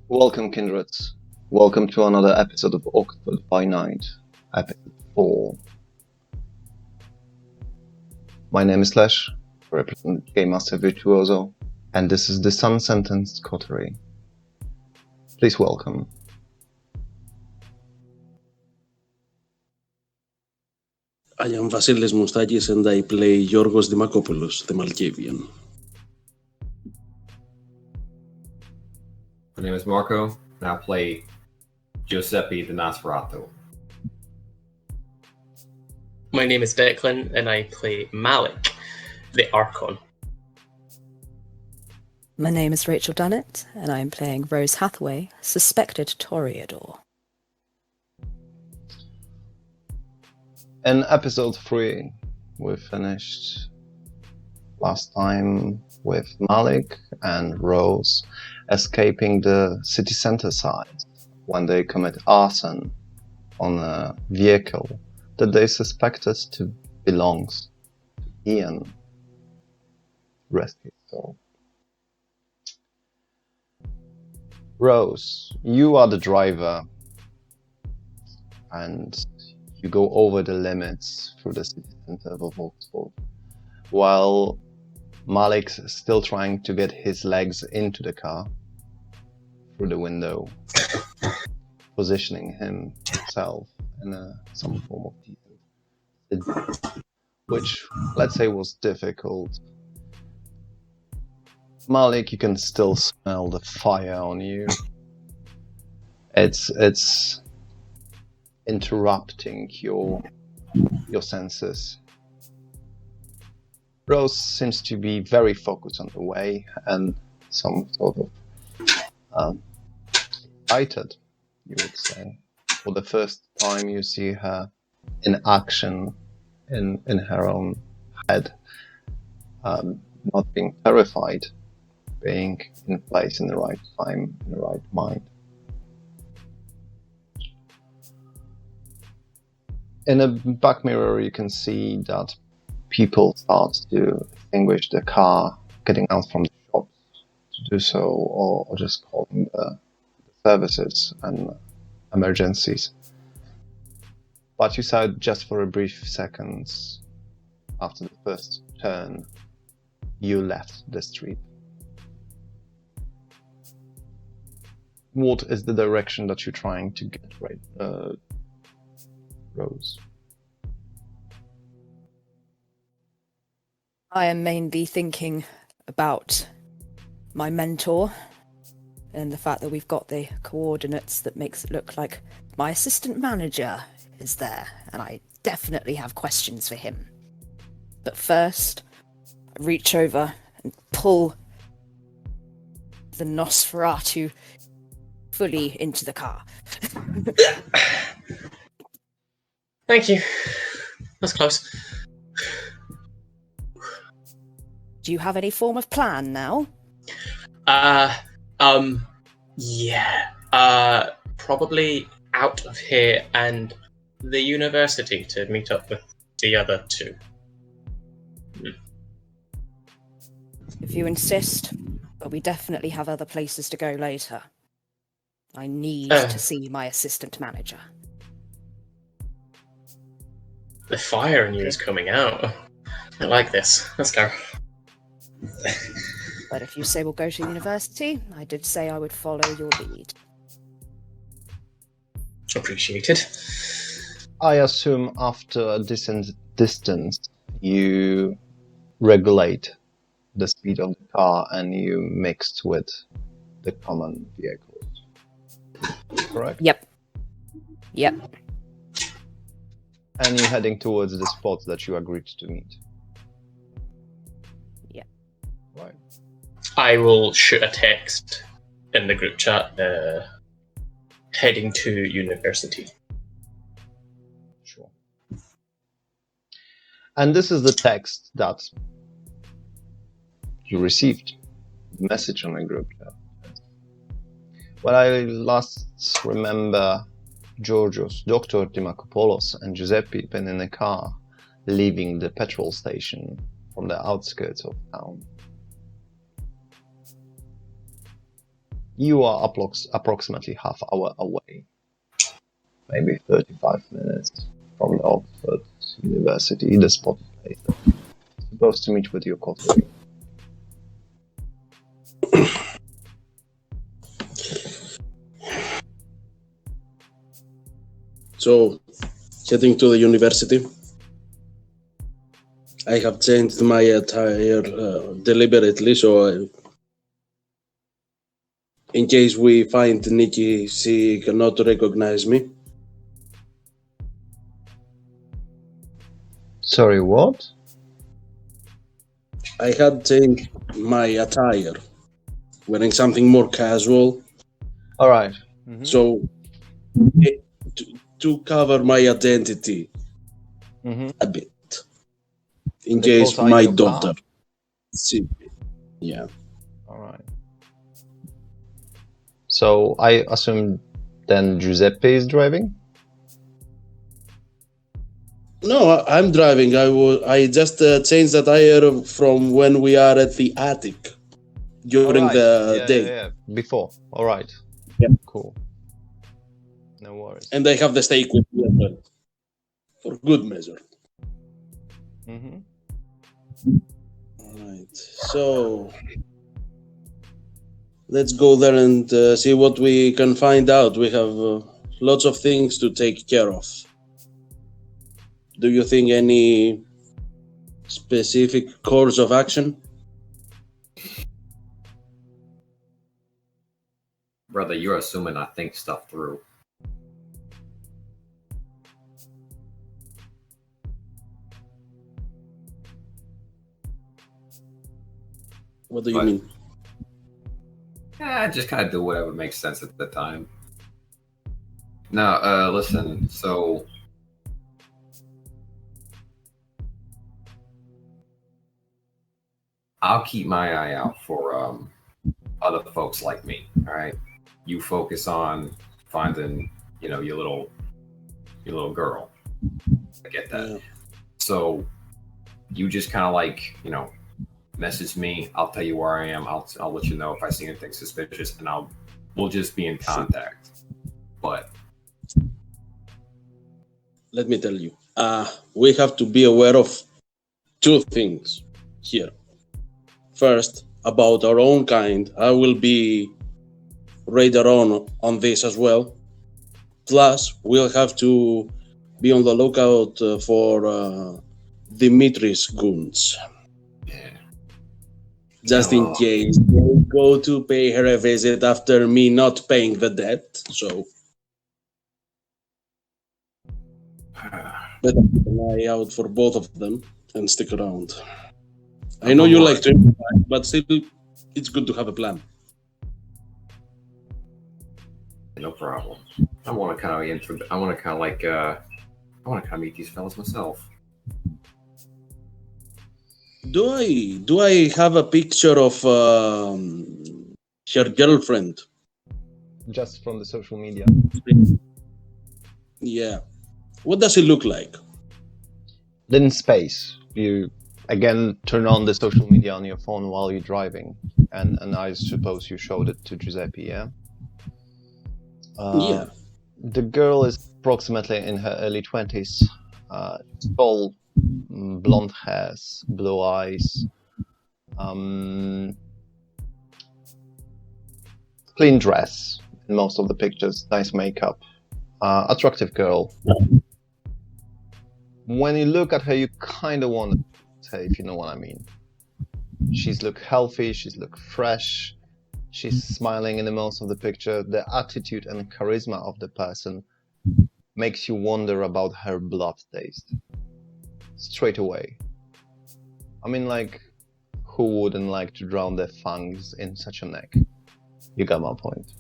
Welcome, kindreds. Welcome to another episode of Oxford by Night, episode 4. My name is Lesh, I represent Game Master Virtuoso, and this is the Sun Sentenced Coterie. Please welcome. I am Vasilis Moustakis and I play Giorgos Dimakopoulos, the Malkavian. My name is Marco, and I play Giuseppe the Nosferatu. My name is Declan, and I play Malik, the Archon. My name is Rachel Dunnett, and I am playing Rose Hathaway, suspected Toreador. In episode 3, we finished last time with Malik and Rose escaping the city center side when they commit arson on a vehicle that they suspected to belongs to Ian. Rest his soul. Rose, you are the driver, and you go over the limits through the city center of Oxford, while Malik's still trying to get his legs into the car through the window, positioning himself in some form of defense, which, let's say, was difficult. Malik, you can still smell the fire on you. It's interrupting your senses. Rose seems to be very focused on the way and some sort of excited, you would say. For the first time you see her in action in her own head, not being terrified, being in place in the right time, in the right mind. In a back mirror you can see that people start to extinguish the car, getting out from the shops to do so, or just calling the services and emergencies. But you saw it just for a brief seconds. After the first turn, you left the street. What is the direction that you're trying to get right, Rose? I am mainly thinking about my mentor and the fact that we've got the coordinates that makes it look like my assistant manager is there, and I definitely have questions for him. But first, I reach over and pull the Nosferatu fully into the car. Thank you. That's close. Do you have any form of plan now? Yeah. Probably out of here and the university to meet up with the other two. If you insist, but we definitely have other places to go later. I need to see my assistant manager. The fire in you is coming out. I like this. Let's go. But if you say we'll go to the university, I did say I would follow your lead. Appreciated. I assume after a decent distance, you regulate the speed of the car and you mixed with the common vehicles. Correct? Yep. And you're heading towards the spot that you agreed to meet. Yep. Right. I will shoot a text in the group chat, heading to university. Sure. And this is the text that you received, message on the group chat. When I last remember, Giorgio, Dr. Dimakopoulos and Giuseppe been in a car leaving the petrol station from the outskirts of town. You are approximately half hour away, maybe 35 minutes from the Oxford University, the spotted place that you're supposed to meet with your coterie. So, heading to the university. I have changed my attire deliberately, so in case we find Nikki, she cannot recognize me. Sorry, what? I had changed my attire, wearing something more casual. All right. So, to cover my identity a bit, in The case clothes are in my your daughter. car? Yeah. All right. So I assume then Giuseppe is driving? No, I'm driving. I just changed the tire from when we are at the attic during the day. Yeah. Before. All right. Yeah. Cool. No worries. And I have the steak with me as well, for good measure. All right. So let's go there and see what we can find out. We have lots of things to take care of. Do you think any specific course of action? Brother, you're assuming I think stuff through. What do you What? mean? I just kind of do whatever makes sense at the time. Now, listen, so I'll keep my eye out for other folks like me. All right, you focus on finding, your little girl. I get that. Yeah. So you just kind of message me. I'll tell you where I am. I'll let you know if I see anything suspicious, and we'll just be in contact. But Let me tell you, we have to be aware of two things here. First, about our own kind. I will be radar on this as well. Plus, we'll have to be on the lookout for Dimitri's goons. yeah, Just in case they go to pay her a visit after me not paying the debt. So, better keep an eye out for both of them and stick around. I know you like to improvise, but still, it's good to have a plan. no problem. I want to kind of meet these fellas myself. Do I have a picture of her girlfriend? Just from the social media. Yeah. What does it look like? Then in space, you again turn on the social media on your phone while you're driving, and I suppose you showed it to Giuseppe, yeah? Yeah. The girl is approximately in her early 20s, tall, blonde hairs, blue eyes, clean dress in most of the pictures, nice makeup, attractive girl. When you look at her, you kind of want to say, if you know what I mean. She's look healthy, she's look fresh, she's smiling in the most of the picture. The attitude and charisma of the person makes you wonder about her blood taste. Straight away. I mean, like, who wouldn't like to drown their fangs in such a neck? You got my point.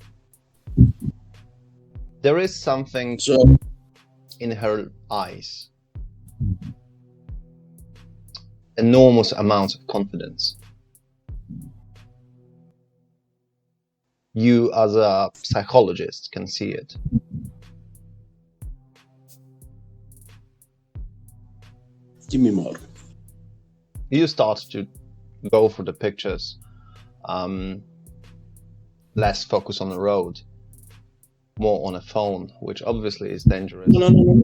There is something in her eyes. Enormous amounts of confidence. You, as a psychologist, can see it. Give me more. You start to go through the pictures. less focus on the road, more on a phone, which obviously is dangerous. No.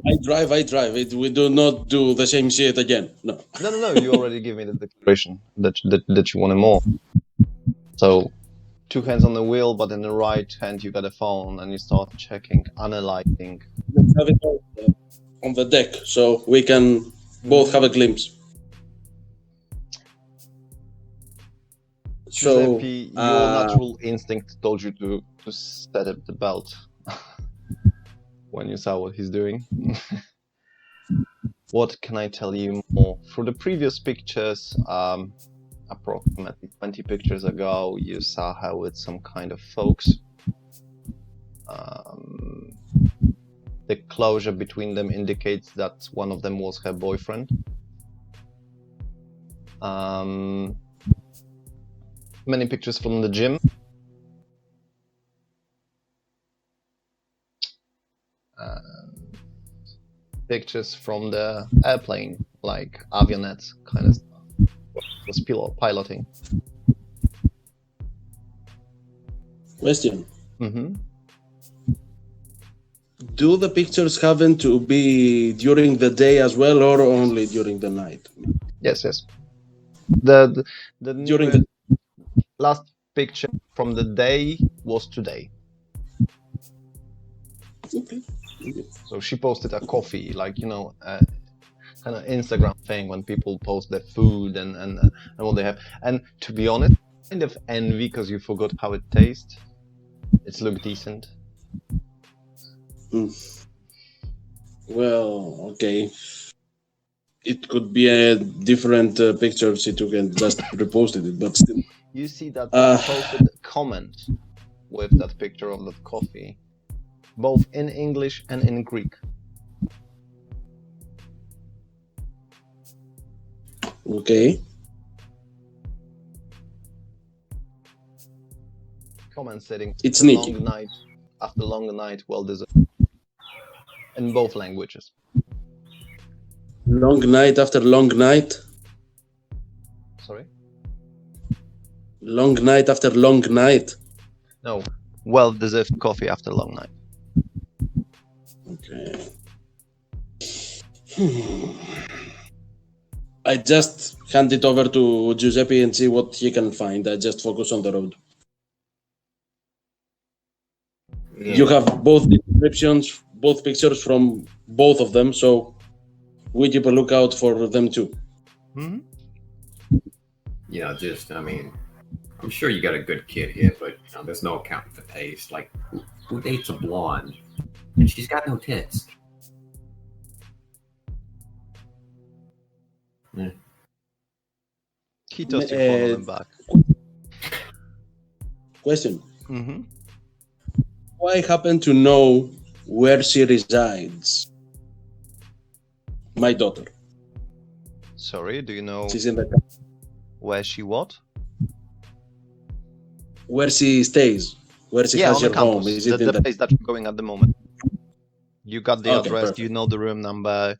I drive. We do not do the same shit again. No. No. You already gave me the declaration that you wanted more. So, 2 hands on the wheel, but in the right hand you got a phone, and you start checking, analyzing. Let's have it on the deck so we can both have a glimpse. So, Giuseppe, your natural instinct told you to set up the belt when you saw what he's doing. What can I tell you more? For the previous pictures, approximately 20 pictures ago, you saw her with some kind of folks. The closure between them indicates that one of them was her boyfriend. Many pictures from the gym. Pictures from the airplane, like avionets kind of stuff. Was piloting. Question. Mm-hmm. Do the pictures happen to be during the day as well, or only during the night? Yes. The During the last picture from the day was today. Okay. So she posted a coffee, like, you know, kind of Instagram thing when people post their food and what they have. And to be honest, kind of envy because you forgot how it tastes. It's looked decent. Well, okay. It could be a different picture if you can just reposted it, but still. You see that she posted a comment with that picture of that coffee, both in English and in Greek. Okay. Comment saying It's after sneaky. long night, well deserved. In both languages. Long night after long night. Sorry? Long night after long night. No. Well deserved coffee after long night. Okay. I just hand it over to Giuseppe and see what he can find. I just focus on the road. Yeah. You have both descriptions, both pictures from both of them, so we keep a lookout for them too. Mm-hmm. You know, just, I mean, I'm sure you got a good kid here, but you know, there's no accounting for taste. Like, who dates a blonde? And she's got no tits. Yeah. He tossed your phone on him back. Question. Mm-hmm. I happen to know where she resides. My daughter. Sorry, do you know She's in the where she what? where she stays, where she has on the her home. campus. Is it in The the place that you're going at the moment. You got the Okay, address, perfect. you know the room number,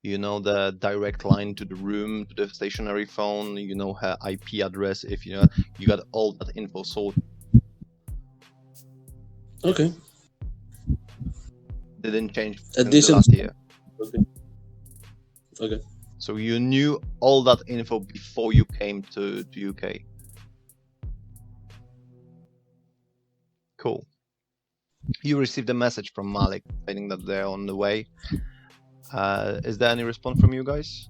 you know the direct line to the room, to the stationary phone, you know her IP address, if you know, you got all that info sorted. Okay. Didn't change A since the decent- last year. Okay. So you knew all that info before you came to UK. Cool. You received a message from Malik stating that they're on the way. Is there any response from you guys?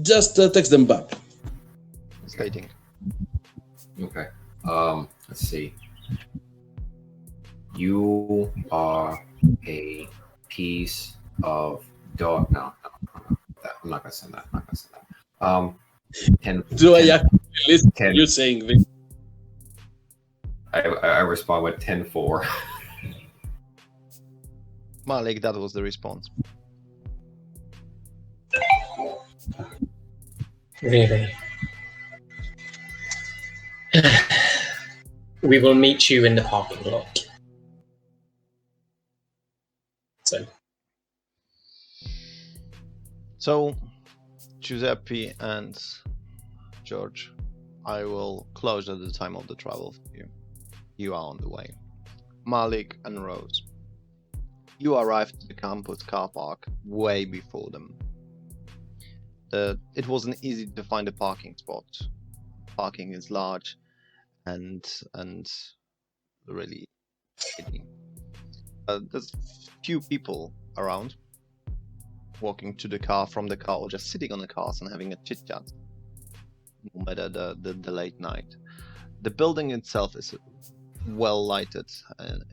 Just text them back. Stating. Okay. Let's see. You are a piece of dog. No. I'm not gonna send that. 10. Do I 10 actually listen to 10. you saying this? I respond with 10-4. Malik, that was the response. Really? We will meet you in the parking lot. So, Giuseppe and George. I will close at the time of the travel for you. You are on the way. Malik and Rose. You arrived at the campus car park way before them. It wasn't easy to find a parking spot. Parking is large and really shitty. There's few people around walking to the car from the car or just sitting on the cars and having a chit chat, no matter the late night. The building itself is well lighted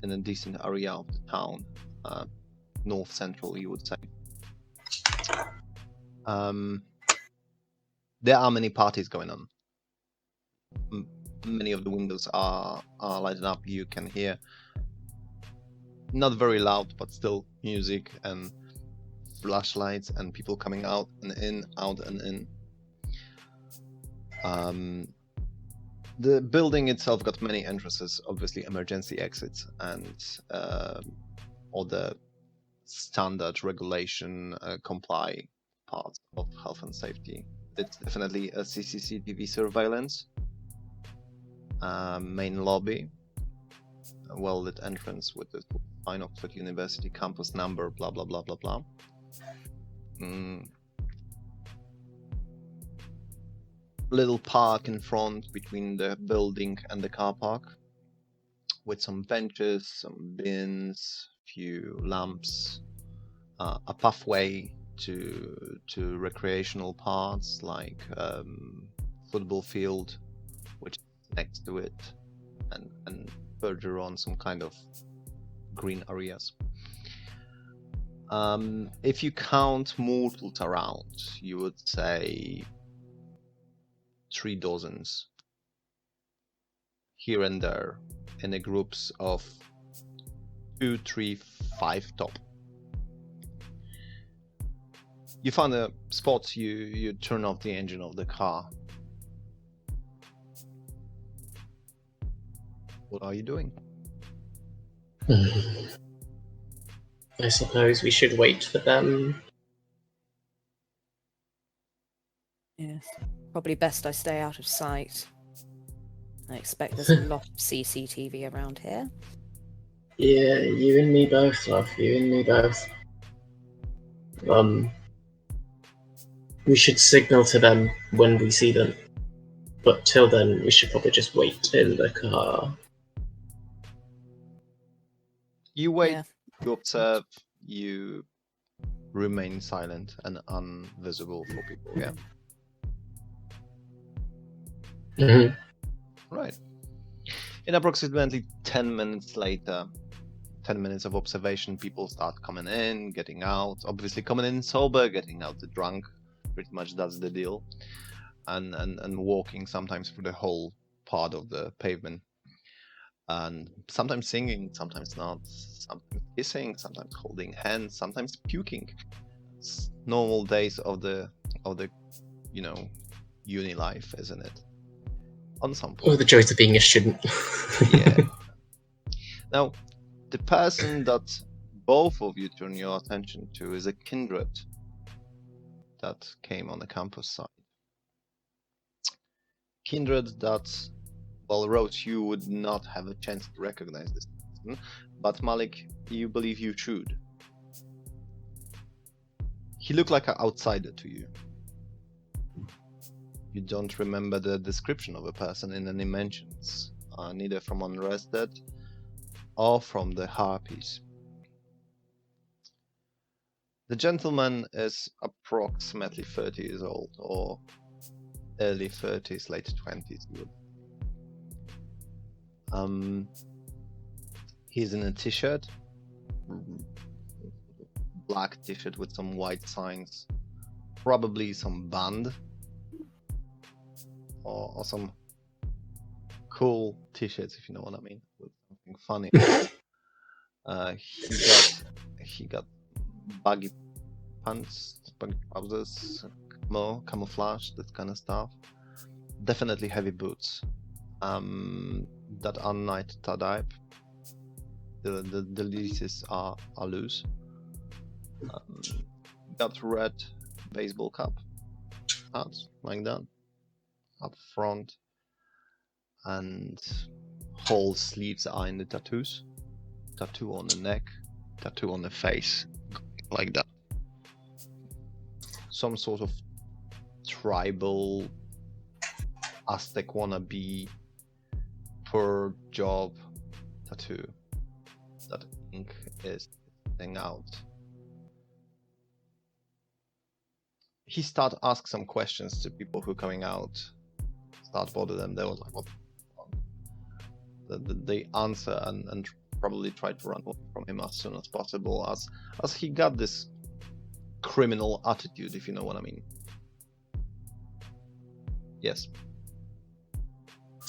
in a decent area of the town, north central, you would say. There are many parties going on. Many of the windows are lighted up. You can hear, not very loud, but still music and flashlights and people coming out and in, out and in. The building itself got many entrances, obviously emergency exits and all the standard regulation comply parts of health and safety. It's definitely a CCTV surveillance. Main lobby, a well-lit entrance with the sign Oxford University campus number, blah blah blah blah blah. Little park in front between the building and the car park, with some benches, some bins, few lamps, a pathway to recreational parts like football field, which is next to it, and further on some kind of green areas. If you count mortals around, you would say 3 dozens here and there in the groups of 2, 3, 5 top. You found a spot, you turn off the engine of the car. What are you doing? I suppose we should wait for them. Yes. Probably best I stay out of sight. I expect there's a lot of CCTV around here. Yeah, you and me both, love. You and me both. We should signal to them when we see them. But till then, we should probably just wait in the car. You wait, Yeah. you observe, you remain silent and invisible for people, yeah? Mm-hmm. Right. In approximately 10 minutes later, 10 minutes of observation, people start coming in, getting out. Obviously coming in sober, getting out drunk. Pretty much that's the deal. And walking sometimes through the whole part of the pavement. And sometimes singing, sometimes not. Sometimes kissing, sometimes holding hands, sometimes puking. It's normal days of the uni life, isn't it? On some point. Oh, the joys of being a student. Yeah. Now, the person that both of you turn your attention to is a kindred that came on the campus side. Kindred that, well, Rose, you would not have a chance to recognize this person, but Malik, you believe you should. He looked like an outsider to you. You don't remember the description of a person in any mentions, neither from Unrested or from the Harpies. The gentleman is approximately 30 years old, or early 30s, late 20s. He's in a t-shirt, black t-shirt with some white signs, probably some band, or some cool t-shirts, if you know what I mean, with something funny. He got baggy pants, baggy trousers, camouflage, that kind of stuff. Definitely heavy boots. That are night type. The laces are loose. Got red baseball cap, hat like that. up front, and whole sleeves are in the tattoos. Tattoo on the neck, tattoo on the face, like that. Some sort of tribal Aztec wannabe poor job tattoo that ink is sitting out. He started asking some questions to people who are coming out. Start bother them. They were like, "What?" They answer and probably try to run away from him as soon as possible, as he got this criminal attitude, if you know what I mean. Yes.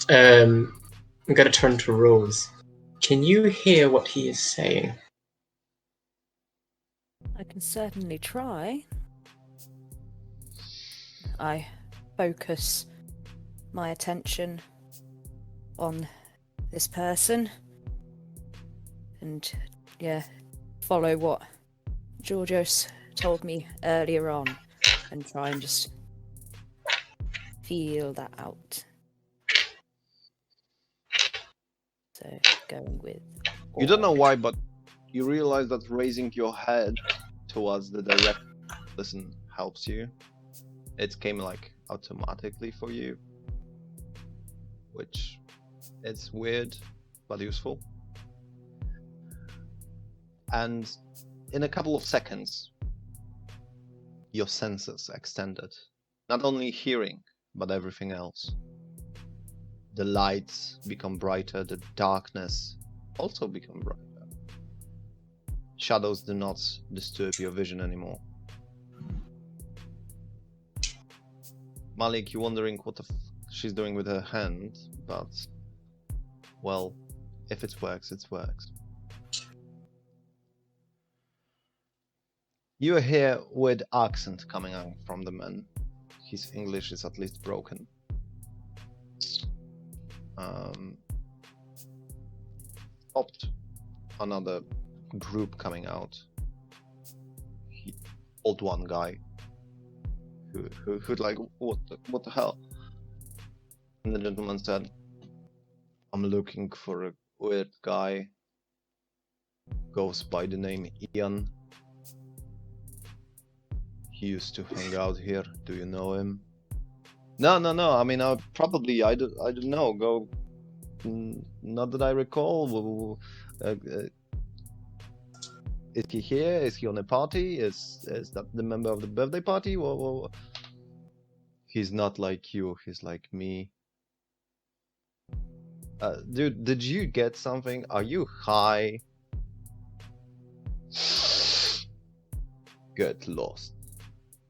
I'm going to turn to Rose. Can you hear what he is saying? I can certainly try. I focus my attention on this person and, follow what Giorgio told me earlier on and try and just feel that out. So, going with... You don't know why, but you realize that raising your head towards the direct listen helps you. It came like automatically for you, which it's weird but useful. And in a couple of seconds, your senses extended. Not only hearing, but everything else. The lights become brighter, the darkness also become brighter. Shadows do not disturb your vision anymore. Malik, you're wondering what the she's doing with her hand, but, well, if it works, it works. You hear weird accent coming out from the man. His English is at least broken. Stopped another group coming out. He old one guy who'd like, what the hell? And the gentleman said, I'm looking for a weird guy. Goes by the name Ian. He used to hang out here. Do you know him? No. I mean, I don't know. Go. Not that I recall. Is he here? Is he on a party? Is that the member of the birthday party? Whoa. He's not like you. He's like me. Dude, did you get something? Are you high? Get lost.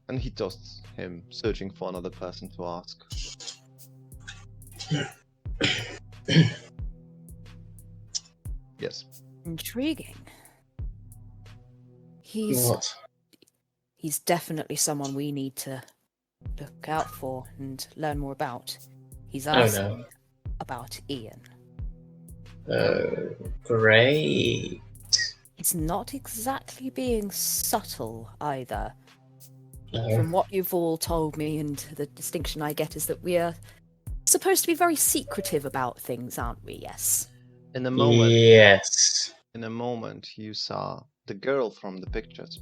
And he tossed him, searching for another person to ask. Yes. Intriguing. What? He's definitely someone we need to look out for and learn more about. He's asking about Ian. Great. He's not exactly being subtle either. No. From what you've all told me, and the distinction I get is that we are supposed to be very secretive about things, aren't we? Yes. In a moment. Yes. In a moment, you saw the girl from the pictures,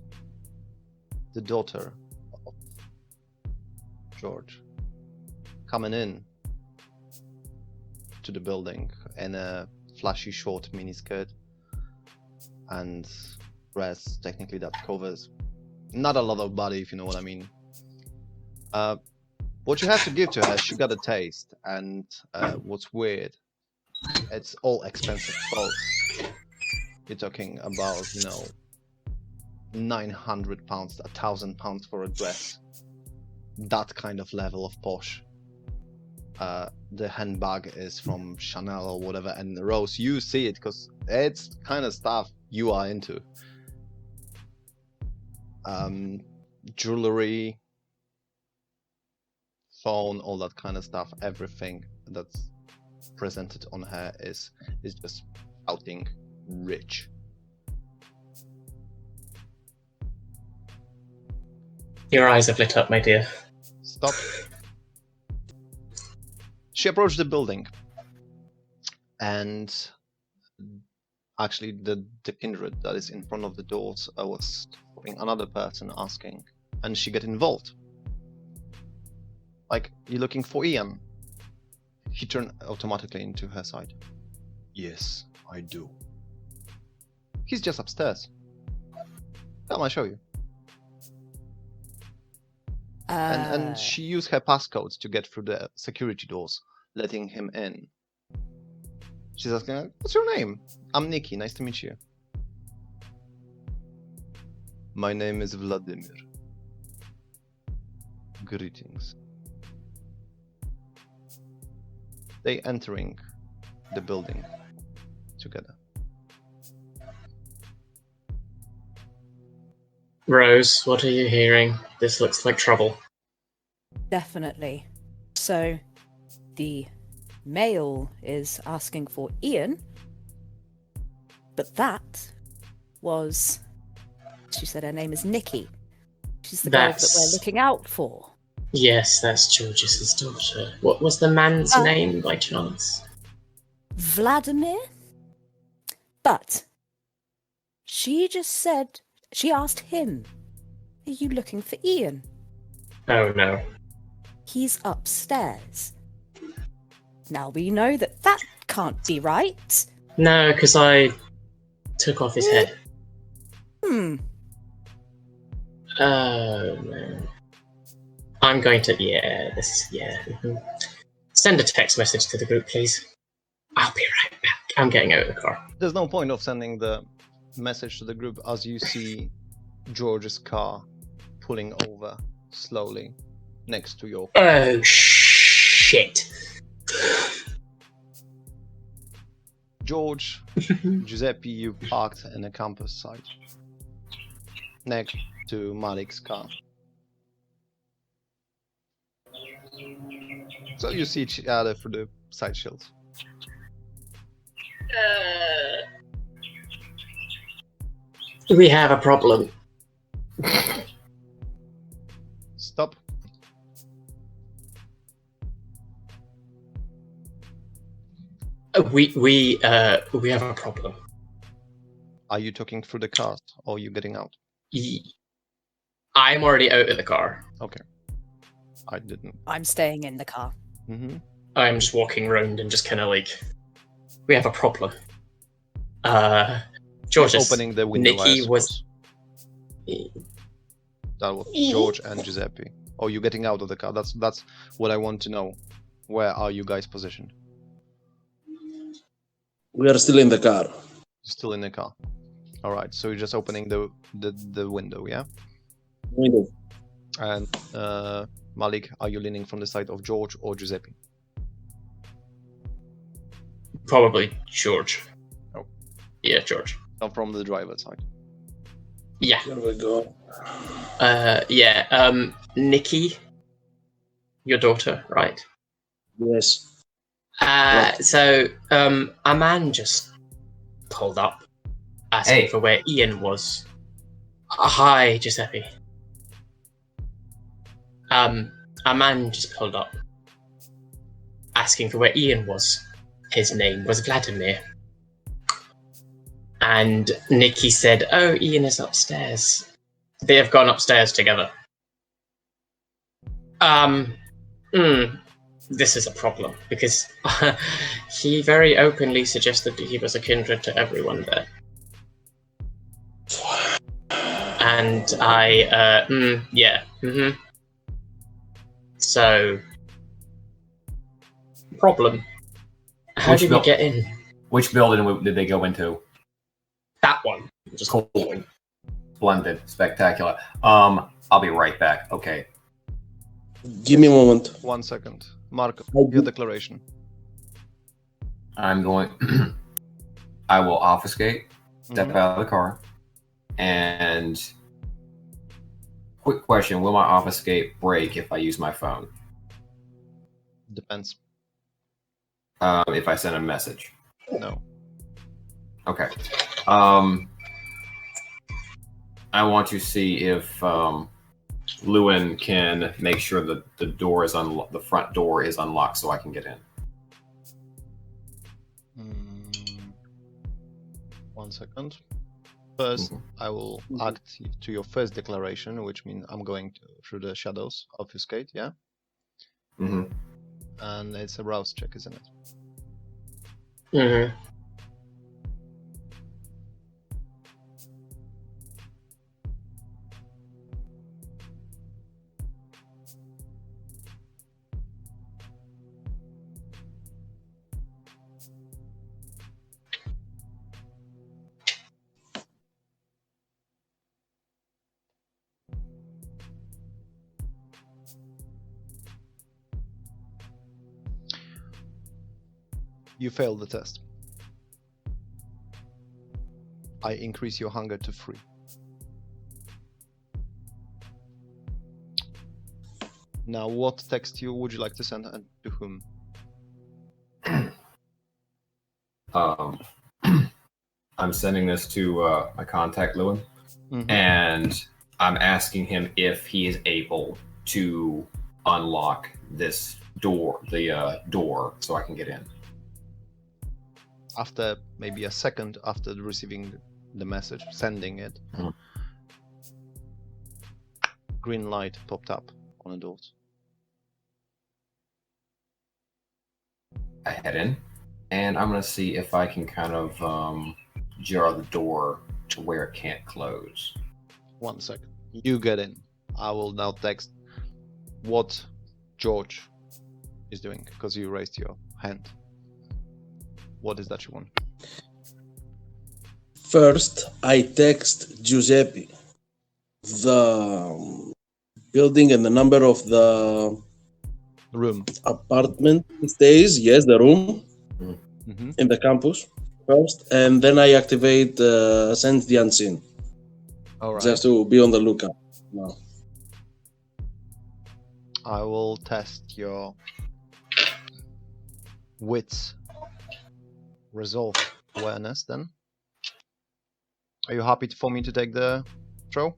the daughter of George, coming in to the building in a flashy short miniskirt and dress technically that covers not a lot of body, if you know what I mean. What you have to give to her, she got a taste, and what's weird, it's all expensive clothes. You're talking about, £900, £1,000 for a dress. That kind of level of posh. The handbag is from Chanel or whatever, and Rose, you see it because it's kind of stuff you are into. Jewelry, phone, all that kind of stuff. Everything that's presented on her is just shouting rich. Your eyes have lit up, my dear. Stop. She approached the building, and actually the kindred that is in front of the doors was stopping another person asking, and she get involved. Like, you're looking for Ian? He turned automatically into her side. Yes, I do. He's just upstairs. Come, I'll show you. And she used her passcodes to get through the security doors, letting him in. She's asking, what's your name? I'm Nikki, nice to meet you. My name is Vladimir. Greetings. They entering the building together. Rose, what are you hearing? This looks like trouble. Definitely. So, the male is asking for Ian, but that was... She said her name is Nikki. She's the girl that we're looking out for. Yes, that's George's daughter. What was the man's name, by chance? Vladimir? But she just said... She asked him, are you looking for Ian? Oh, no. He's upstairs. Now we know that that can't be right. No, because I took off his head. Hmm. Oh, man. I'm going to... Send a text message to the group, please. I'll be right back. I'm getting out of the car. There's no point of sending the message to the group as you see George's car pulling over slowly next to your car. Oh, shit. George, Giuseppe, you parked in a campus site next to Malik's car. So you see each other through the side shields. We have a problem. Stop. We have a problem. Are you talking through the cars or are you getting out? I'm already out of the car. Okay. I didn't. I'm staying in the car. Mm-hmm. I'm just walking around and just kind of like, we have a problem. George is opening the window. Nikki was. That was George and Giuseppe. Oh, you're getting out of the car. That's what I want to know. Where are you guys positioned? We are still in the car. Still in the car. All right. So you're just opening the window, yeah? Window. And Malik, are you leaning from the side of George or Giuseppe? Probably George. Oh. Yeah, George. Not from the driver's side. Yeah. Here we go. Nikki, your daughter, right? Yes. So, a man just pulled up, asking for where Ian was. Hi, Giuseppe. A man just pulled up, asking for where Ian was. His name was Vladimir. And Nikki said, oh, Ian is upstairs. They have gone upstairs together. This is a problem, because he very openly suggested that he was a kindred to everyone there. And So, problem. How did we get in? Which building did they go into? That one. Just cool. Splendid. Spectacular. I'll be right back. Okay. Give me a moment. 1 second. Mark, your declaration. I'm going... I will obfuscate, step out of the car, and... Quick question, will my obfuscate break if I use my phone? Depends. If I send a message? No. Okay. I want to see if Lewin can make sure that the door is the front door is unlocked so I can get in. 1 second. First, I will act to your first declaration, which means I'm going through the shadows, obfuscate, yeah? Mm-hmm. And it's a rouse check, isn't it? Mm-hmm. You failed the test. I increase your hunger to 3. Now, what text would you like to send and to whom? I'm sending this to my contact, Lewin, and I'm asking him if he is able to unlock this door, the door, so I can get in. After maybe a second after receiving the message, sending it, green light popped up on the doors. I head in, and I'm gonna see if I can kind of jar the door to where it can't close. 1 second. You get in. I will now text what George is doing because you raised your hand. What is that you want? First, I text Giuseppe the building and the number of the Room. apartment he stays. Yes, the room in the campus first, and then I activate Sense the Unseen. All right. Just to be on the lookout. No. I will test your wits, resolve, awareness. Then, are you happy for me to take the throw?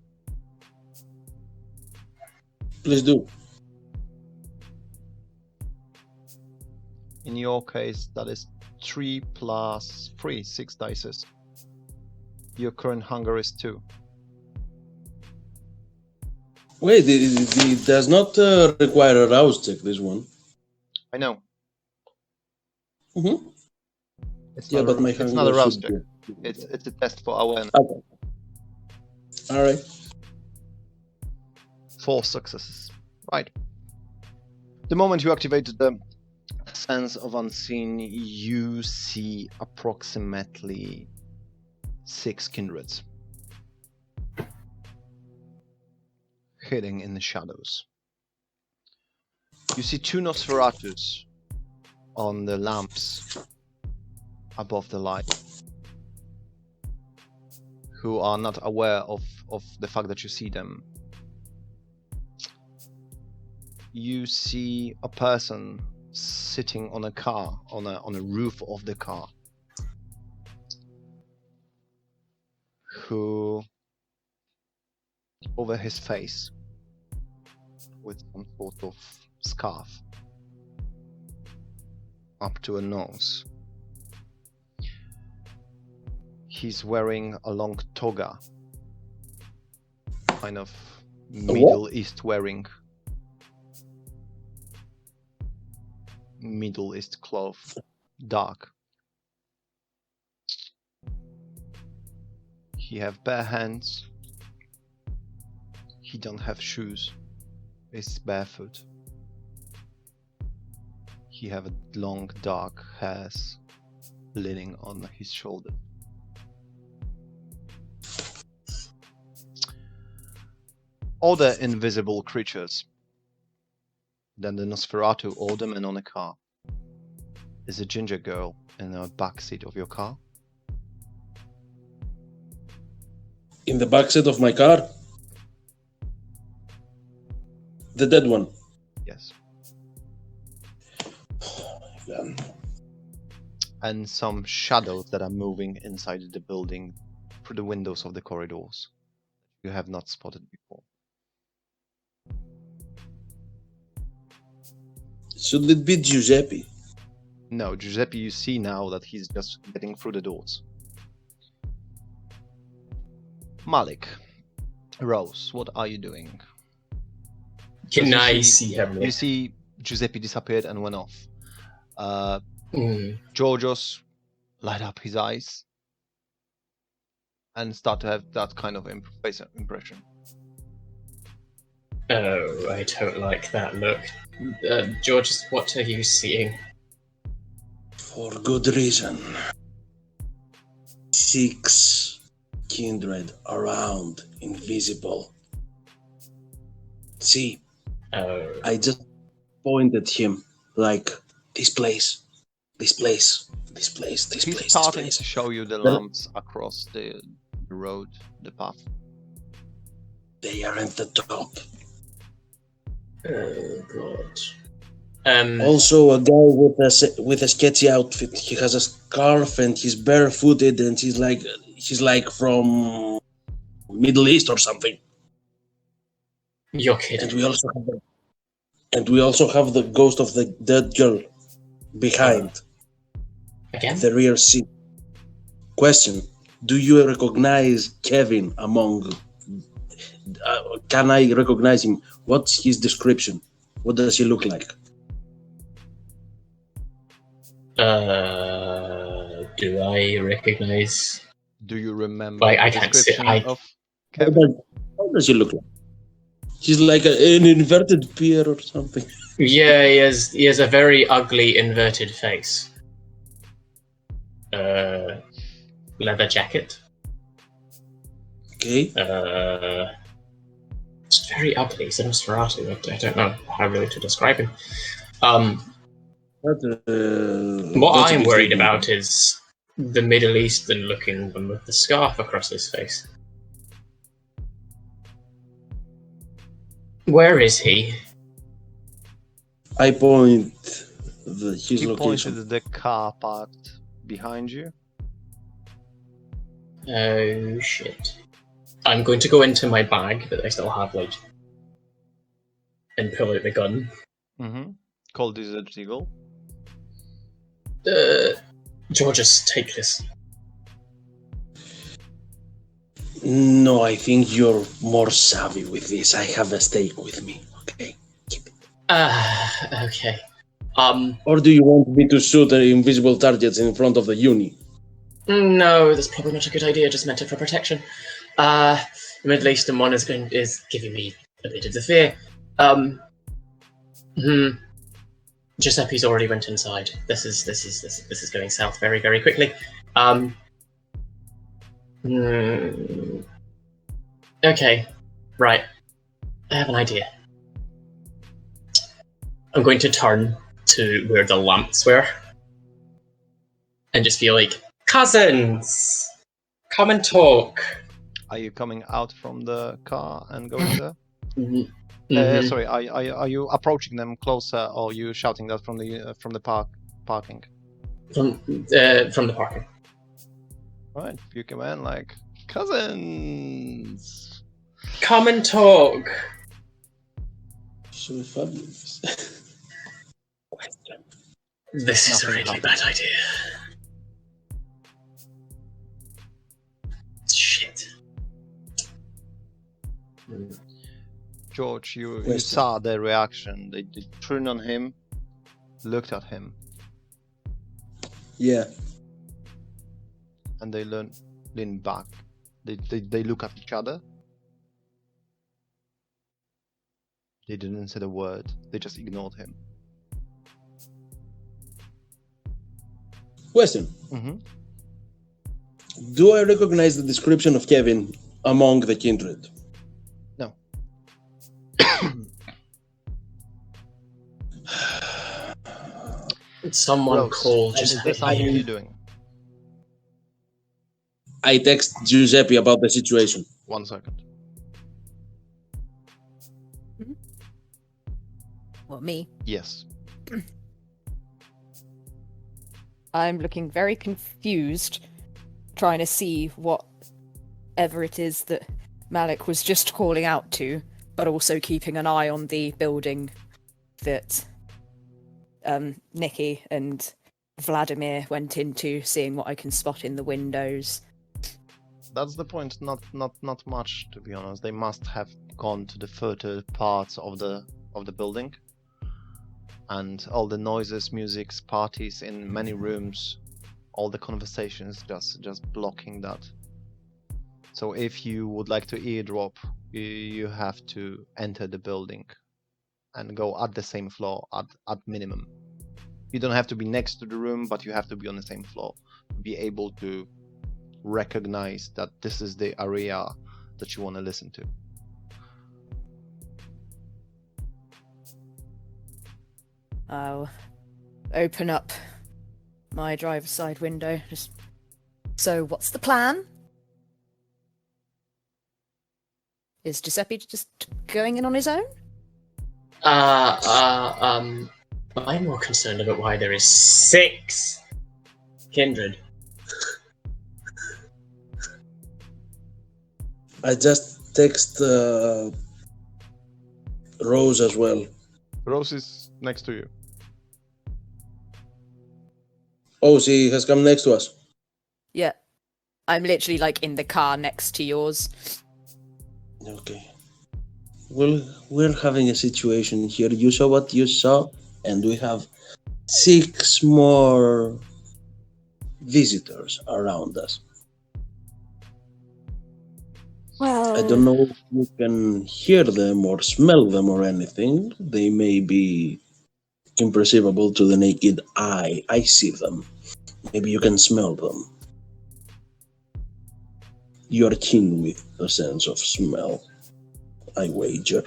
Please do. In your case, that is 3 plus 3, 6 dices. Your current hunger is 2. Wait, it does not require a rouse check, this one. I know. Mm-hmm. It's Yeah, not but my it's hunger not a rouse should check. be- It's a test for awareness. Okay. All right. 4 successes. Right. The moment you activated the sense of unseen, you see approximately 6 kindreds hiding in the shadows. You see 2 Nosferatus on the lamps above the light, who are not aware of the fact that you see them. You see a person sitting on a car, on a roof of the car, who over his face with some sort of scarf up to a nose. He's wearing a long toga, kind of Middle East wearing, Middle East cloth, dark. He have bare hands. He don't have shoes. He's barefoot. He have a long dark hairs leaning on his shoulder. Other invisible creatures than the Nosferatu or the man on a car is a ginger girl in the back seat of your car. In the backseat of my car? The dead one? Yes. Yeah. And some shadows that are moving inside the building through the windows of the corridors you have not spotted before. Should it be Giuseppe? No, Giuseppe, you see now that he's just getting through the doors. Malik, Rose, what are you doing? Can You I see- see him? You see Giuseppe disappeared and went off. Mm. Giorgio's light up his eyes and start to have that kind of face impression. Oh, I don't like that look. George, what are you seeing? For good reason. 6 kindred around, invisible. See, Oh, I just pointed him like this place, this place, this place, this He's place, this starting place. to show you the Well- lamps across the road, the path. They are at the top. oh God. Also, a guy with a sketchy outfit. He has a scarf and he's barefooted and he's like from Middle East or something. You're And kidding. we also have the ghost of the dead girl behind Again? the rear seat. Question: do you recognize Kevin among? Can I recognize him? What's his description? What does he look like? Do I recognize? Do you remember I the can't see- description of How Kevin? does he look like? He's like an inverted pear or something. Yeah, he has a very ugly inverted face. Leather jacket. Okay. It's very ugly. He's a Nosferatu. I don't know how really to describe him. What That's a I'm good worried statement. about is the Middle Eastern looking one with the scarf across his face. Where is he? I point his He location. pointed at the car parked behind you. Oh shit. I'm going to go into my bag that I still have, like, and pull out the gun. Mm-hmm. Call Desert Eagle. Georges, take this. No, I think you're more savvy with this. I have a stake with me. Okay. Keep it. Okay. Or do you want me to shoot invisible targets in front of the uni? No, that's probably not a good idea. Just meant it for protection. The Middle Eastern one is giving me a bit of the fear. Giuseppe's already went inside. This is going south very, very quickly. Okay, right. I have an idea. I'm going to turn to where the lamps were and just be like, cousins, come and talk. Are you coming out from the car and going there? Mhm. Sorry, are you approaching them closer, or are you shouting that from the parking? From the parking. Right, you come in like cousins. Come and talk. So fabulous. This is a Nothing really happened. bad idea. Shit. George, you Question. saw their reaction. They turned on him, looked at him, Yeah. and they lean back. They look at each other. They didn't say a word. They just ignored him. Question. Mm-hmm. Do I recognize the description of Kevin among the kindred? No. Someone Rose, call is Giuseppe. there something you're doing? I text Giuseppe about the situation. 1 second. Well, me. Yes. I'm looking very confused, trying to see whatever it is that Malik was just calling out to, but also keeping an eye on the building that Nikki and Vladimir went into, seeing what I can spot in the windows. That's the point. Not much, to be honest. They must have gone to the further parts of the building, and all the noises, musics, parties in many rooms, all the conversations just blocking that. So if you would like to eardrop, you have to enter the building and go at the same floor at minimum. You don't have to be next to the room, but you have to be on the same floor to be able to recognize that this is the area that you want to listen to. I'll open up my driver's side window. So what's the plan? Is Giuseppe just going in on his own? I'm more concerned about why there is 6 kindred. I just text Rose as well. Rose is next to you. Oh, she has come next to us. Yeah. I'm literally like in the car next to yours. Okay. Well, we're having a situation here. You saw what you saw, and we have 6 more visitors around us. Well, I don't know if you can hear them or smell them or anything. They may be imperceivable to the naked eye. I see them. Maybe you can smell them. You are keen with the sense of smell, I wager.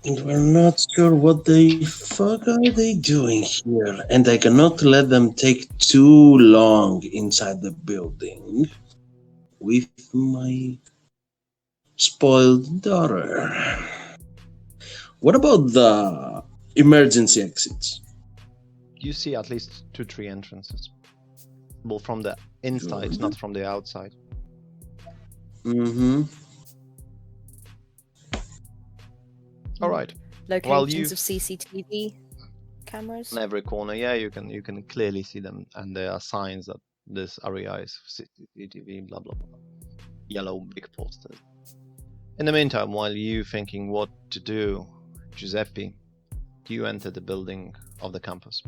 And we're not sure what the fuck are they doing here. And I cannot let them take too long inside the building with my spoiled daughter. What about the emergency exits? You see at least 2-3 entrances. Well, from the inside, not from the outside. Mm-hmm. All right. Locations of CCTV cameras. On every corner, yeah, you can clearly see them, and there are signs that this area is CCTV, blah blah blah. Yellow big posters. In the meantime, while you thinking what to do, Giuseppe, you enter the building of the campus.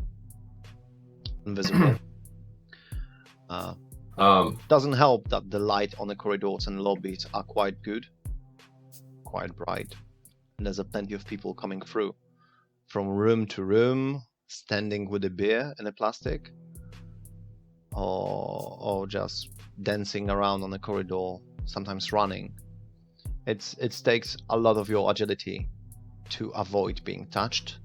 Invisible. Doesn't help that the light on the corridors and lobbies are quite good, quite bright, and there's plenty of people coming through, from room to room, standing with a beer in a plastic, or just dancing around on the corridor, sometimes running. It takes a lot of your agility to avoid being touched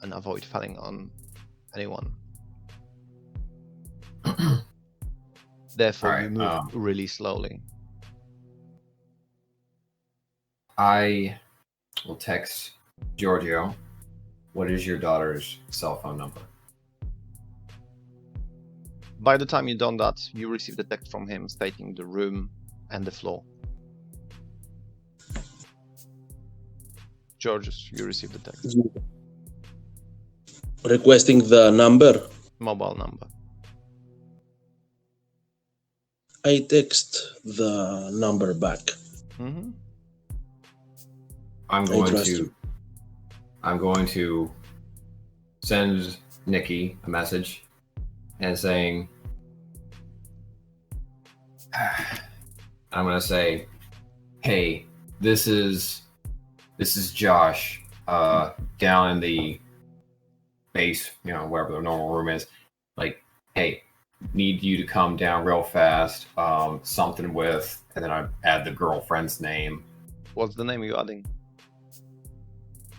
and avoid falling on anyone. Therefore, All right, you move really slowly. I will text Giorgio. What is your daughter's cell phone number? By the time you've done that, you receive the text from him stating the room and the floor. Giorgio, you receive the text. Requesting the number. Mobile number. I text the number back. Mm-hmm. I'm going to send Nikki a message and saying, I'm going to say, hey, this is Josh down in the base, wherever the normal room is. Like, hey, need you to come down real fast. Something with, and then I add the girlfriend's name. What's the name you're adding?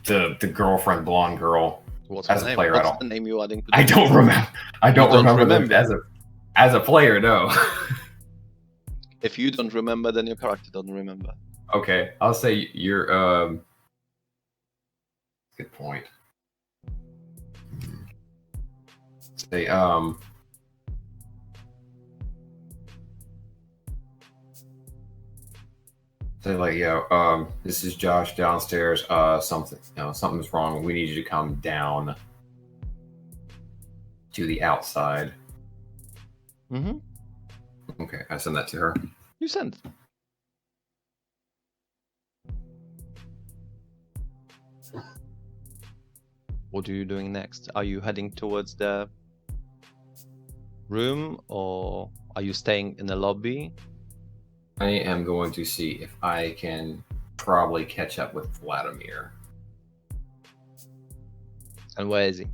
The girlfriend, blonde girl. What's as the a name? player, What's the name you're adding? I don't remember. I don't remember them as a player. No. If you don't remember, then your character doesn't remember. Okay, I'll say you're. Good point. Say Say like, this is Josh downstairs. Something's wrong. We need you to come down to the outside. Mm-hmm. Okay, I send that to her. You send. What are you doing next? Are you heading towards the room, or are you staying in the lobby? I am going to see if I can probably catch up with Vladimir. And where is he?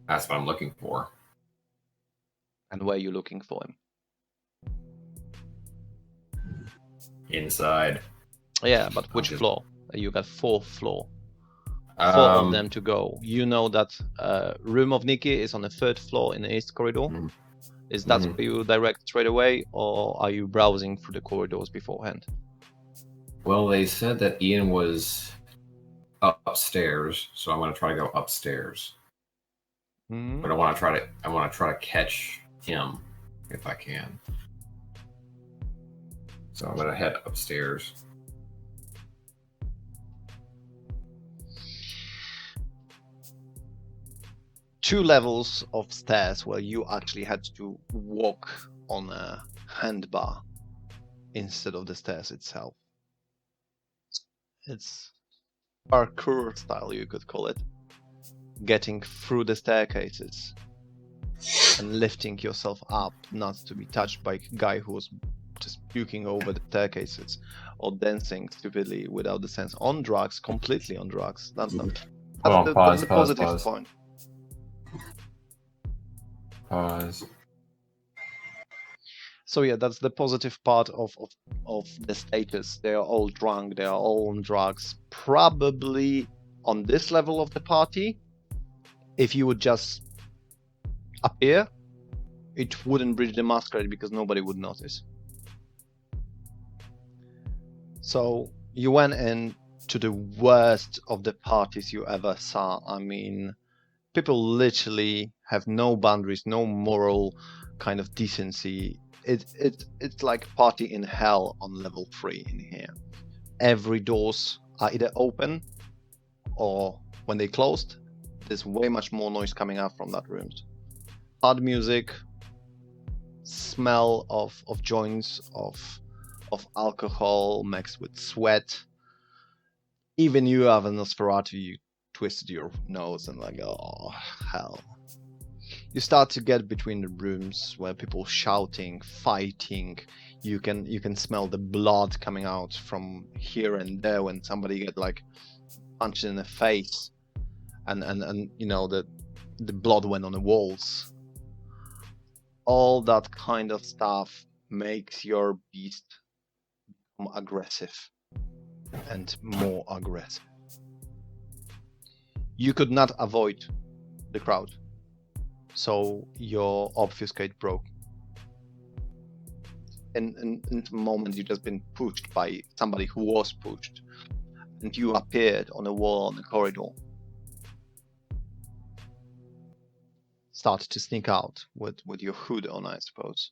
That's what I'm looking for. And where are you looking for him? Inside. Yeah, but which floor? You got 4th floor. 4 of them to go. You know that room of Nikki is on the 3rd floor in the east corridor. Mhm. Is that Mhm. where you direct straight away, or are you browsing through the corridors beforehand? Well, they said that Ian was upstairs, so I'm going to try to go upstairs. But I want to try to catch him if I can. So I'm going to head upstairs. Two levels of stairs where you actually had to walk on a handbar instead of the stairs itself. It's parkour style, you could call it. Getting through the staircases and lifting yourself up, not to be touched by a guy who was just puking over the staircases or dancing stupidly without the sense. On drugs, completely on drugs. That's the positive point. Pause. So yeah, that's the positive part of the status. They are all drunk, they are all on drugs. Probably on this level of the party, if you would just appear, it wouldn't bridge the masquerade because nobody would notice. So you went in to the worst of the parties you ever saw. I mean, people literally have no boundaries, no moral kind of decency. It's like party in hell on level 3 in here. Every doors are either open or when they closed, there's way much more noise coming out from that room. Hard music, smell of joints, of alcohol mixed with sweat. Even you have a Nosferatu, you twisted your nose and like, oh hell. You start to get between the rooms where people shouting, fighting. You can smell the blood coming out from here and there when somebody get like punched in the face, and you know the blood went on the walls. All that kind of stuff makes your beast become aggressive and more aggressive. You could not avoid the crowd, so your obfuscate broke. In the moment you just been pushed by somebody who was pushed, and you appeared on a wall on the corridor. Started to sneak out with your hood on, I suppose.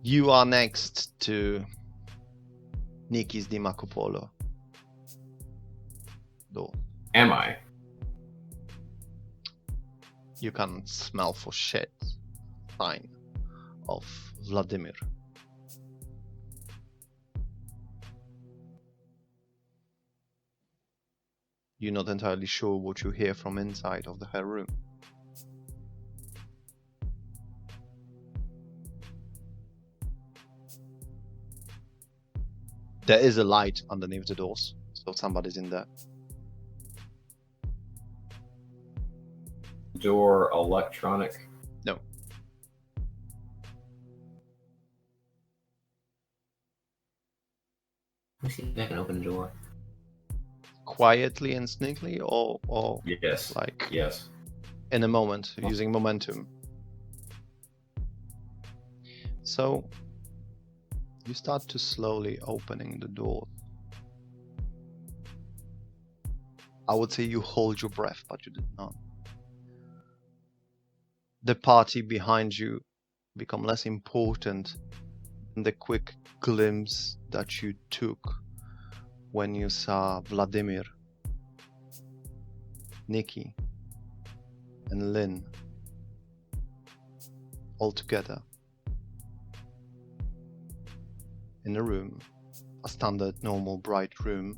You are next to Nikki's Di Marco Polo door. Am I? You can smell for shit sign of Vladimir. You're not entirely sure what you hear from inside of her room. There is a light underneath the doors, so somebody's in there. Door electronic? No. Let me see if I can open the door. Quietly and sneakily, or Yes. like Yes. in a moment, using momentum. So you start to slowly opening the door. I would say you hold your breath, but you did not. The party behind you become less important than the quick glimpse that you took when you saw Vladimir, Nikki, and Lynn all together in a room, a standard, normal, bright room.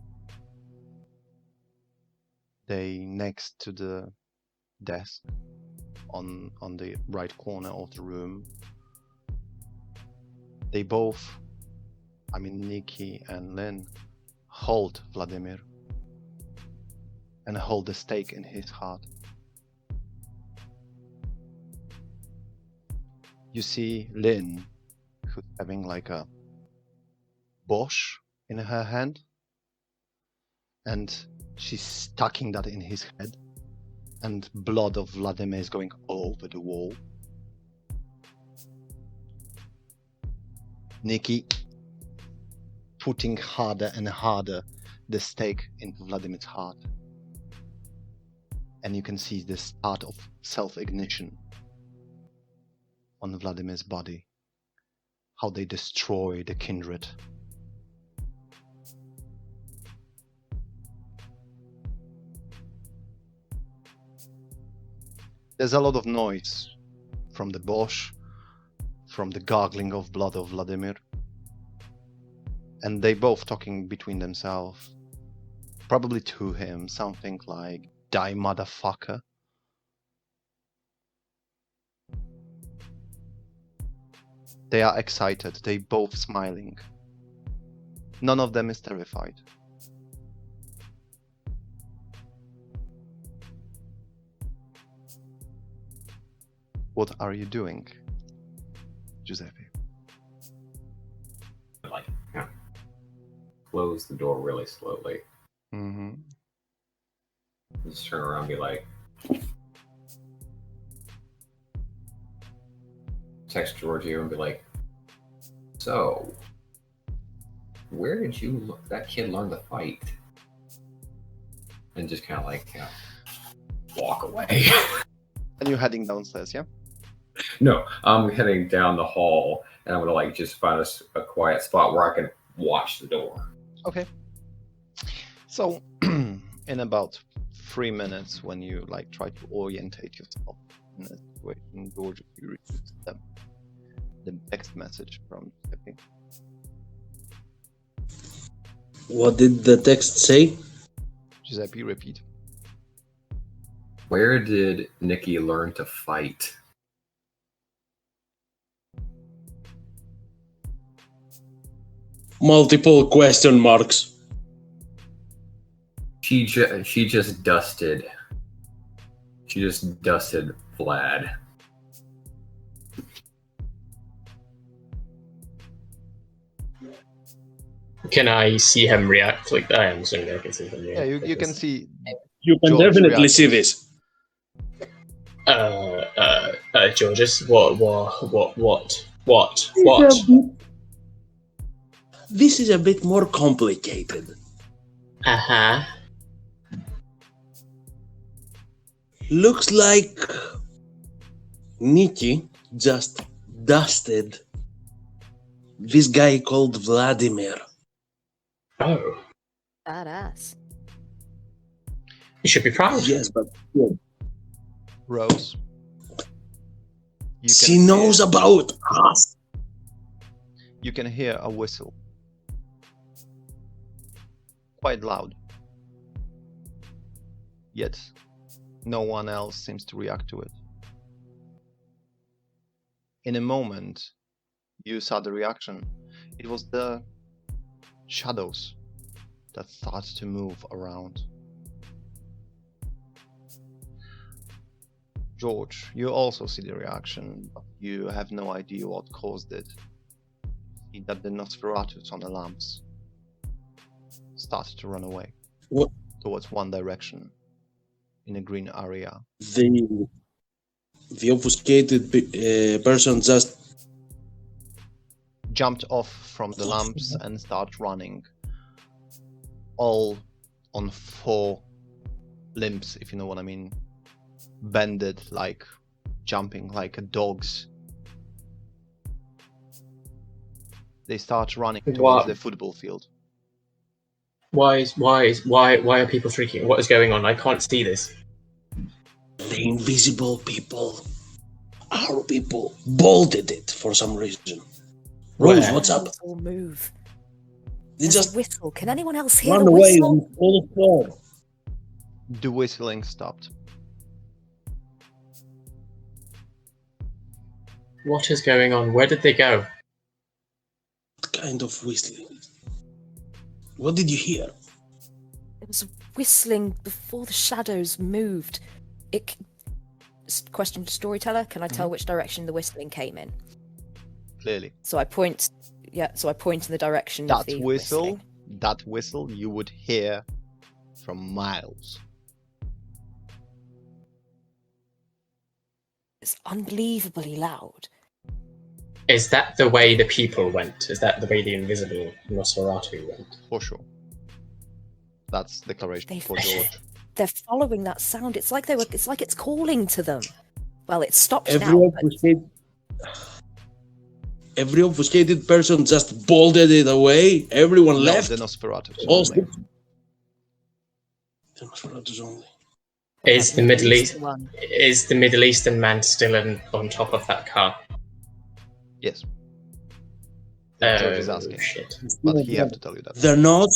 They next to the desk on the right corner of the room. They both, Nikki and Lynn, hold Vladimir and hold the stake in his heart. You see Lynn, who's having like a Bosch in her hand, and she's stucking that in his head, and blood of Vladimir is going all over the wall. Nikki putting harder and harder the stake into Vladimir's heart. And you can see the start of self-ignition on Vladimir's body. How they destroy the kindred. There's a lot of noise from the Bosch, from the gargling of blood of Vladimir. And they both talking between themselves, probably to him, something like, "Die, motherfucker." They are excited, they both smiling. None of them is terrified. What are you doing, Giuseppe? Close the door really slowly. Mm-hmm. Just turn around and be like, text Giorgio and be like, "So, where did that kid learn to fight?" And just kind of walk away. And you're heading downstairs, yeah? No, I'm heading down the hall, and I'm gonna just find a quiet spot where I can watch the door. Okay. So, in about 3 minutes, when you try to orientate yourself in a situation, Giorgio, you receive the text message from Giuseppe. What did the text say? Giuseppe, repeat. Where did Nikki learn to fight? Multiple question marks. She just dusted. She just dusted Vlad. Can I see him react like that? I'm assuming I can see him react. Yeah, you can see. You can George definitely reacts. see this. Georges, what? This is a bit more complicated. Uh-huh. Looks like Nikki just dusted this guy called Vladimir. Oh. Badass. You should be proud. Yes, but Rose. she knows about us. You can hear a whistle. Quite loud. Yet, no one else seems to react to it. In a moment, you saw the reaction. It was the shadows that started to move around. George, you also see the reaction, but you have no idea what caused it. You see that the Nosferatus on the lamps started to run away. What? Towards one direction in a green area. The obfuscated person just Jumped off from the lamps and started running. All on 4 limbs, if you know what I mean. Bended, jumping like a dog's. They start running towards the football field. Why are people freaking? What is going on? I can't see this. the invisible people are our people bolted it for some reason. Rose, Where? what's up? All move. They There's just a whistle. Can anyone else hear run the away whistle? on all the floor. The whistling stopped. What is going on? Where did they go? What kind of whistling? What did you hear? It was whistling before the shadows moved. Question to storyteller, can I tell which direction the whistling came in? Clearly. So I point in the direction of That the whistle, whistling. you would hear from miles. It's unbelievably loud. Is that the way the people went? Is that the way the invisible Nosferatu went? For sure. That's declaration for George. They're following that sound. It's like it's calling to them. Well, it stopped Every now. every obfuscated person just bolted it away. Everyone left. The Nosferatu. All the Nosferatus only. Is the Middle East? One. Is the Middle Eastern man still on top of that car? Yes. George is asking. Shit. But he have to tell you that. They're not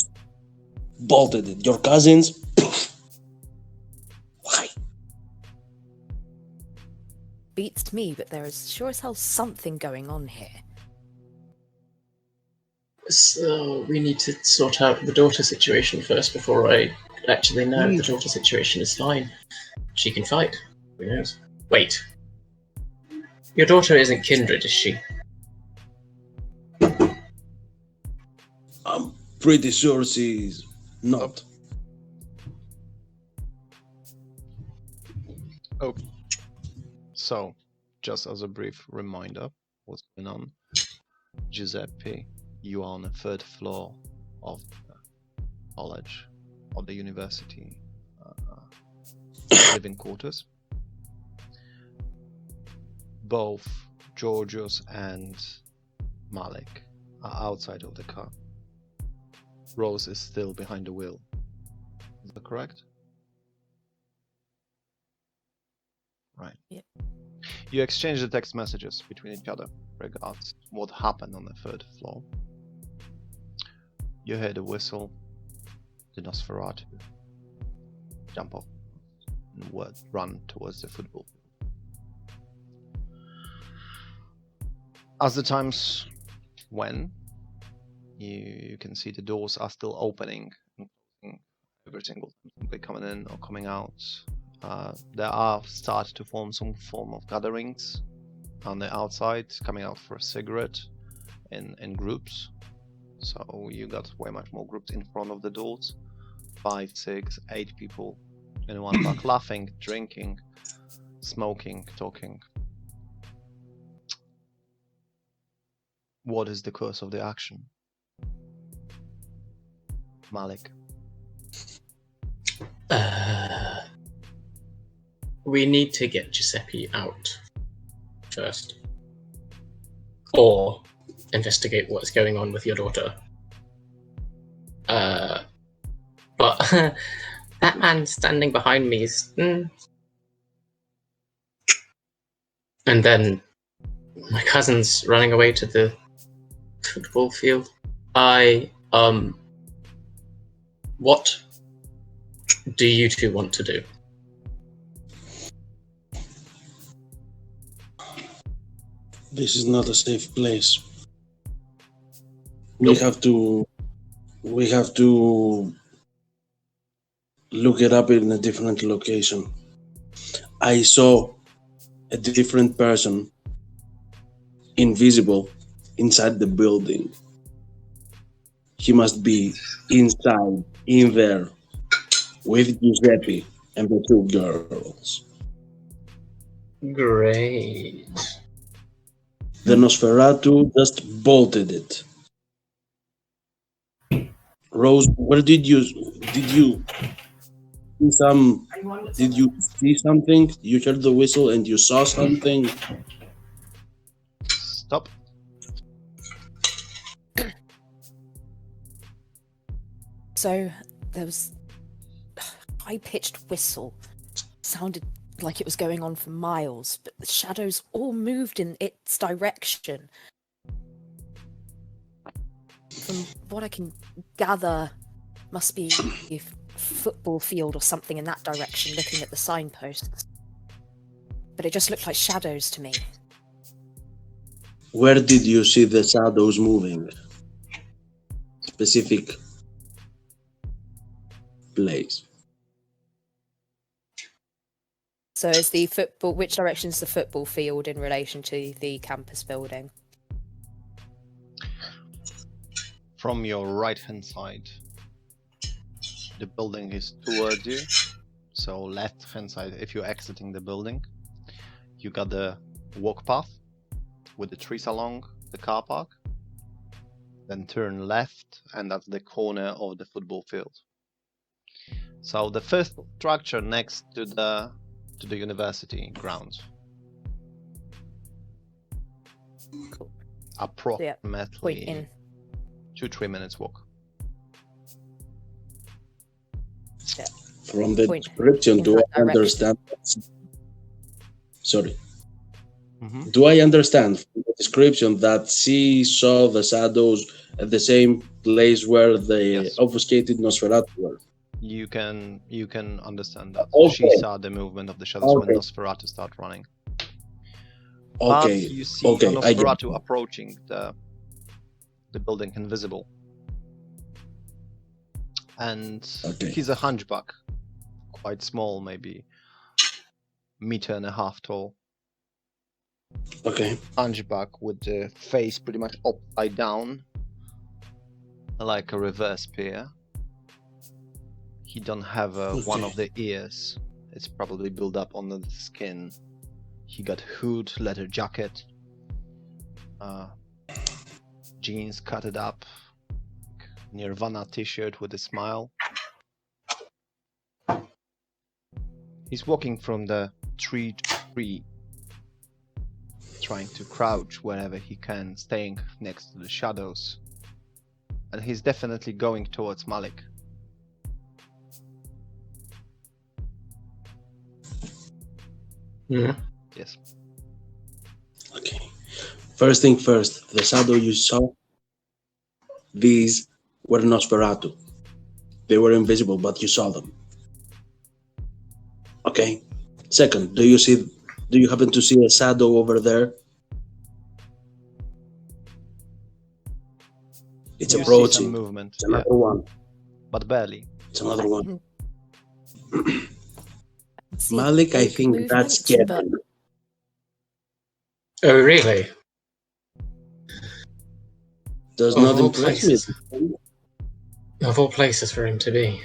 bolted it. Your cousins. Poof. Why? Beats me, but there is sure as hell something going on here. So we need to sort out the daughter situation first before I actually know the daughter situation is fine. She can fight. Who knows? Wait. Your daughter isn't kindred, is she? I'm pretty sure she's not. Okay. So, just as a brief reminder, what's going on? Giuseppe, you are on the 3rd floor of the college, of the university living quarters. Both Giorgio's and Malik are outside of the car. Rose is still behind the wheel. Is that correct? Right. Yep. You exchange the text messages between each other regards what happened on the 3rd floor. You hear the whistle, the Nosferatu jump off and run towards the football field. As the times went, you can see the doors are still opening and closing every single time somebody coming in or coming out. There are started to form some form of gatherings on the outside, coming out for a cigarette in groups. So you got way much more groups in front of the doors. 5, 6, 8 people in one block, laughing, drinking, smoking, talking. What is the course of the action? Malik. We need to get Giuseppe out first. Or investigate what's going on with your daughter. But that man standing behind me is... And then my cousin's running away to the football field. What do you two want to do? This is not a safe place. We have to look it up in a different location. I saw a different person, invisible, inside the building. He must be inside, in there, with Giuseppe and the 2 girls. Great. The Nosferatu just bolted it. Rose, where did you see something? You heard the whistle and you saw something? Stop. So there was a high-pitched whistle. Sounded like it was going on for miles, but the shadows all moved in its direction. From what I can gather, must be a football field or something in that direction, looking at the signposts. But it just looked like shadows to me. Where did you see the shadows moving? Specific place. So is the football, which direction is the football field in relation to the campus building? From your right-hand side, the building is towards you. So left-hand side, if you're exiting the building, you got the walk path with the trees along the car park. Then turn left, and that's the corner of the football field. So the first structure next to the university grounds. Cool. Approximately Point in. 2-3 minutes walk. Yeah. From the Point description, in do that I understand? Sorry. Mm-hmm. Do I understand from the description that she saw the shadows at the same place where the Yes. obfuscated Nosferatu were? You can understand that. Okay. She saw the movement of the shadows when Okay. Nosferatu started running. Okay. But you see Okay, I get Nosferatu approaching the building invisible. And Okay. he's a hunchback. Quite small, maybe 1.5 meters tall. Okay. Hunchback with the face pretty much upside down, like a reverse pear. He don't have one Okay. of the ears. It's probably built up under the skin. He got hood, leather jacket, jeans cutted up, Nirvana t-shirt with a smile. He's walking from the tree to tree, trying to crouch wherever he can, staying next to the shadows. And he's definitely going towards Malik. Yeah. Yes. Okay. First thing first, the shadow you saw, these were Nosferatu. They were invisible, but you saw them. Okay. Second, do you happen to see a shadow over there? It's You see approaching. some movement, It's another one. but barely. It's another one. See Malik, I big think that's movement, but Kevin. Oh, really? Does Of not all impress me. places. Of all places for him to be.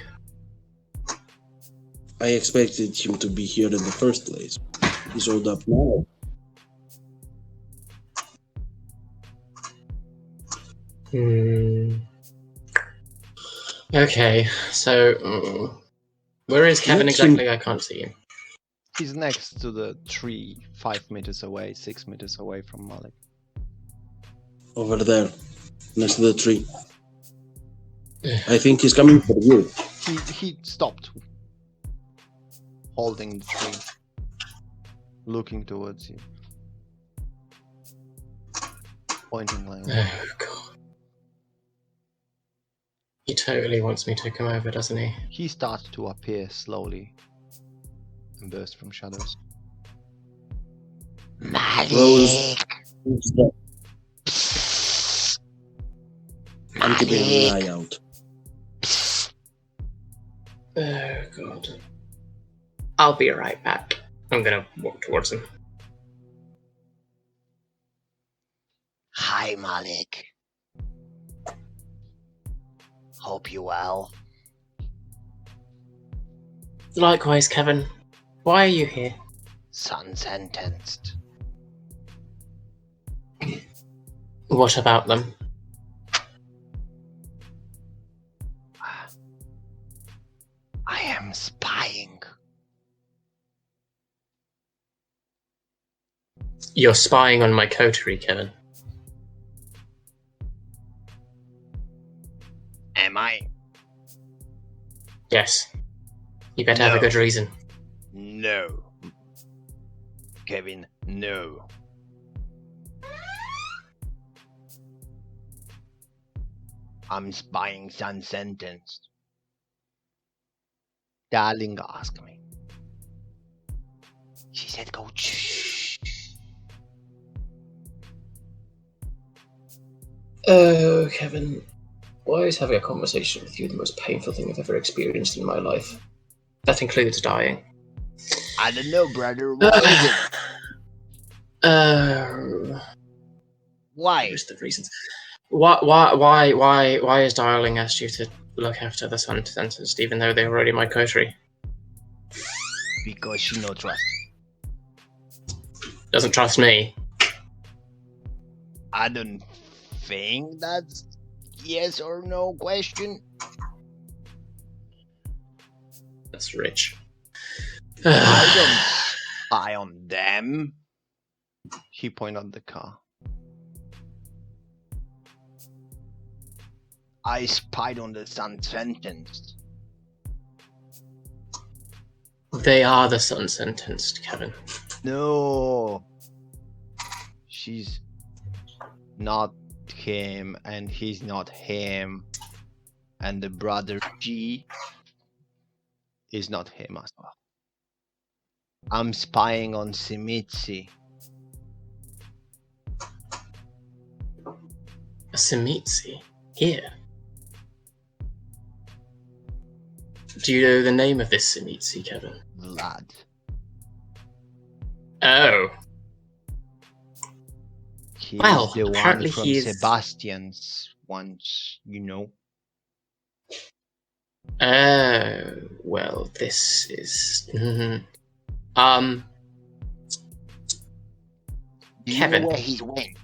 I expected him to be here in the first place. He showed up now. Okay, so where is Kevin Let him- exactly? I can't see him. He's next to the tree, 5 meters away, 6 meters away from Malik. Over there, next to the tree. I think he's coming for you. He stopped, holding the tree, looking towards you, pointing like that. Oh god. He totally wants me to come over, doesn't he? He starts to appear slowly and burst from shadows. Rose. I'm keeping an eye out. Oh god. I'll be right back. I'm gonna walk towards him. Hi, Malik. Hope you're well. Likewise, Kevin. Why are you here? Son sentenced. What about them? I am spying. You're spying on my coterie, Kevin. Am I? Yes. You better have a No. good reason. No. Kevin, no. I'm spying son sentenced. Darling asked me. She said go shh. Oh, Kevin, why is having a conversation with you the most painful thing I've ever experienced in my life? That includes dying. I don't know, brother. What is it? Why? Here's the reasons. Why is Darling asked you to look after the son sentenced, even though they're already my coterie? Because she no trust. Doesn't trust me. I don't think that's yes or no question. That's rich. I don't spy on them. He pointed at the car. I spied on the son sentenced. They are the son sentenced, Kevin. No. She's not him, and he's not him. And the brother G is not him as well. I'm spying on Simitsi. A Simitsi? Here? Do you know the name of this Simitsi, Kevin? Vlad. Oh. He's Well, the one apparently from he is- Sebastian's once, you know. Oh, well, this is... Do you Kevin. know where he's went?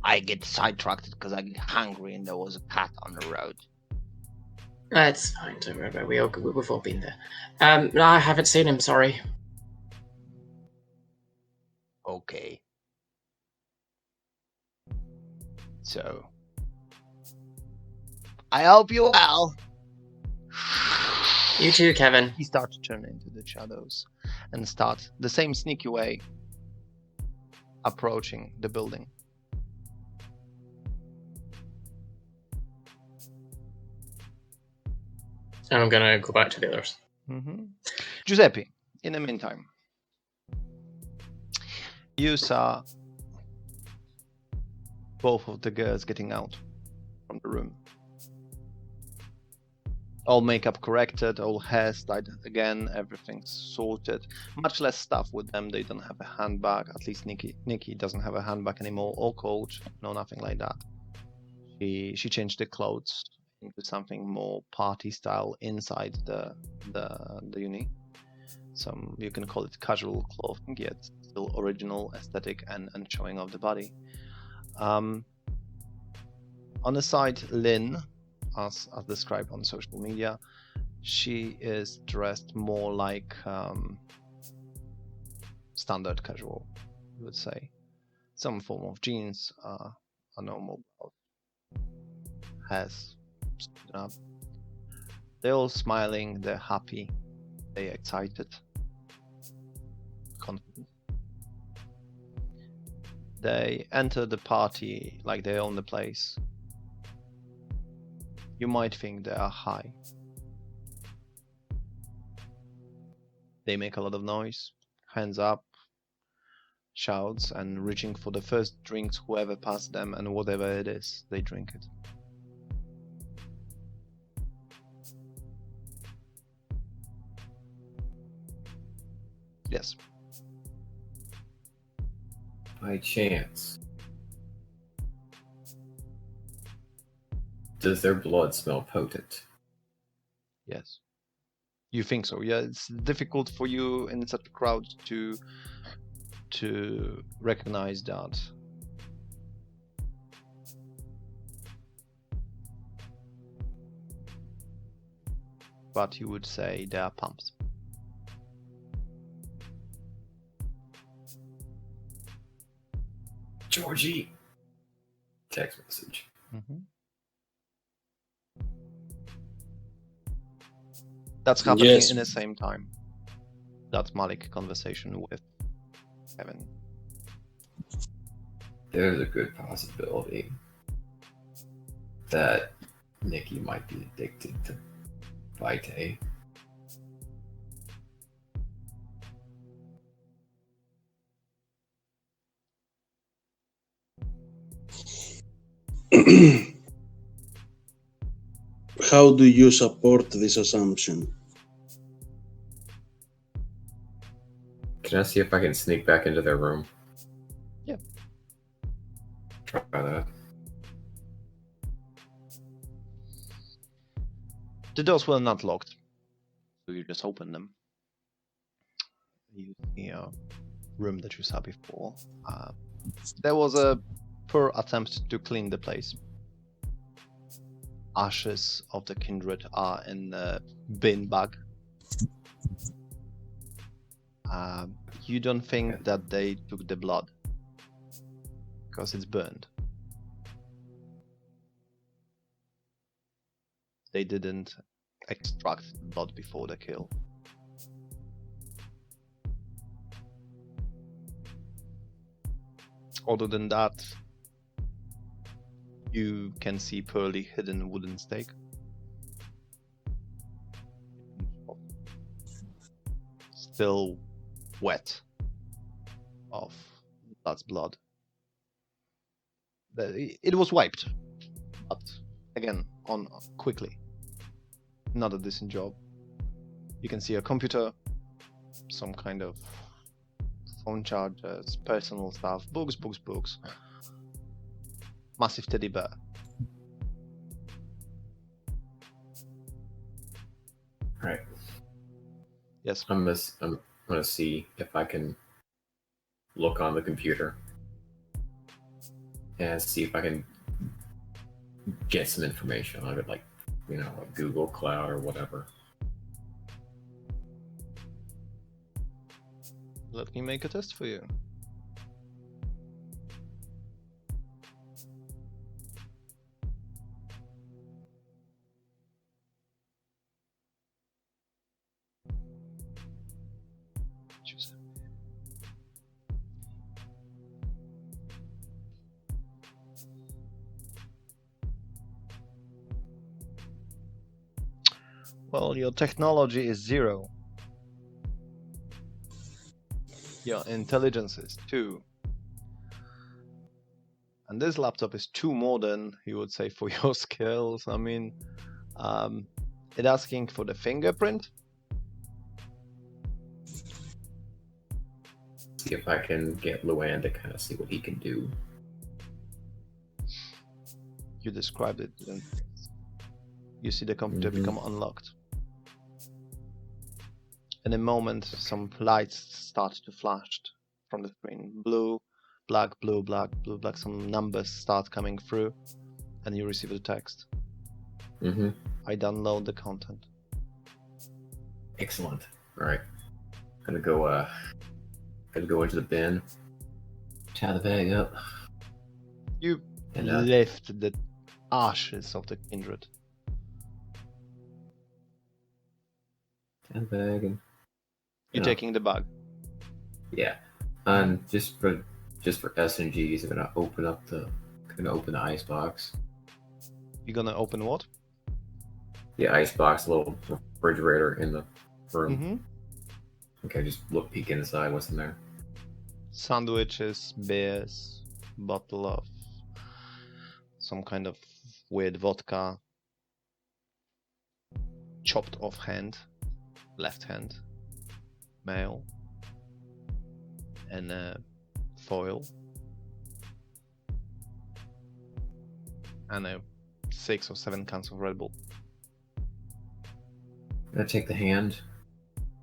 I get sidetracked because I get hungry and there was a cat on the road. That's fine, don't worry about it. We've all been there. No, I haven't seen him, sorry. Okay. So I hope you well. You too, Kevin. he starts to turn into the shadows and start the same sneaky way approaching the building. I'm gonna go back to the others. Giuseppe, in the meantime, you saw both of the girls getting out from the room. All makeup corrected, all hair styled again, everything's sorted. Much less stuff with them. They don't have a handbag. At least Nikki doesn't have a handbag anymore, or coat. No, nothing like that. She changed the clothes into something more party style inside the uni. Some, you can call it casual clothing, yet still original, aesthetic, and showing off the body. On the side, Lynn, as described on social media, she is dressed more like standard casual, I would say. Some form of jeans, a normal belt, has stood up. They're all smiling, they're happy, they're excited, confident. They enter the party like they own the place. You might think they are high. They make a lot of noise, hands up, shouts, and reaching for the first drinks whoever passed them, and whatever it is, they drink it. Yes. By chance, does their blood smell potent? Yes. You think so? Yeah, it's difficult for you in such a crowd to recognize that. But you would say they are pumps. Georgie! Text message. That's happening Yes. in the same time. that Malik conversation with Kevin. There's a good possibility that Nikki might be addicted to Vitae. How do you support this assumption? Can I see if I can sneak back into their room? Yeah. Try that. The doors were not locked, so you just open them. You see a room that you saw before. There was a poor attempt to clean the place. Ashes of the kindred are in the bin bag. You don't think that they took the blood because it's burned. They didn't extract the blood before the kill. Other than that, you can see poorly hidden wooden stake. Still wet of that's blood. It was wiped, but again, on quickly. Not a decent job. You can see a computer, some kind of phone chargers, personal stuff, books. Massive teddy bear. Right. Yes. I'm gonna see if I can look on the computer and see if I can get some information on it, like Google Cloud or whatever. Let me make a test for you. Giuseppe. Well, your technology is 0. Your intelligence is 2. And this laptop is 2 more than you would say for your skills. I mean, it's asking for the fingerprint. See if I can get Luan to kind of see what he can do. You described it. And you see the computer become unlocked. In a moment, some lights start to flash from the screen. Blue, black, blue, black, blue, black. Some numbers start coming through, and you receive a text. I download the content. Excellent. All right. Gonna go into the bin. Tie the bag up. You And, lift the ashes of the kindred. Tie the bag and. You're taking the bag. Yeah. And just for S&Gs, I'm gonna open the ice box. You're gonna open what? The ice box, little refrigerator in the room. Mm-hmm. Okay, just peek inside. What's in there? Sandwiches, beers, bottle of some kind of weird vodka, chopped off hand, left hand, mail, and foil, and 6 or 7 cans of Red Bull. I'm gonna take the hand.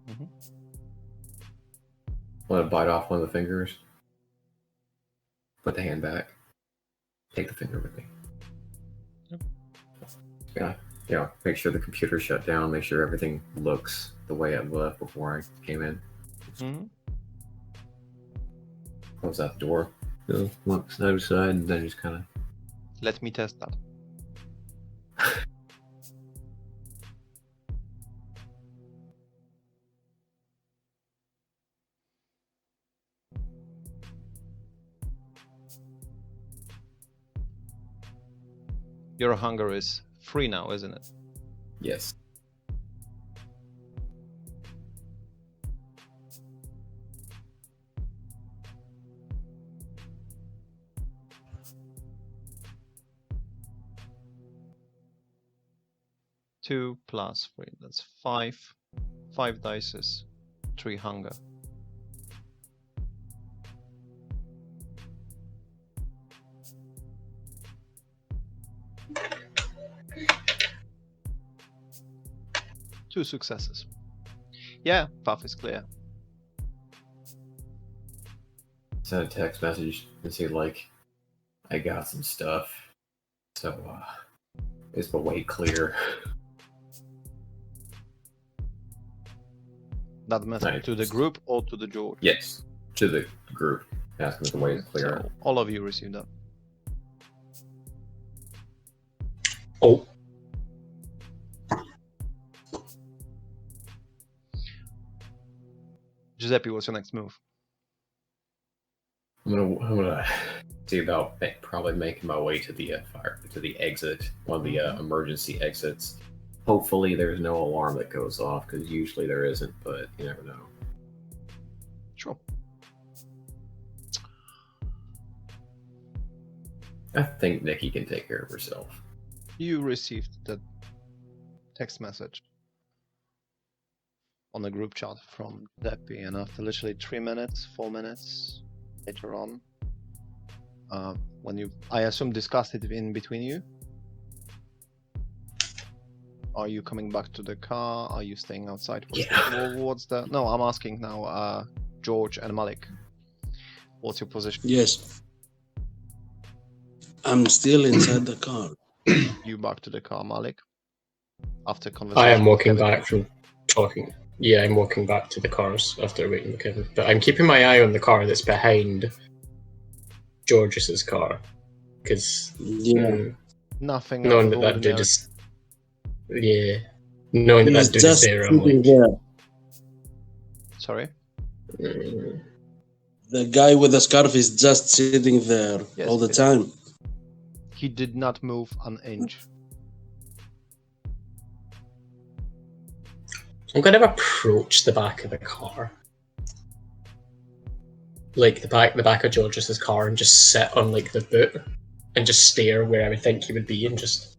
Mhm. Want to bite off one of the fingers. Put the hand back. Take the finger with me. Yep. Yeah, make sure the computer's shut down. Make sure everything looks the way it left before I came in. Mm-hmm. Close that door. Go look side to side, and then just kind of. Let me test that. Your hunger is 3 now, isn't it? Yes. Two plus 3, that's 5. 5 dices, 3 hunger. Two successes. Yeah, path is clear. Send a text message and say, like, I got some stuff. So, is the way clear? That message Nice. to the group or to the George? Yes, to the group. Asking if the way is clear. So all of you received that. Oh, Giuseppe, what's your next move? I'm gonna see about probably making my way to the exit, one of the emergency exits. Hopefully, there's no alarm that goes off, because usually there isn't, but you never know. Sure. I think Nikki can take care of herself. You received the text message on the group chat from Giuseppe, and after literally 3 minutes, 4 minutes later on, when you, I assume, discussed it in between you. Are you coming back to the car? Are you staying outside? What's the? No, I'm asking now. George and Malik, what's your position? Yes. I'm still inside the car. You back to the car, Malik? After conversation. I am walking with Kevin. back from talking. Yeah, I'm walking back to the cars after waiting for Kevin. But I'm keeping my eye on the car that's behind George's car. Because Nothing. knowing that dude is... Yeah. Knowing that dude is there, I'm like... There. Sorry? The guy with the scarf is just sitting there all the time. He did not move an inch. I'm going to approach the back of the car. Like the back of George's car, and just sit on like the boot and just stare where I would think he would be, and just...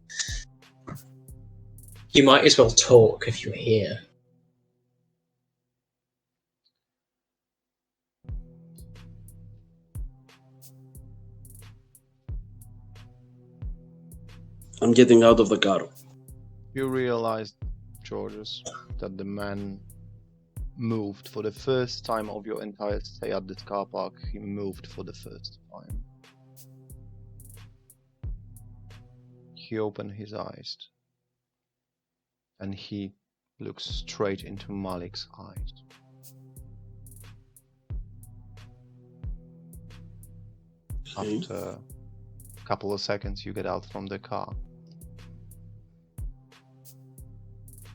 You might as well talk if you're here. I'm getting out of the car. You realized, Georges, that the man moved for the first time of your entire stay at this car park. He moved for the first time. He opened his eyes and he looks straight into Malik's eyes. Okay. After a couple of seconds, you get out from the car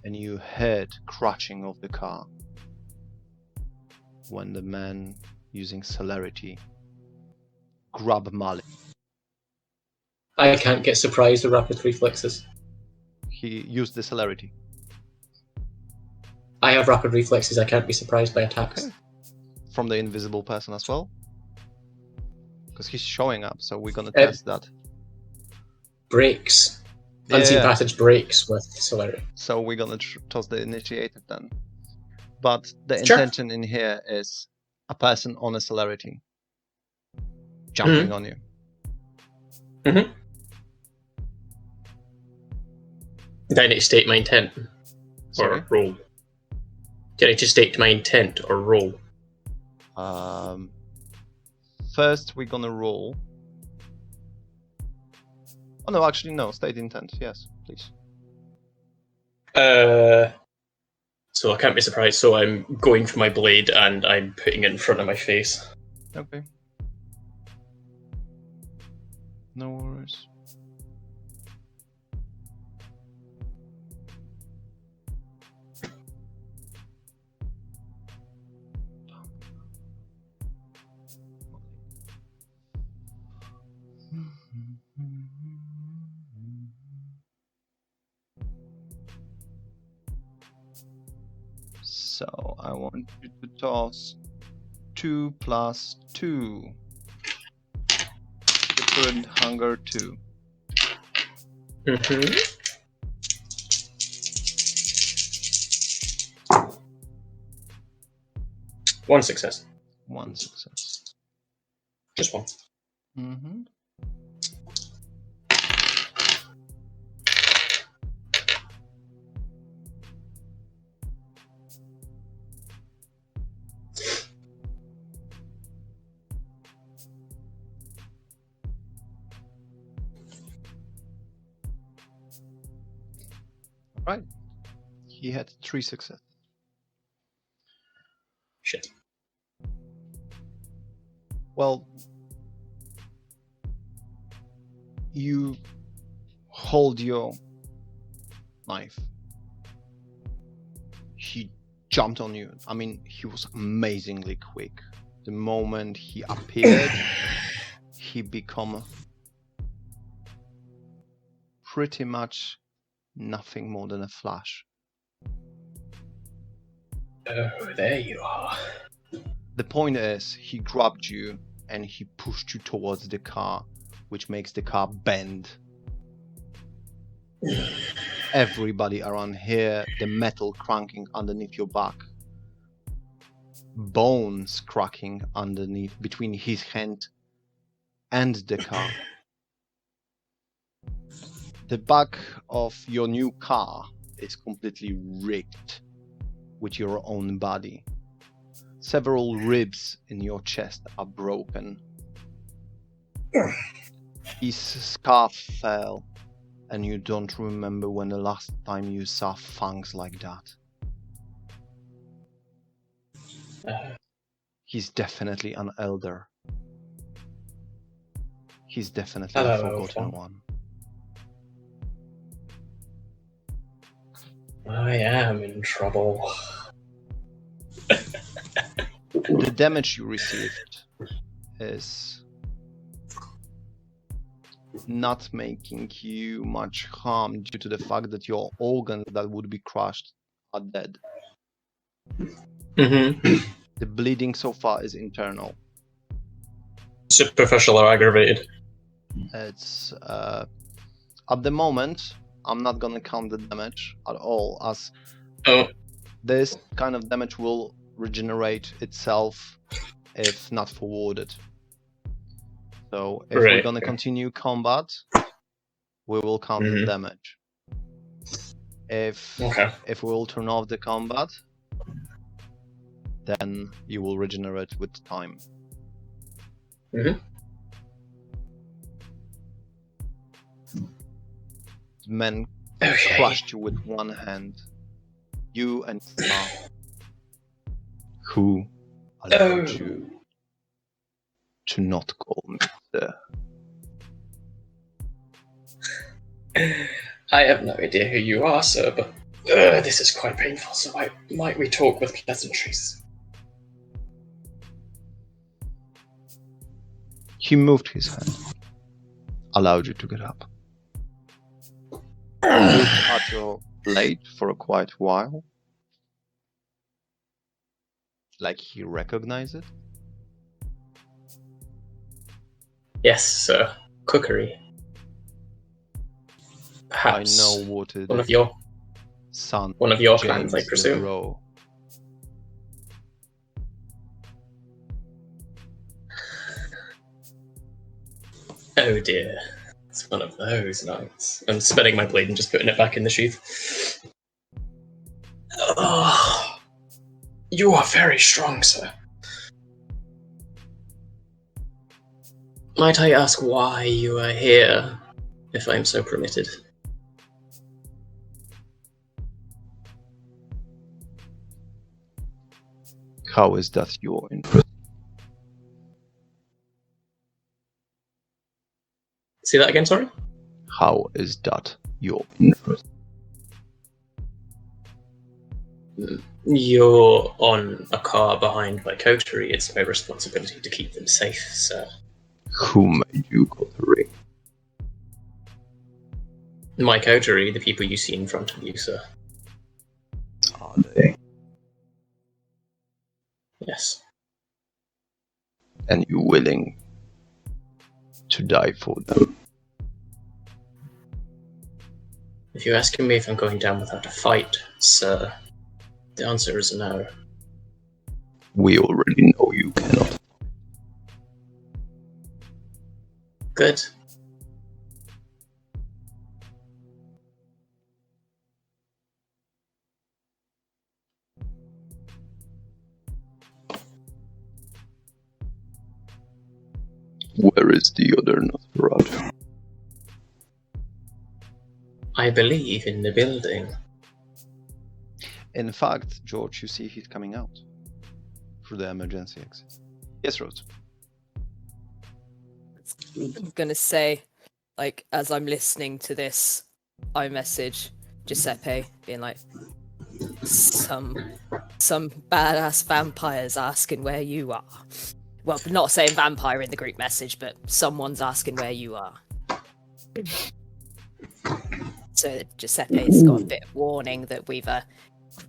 and you heard crashing of the car when the man, using celerity, grabbed Malik. I can't get surprised with rapid reflexes. He used the celerity. I have rapid reflexes, I can't be surprised by attacks. Okay. From the invisible person as well? Because he's showing up, so we're gonna test that. Breaks. Unseen Yeah. passage breaks with celerity. So we're gonna toss the initiative then. But the Sure. intention in here is a person on a celerity jumping on you. Mm-hmm. Do I need to state my intent? Sorry? Or roll? Do I need to state my intent or roll? First we're gonna roll. Oh no, actually no, state intent, yes, please. So I can't be surprised, so I'm going for my blade and I'm putting it in front of my face. Okay. No worries. So I want you to toss 2 plus 2. Different hunger 2. Mm-hmm. One success. 1 success. Just one. Mm-hmm. Right. He had 3 successes. Shit. Well, you hold your knife. He jumped on you. I mean, he was amazingly quick. The moment he appeared, he became pretty much nothing more than a flash. Oh, there you are. The point is, he grabbed you and he pushed you towards the car, which makes the car bend. Everybody around here, the metal cranking underneath your back, bones cracking underneath between his hand and the car. The back of your new car is completely rigged with your own body. Several ribs in your chest are broken. His scarf fell, and you don't remember when the last time you saw fangs like that. He's definitely an elder. He's definitely a forgotten one. I am in trouble. The damage you received is not making you much harm due to the fact that your organs that would be crushed are dead. Mm-hmm. The bleeding so far is internal. Superficial or aggravated? It's at the moment, I'm not gonna count the damage at all, as this kind of damage will regenerate itself if not forwarded. So if we're gonna continue combat, we will count the damage. If we will turn off the combat, then you will regenerate with time. Men crushed you with one hand. You and Star. Who allowed you to not call me sir? I have no idea who you are, sir, but this is quite painful, so might we talk with pleasantries? He moved his hand, allowed you to get up. Looked at your blade for a quite while, like he recognized it. Yes, sir. Cookery. Perhaps I know what it one is. of your Son. One of your James clans, I presume. Rowe. Oh dear. It's one of those nights. I'm spinning my blade and just putting it back in the sheath. Oh, you are very strong, sir. Might I ask why you are here, if I am so permitted? How is that your interest? Say that again, sorry? How is that your interest? You're on a car behind my coterie. It's my responsibility to keep them safe, sir. Who made you coterie? My coterie, the people you see in front of you, sir. Are they? Yes. And you're willing to die for them. If you're asking me if I'm going down without a fight, sir, the answer is no. We already know you cannot. Good. Where is the other Nosferatu? I believe in the building. In fact, George, you see he's coming out through the emergency exit. Yes, Rose. I'm gonna say, like, as I'm listening to this iMessage, Giuseppe being like, some badass vampires asking where you are. Well, not saying vampire in the Greek message, but someone's asking where you are. So Giuseppe's got a bit of warning that we've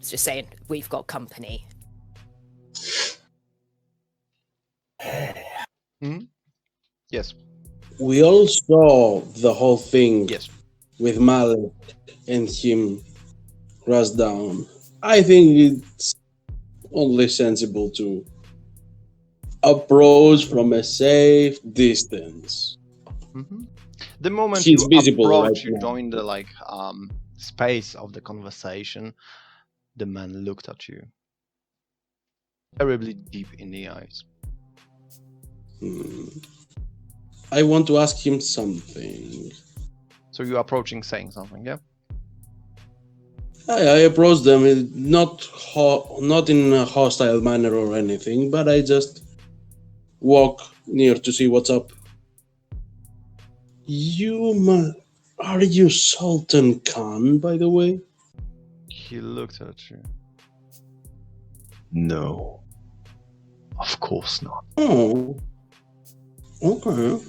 just saying we've got company. Yes. We all saw the whole thing Yes. with Malik and him rush down. I think it's only sensible to approach from a safe distance. Mm-hmm. The moment He's you visible approach, right you now. join the space of the conversation. The man looked at you, terribly deep in the eyes. I want to ask him something. So you're approaching, saying something, yeah? I approached them not in a hostile manner or anything, but I just walk near to see what's up. Are you Sultan Khan, by the way? He looked at you. No, of course not. Oh, okay.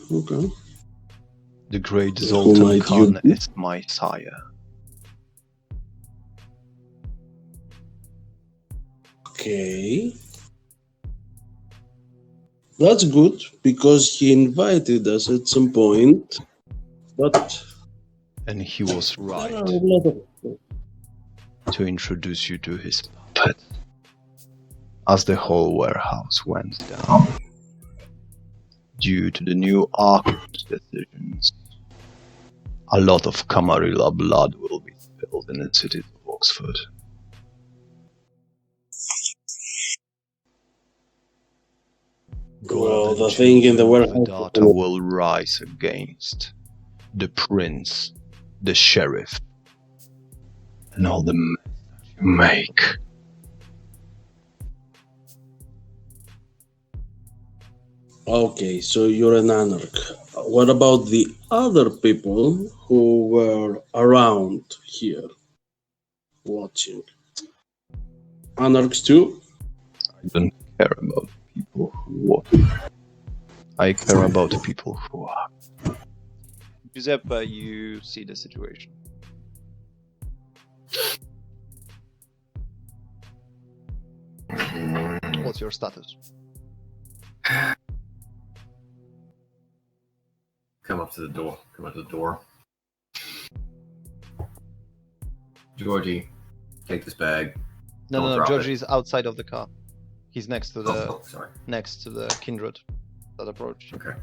The great Who Zoltan might Khan you be? is my sire. Okay. That's good, because he invited us at some point, but And he was there right are a lot of... to introduce you to his puppet. As the whole warehouse went down, due to the new Archon's decisions, a lot of Camarilla blood will be spilled in the city of Oxford. Well, the Golden thing in the children of warehouse... Vedata will rise against the prince, the sheriff, and all the mess that you make. Okay, so you're an anarch. What about the other people who were around here watching? Anarchs too? I don't care about people who walk. I care about people who are. Giuseppe, you see the situation. What's your status? Come up to the door. Georgie, take this bag. Don't No, drop Giorgio it. is outside of the car. He's next to the Sorry. next to the kindred that approached. Okay.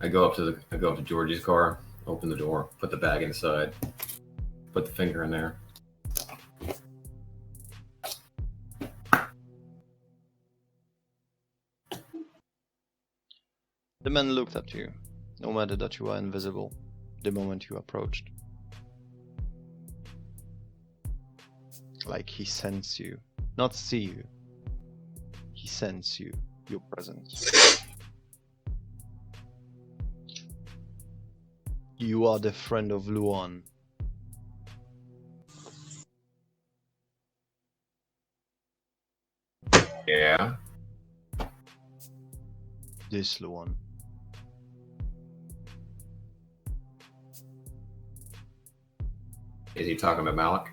I go up to Georgie's car, open the door, put the bag inside, put the finger in there. The man looked at you, no matter that you were invisible, the moment you approached. Like he sensed you, not see you. He sensed you, your presence. You are the friend of Luan. Yeah. This Luan. Is he talking about Malik?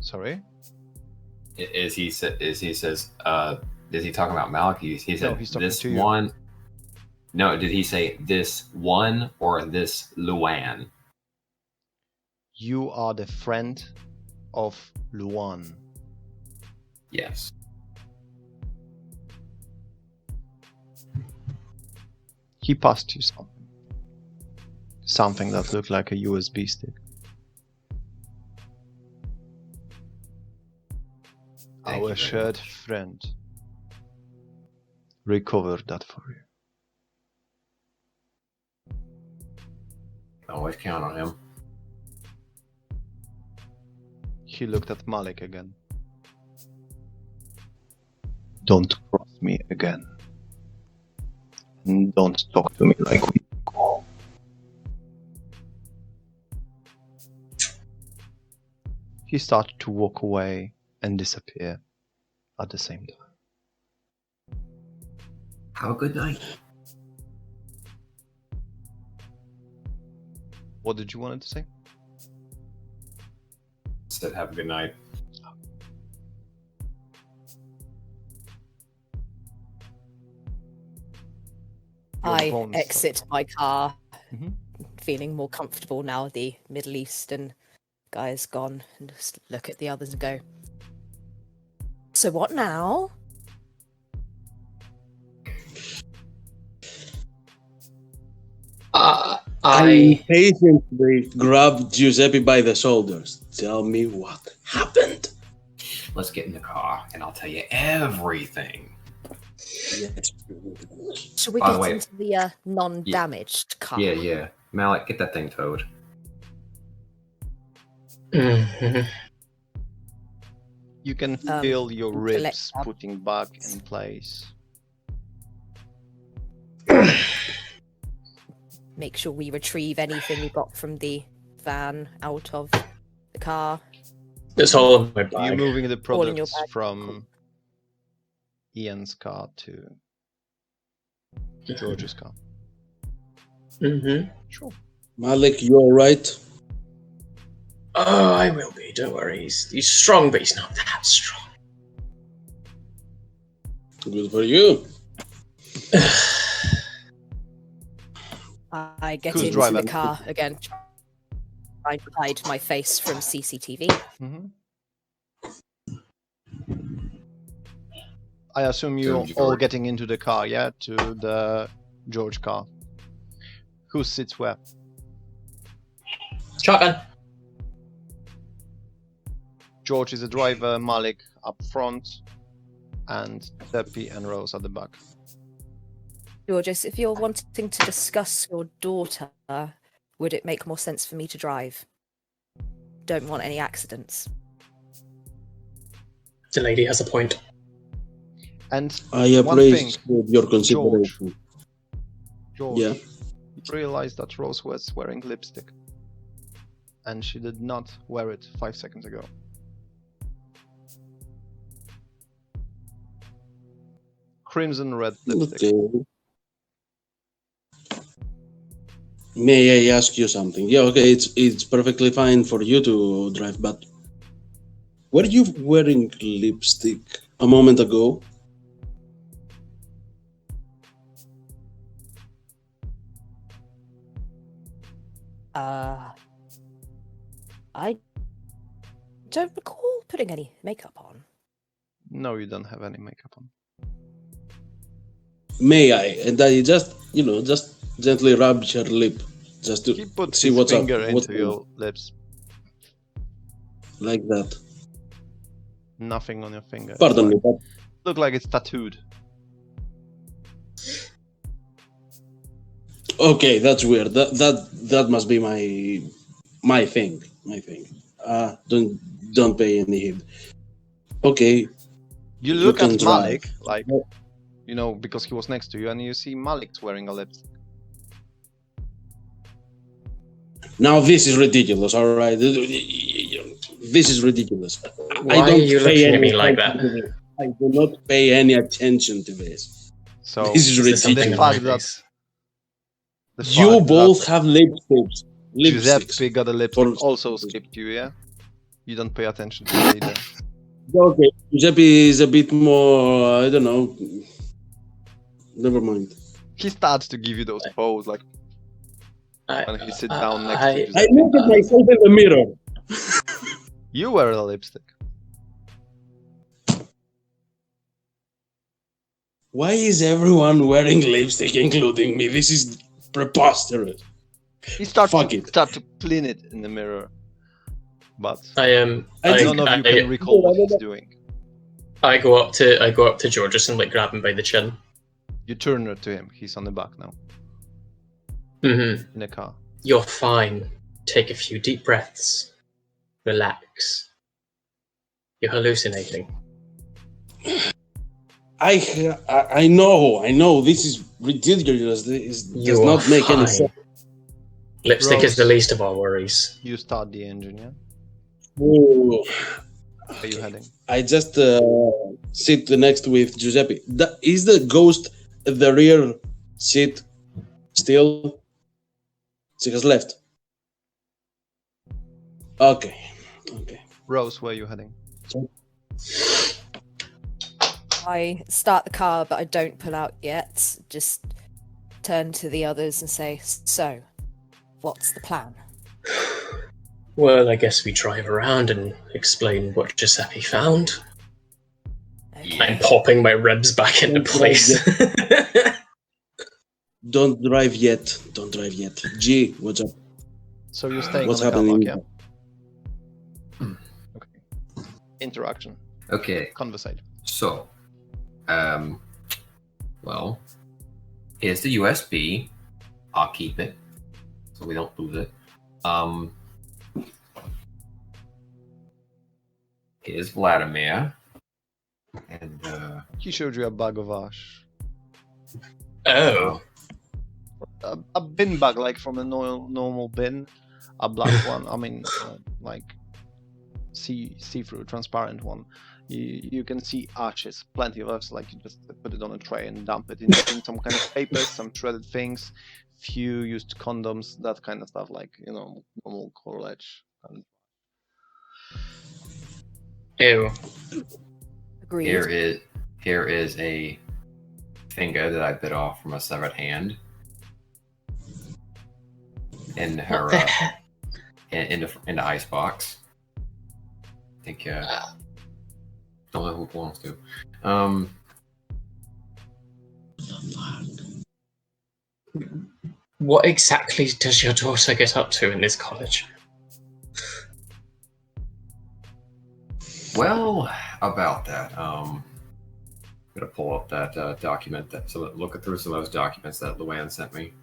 Sorry? Is he says? Is he talking about Malik? He said No, he's talking this to you. one. No, did he say this one or this Luan? You are the friend of Luan. Yes. He passed you something. Something that looked like a USB stick. Thank you Our very shared much. friend recovered that for you. Always count on him. He looked at Malik again. Don't cross me again. And don't talk to me like we go. He started to walk away and disappear at the same time. Have a good night. What did you want to say? Said have a good night. Your I bones exit my car, Mhm. feeling more comfortable now the Middle Eastern guy is gone, and just look at the others and go, so what now? I I patiently grabbed Giuseppe by the shoulders. Tell me what happened. Let's get in the car and I'll tell you everything. Yes. Should we By the get way- into the non-damaged car? Yeah. Malik, get that thing towed. Mhm. You can feel your collect ribs up. putting back in place. Make sure we retrieve anything we got from the van out of the car. It's all in my You're bag. moving the All in your products bag. from Ian's car to George's car. Mm-hmm. Sure. Malik, you alright? Oh, I will be. Don't worry. He's strong, but he's not that strong. Good for you. I get Who's into driving? the car again. I hide my face from CCTV. Mm-hmm. I assume you're George. all getting into the car, yeah? To the George car. Who sits where? Shotgun. George is the driver, Malik up front, and Giuseppe and Rose at the back. Georgios, if you're wanting to discuss your daughter, would it make more sense for me to drive? Don't want any accidents. The lady has a point. And I one thing, appreciate your consideration. George Yeah. realized that Rose was wearing lipstick. And she did not wear it 5 seconds ago. Crimson red lipstick. Okay. May I ask you something? Yeah, okay, it's perfectly fine for you to drive, but were you wearing lipstick a moment ago? I don't recall putting any makeup on. No, you don't have any makeup on. May I? And I just gently rub her lip, just to He put see his what's up. finger What's into your lips. like that. Nothing on your finger. Pardon me, Like- but Look like it's tattooed. okay, that's weird. That must be my thing. Don't pay any heed. Okay, You look can at drive. Malik, like, you know, because he was next to you, and you see Malik's wearing a lipstick. now this is ridiculous. All right, this is ridiculous. Why are you pay looking at any me like attention that? to this. I do not pay any attention to this. So This is Is there something ridiculous. in my fact that- face? the You fact both that have lipsticks. Giuseppe got a lipstick For- also skipped you, yeah? You don't pay attention to it either. Okay, Giuseppe is a bit more. I don't know. Never mind. He starts to give you those pose, like when he sits down next to I Giuseppe. look at myself in the mirror. You wear the lipstick. Why is everyone wearing lipstick, including me? This is preposterous. He starts Fuck to it. clean it in the mirror, but I none of you can recall what he's doing. I go up to Giorgio and like grab him by the chin. You turn to him. He's on the back now. Mm-hmm. In the car. You're fine. Take a few deep breaths. Relax. You're hallucinating. I know. This is ridiculous. This does not make any sense. Lipstick Rose, is the least of our worries. You start the engine, yeah? Whoa. Where are you heading? I just sit next with Giuseppe. Is the ghost at the rear seat still? She has left. Okay. Rose, where are you heading? I start the car, but I don't pull out yet. Just turn to the others and say, so, what's the plan? Well, I guess we drive around and explain what Giuseppe found. Okay. I'm popping my ribs back into place. Don't drive yet. G, what's up? So you're staying What's on the happening? car park, yeah? Okay. Interaction. Okay. Conversation. So, well, here's the USB. I'll keep it so we don't lose it. Here's Vladimir, and He showed you a bag of ash. Oh. A bin bag, like from a normal bin. A black one. I mean, like see-through, transparent one. You can see ashes, plenty of us. Like you just put it on a tray and dump it in some kind of papers, some shredded things, few used condoms, that kind of stuff. Like normal college. Ew. Agreed. here is a finger that I bit off from a severed hand. In her in the ice box. I think don't know who it belongs to. What exactly does your daughter get up to in this college? Well, about that, I'm gonna pull up that document looking through some of those documents that Luann sent me.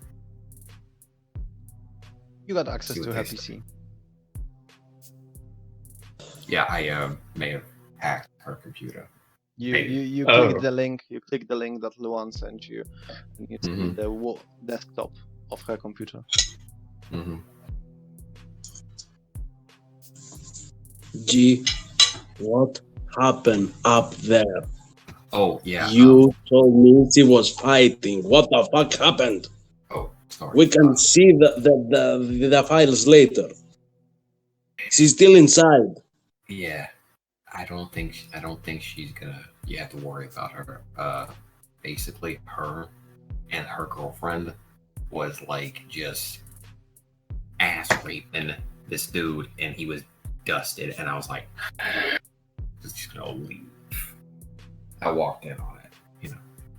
You got access See to what her they PC. Yeah, I may have hacked her computer. You click the link. You click the link that Luan sent you, and you see the desktop of her computer. Mm-hmm. G, what happened up there? Oh yeah. You told me she was fighting. What the fuck happened? Oh, sorry. We can see the files later. She's still inside. Yeah, I don't think she's gonna. You have to worry about her. Basically, her and her girlfriend was like just ass raping this dude, and he was dusted, and I was like, she's gonna leave. I walked in on it.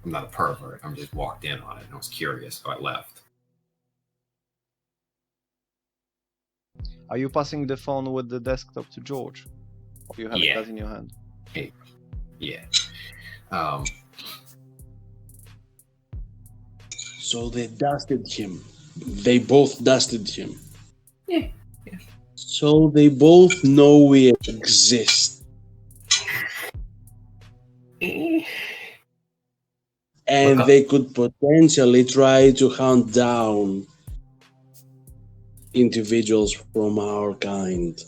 I'm not a pervert. I'm just walked in on it, and I was curious, so I left. Are you passing the phone with the desktop to George? Or you have that in your hand? Yeah. So they dusted him. They both dusted him. Yeah. So they both know we exist. And they could potentially try to hunt down individuals from our kind.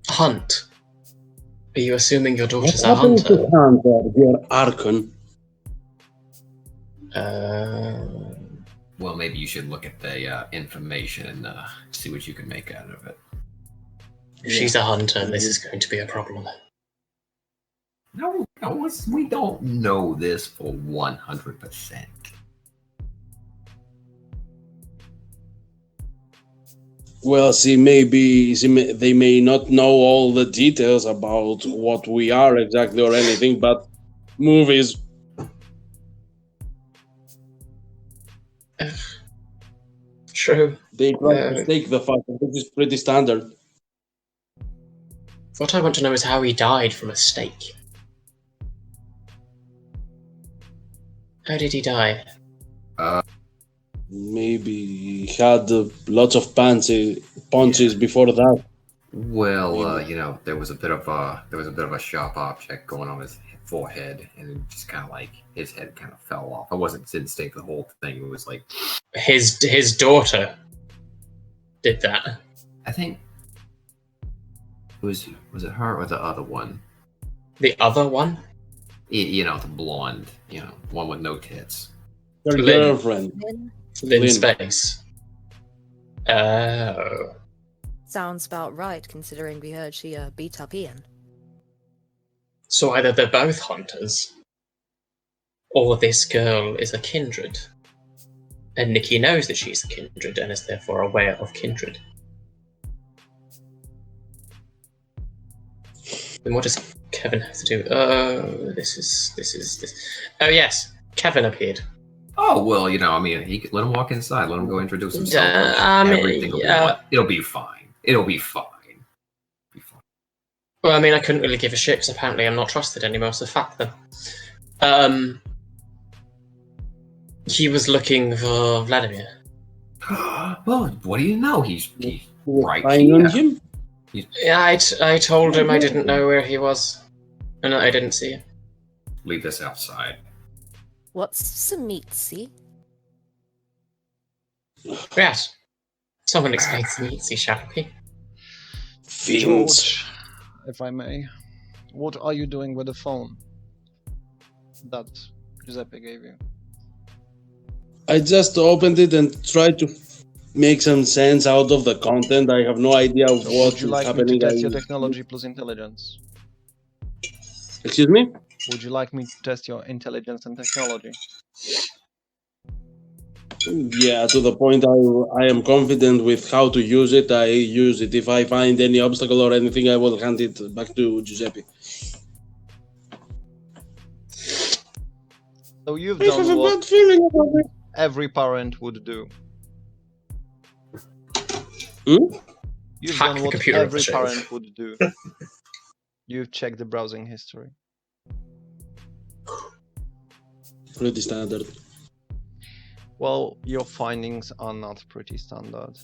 Hunt? Are you assuming your daughter's What a happened hunter? to Hunter, dear Archon? Well, maybe you should look at the information and see what you can make out of it. If she's a hunter, this is going to be a problem. No, we don't know this for 100%. Well, they may not know all the details about what we are exactly or anything, but movies. True. They try to take the fact, which is pretty standard. What I want to know is how he died from a stake. How did he die? Maybe he had lots of punches before that. Well, there was a bit of a sharp object going on his forehead, and it just kind of like his head kind of fell off. Didn't stake the whole thing. It was like his daughter did that. I think was it her or the other one? The other one? The blonde, one with no tits. Her Lynn. girlfriend. Lynn Space. Oh. Sounds about right, considering we heard she beat up Ian. So either they're both hunters, or this girl is a kindred. And Nikki knows that she's a kindred and is therefore aware of kindred. Then what does Kevin have to do? This. Oh yes, Kevin appeared. Oh well, let him walk inside. Let him go introduce himself. Everything will it'll be fine. It'll be fine. Well, I couldn't really give a shit because apparently I'm not trusted anymore. So fuck them. He was looking for Vladimir. Well, what do you know? He's right On here. him? Yeah, I told him I didn't know where he was, and I didn't see him. Leave this outside. What's Samitsi? Yes. Someone explain Samitsi, shall we? George, if I may, what are you doing with the phone that Giuseppe gave you? I just opened it and tried to make some sense out of the content. I have no idea So what would you like happening. me to test your technology plus intelligence? Excuse me? Would you like me to test your intelligence and technology? Yeah, to the point I am confident with how to use it. I use it. If I find any obstacle or anything, I will hand it back to Giuseppe. So you've I have done a what bad feeling about it. every parent would do. You've Hack done the what computer of every the child. parent would do. You've checked the browsing history. Pretty standard. Well, your findings are not pretty standard.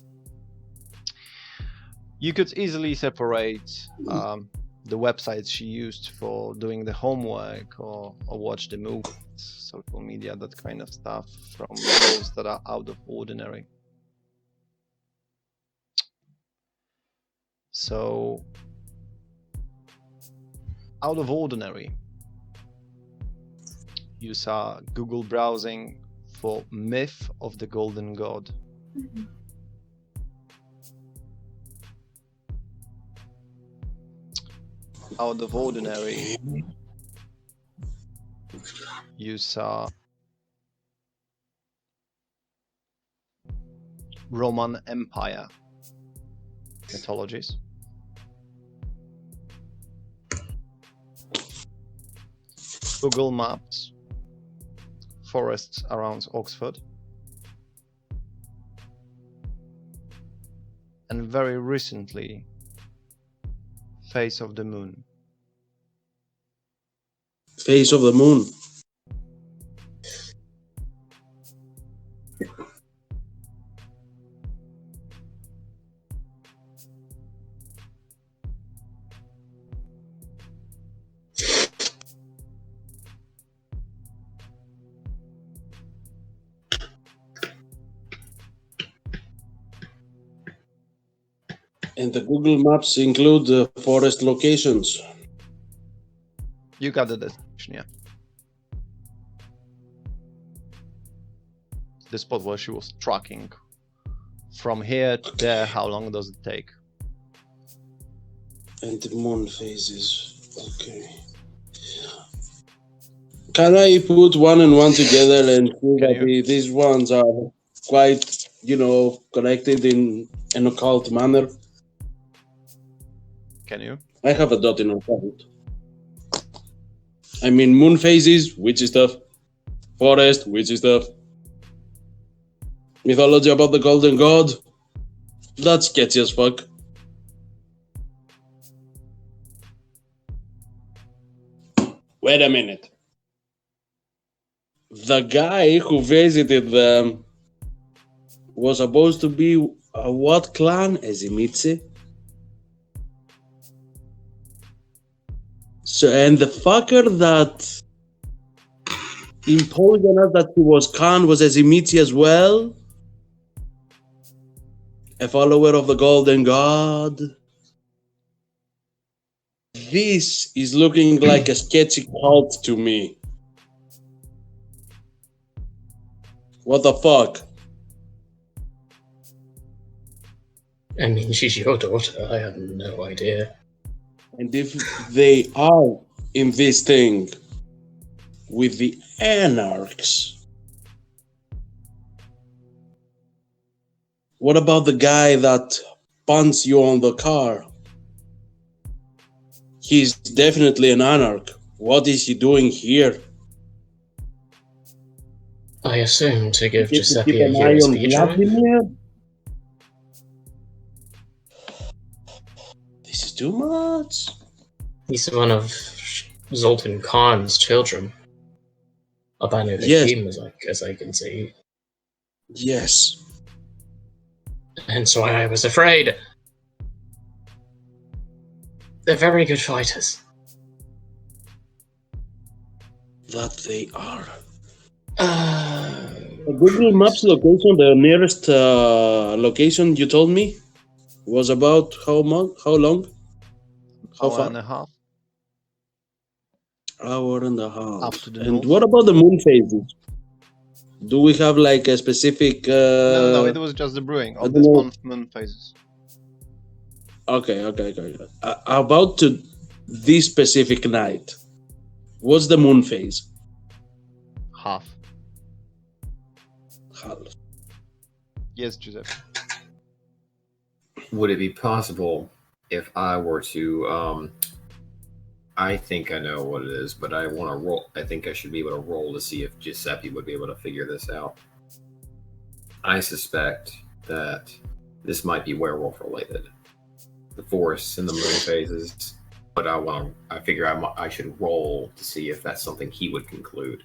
You could easily separate the websites she used for doing the homework or watch the movies, social media, that kind of stuff, from those that are out of ordinary. So, out of ordinary, you saw Google browsing for Myth of the Golden God. Out of ordinary, you saw Roman Empire mythologies. Google Maps, forests around Oxford. And very recently, Face of the Moon. Face of the Moon. And the Google Maps include the forest locations. You got the destination, yeah. The spot where she was tracking. From here to there, how long does it take? And the moon phases. Okay. Can I put one and one together and see that you? these ones are quite, connected in an occult manner? Can you? I have a dot in occult. I mean, moon phases, witchy stuff. Forest, witchy stuff. Mythology about the golden god. That's sketchy as fuck. Wait a minute. The guy who visited them was supposed to be a what clan? Ezimitsi? So, and the fucker that imposed on us that he was Khan was Ezimitsi as well? A follower of the golden god? This is looking like a sketchy cult to me. What the fuck? I mean, she's your daughter. I have no idea. And if they are in this thing with the anarchs, what about the guy that punts you on the car? He's definitely an anarch. What is he doing here? I assume to give Just to Giuseppe keep a an eye on USB drive. Vladimir? This is too much. He's one of Zoltan Khan's children. Albano Yes. Hakim, as I can see. Yes. Hence why I was afraid. They're very good fighters. That they are. Uh, Google Maps location, the nearest location you told me was about how long? How Hour far? and a half. Hour and a half. Up to the And north. what about the moon phases? Do we have like a specific? No, it was just the brewing I of don't this know. month moon phases. Okay. About to this specific night, what's the moon phase? Half. Half. Yes, Giuseppe. Would it be possible if I were to I think I know what it is, but I want to roll. I think I should be able to roll to see if Giuseppe would be able to figure this out. I suspect that this might be werewolf related. The forests and the moon phases, but I figure I should roll to see if that's something he would conclude.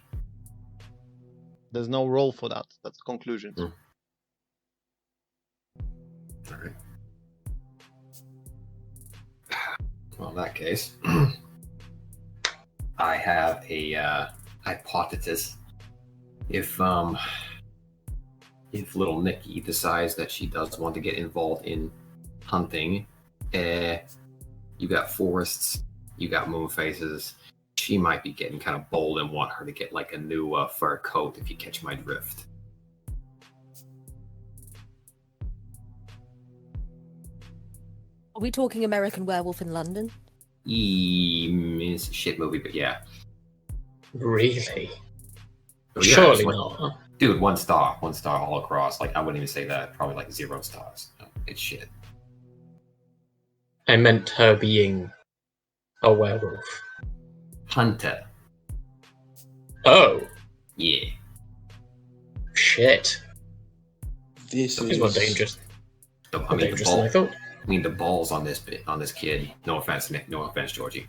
There's no role for that. That's conclusions. Mm. All right. Well, in that case, I have a hypothesis. If little Nikki decides that she does want to get involved in hunting, you got forests, you got moon phases. She might be getting kind of bold and want her to get like a new fur coat, if you catch my drift. Are we talking American Werewolf in London? It's a shit movie, but yeah. really? Oh, yeah, Surely it's like- not. Dude, one star all across. Like, I wouldn't even say that. Probably like 0 stars. No, it's shit. I meant her being a werewolf. Hunter. Oh, Yeah. shit. This It's is more dangerous. I More mean, dangerous than I thought. the balls on this kid. No offense, Nick. No offense, Georgie.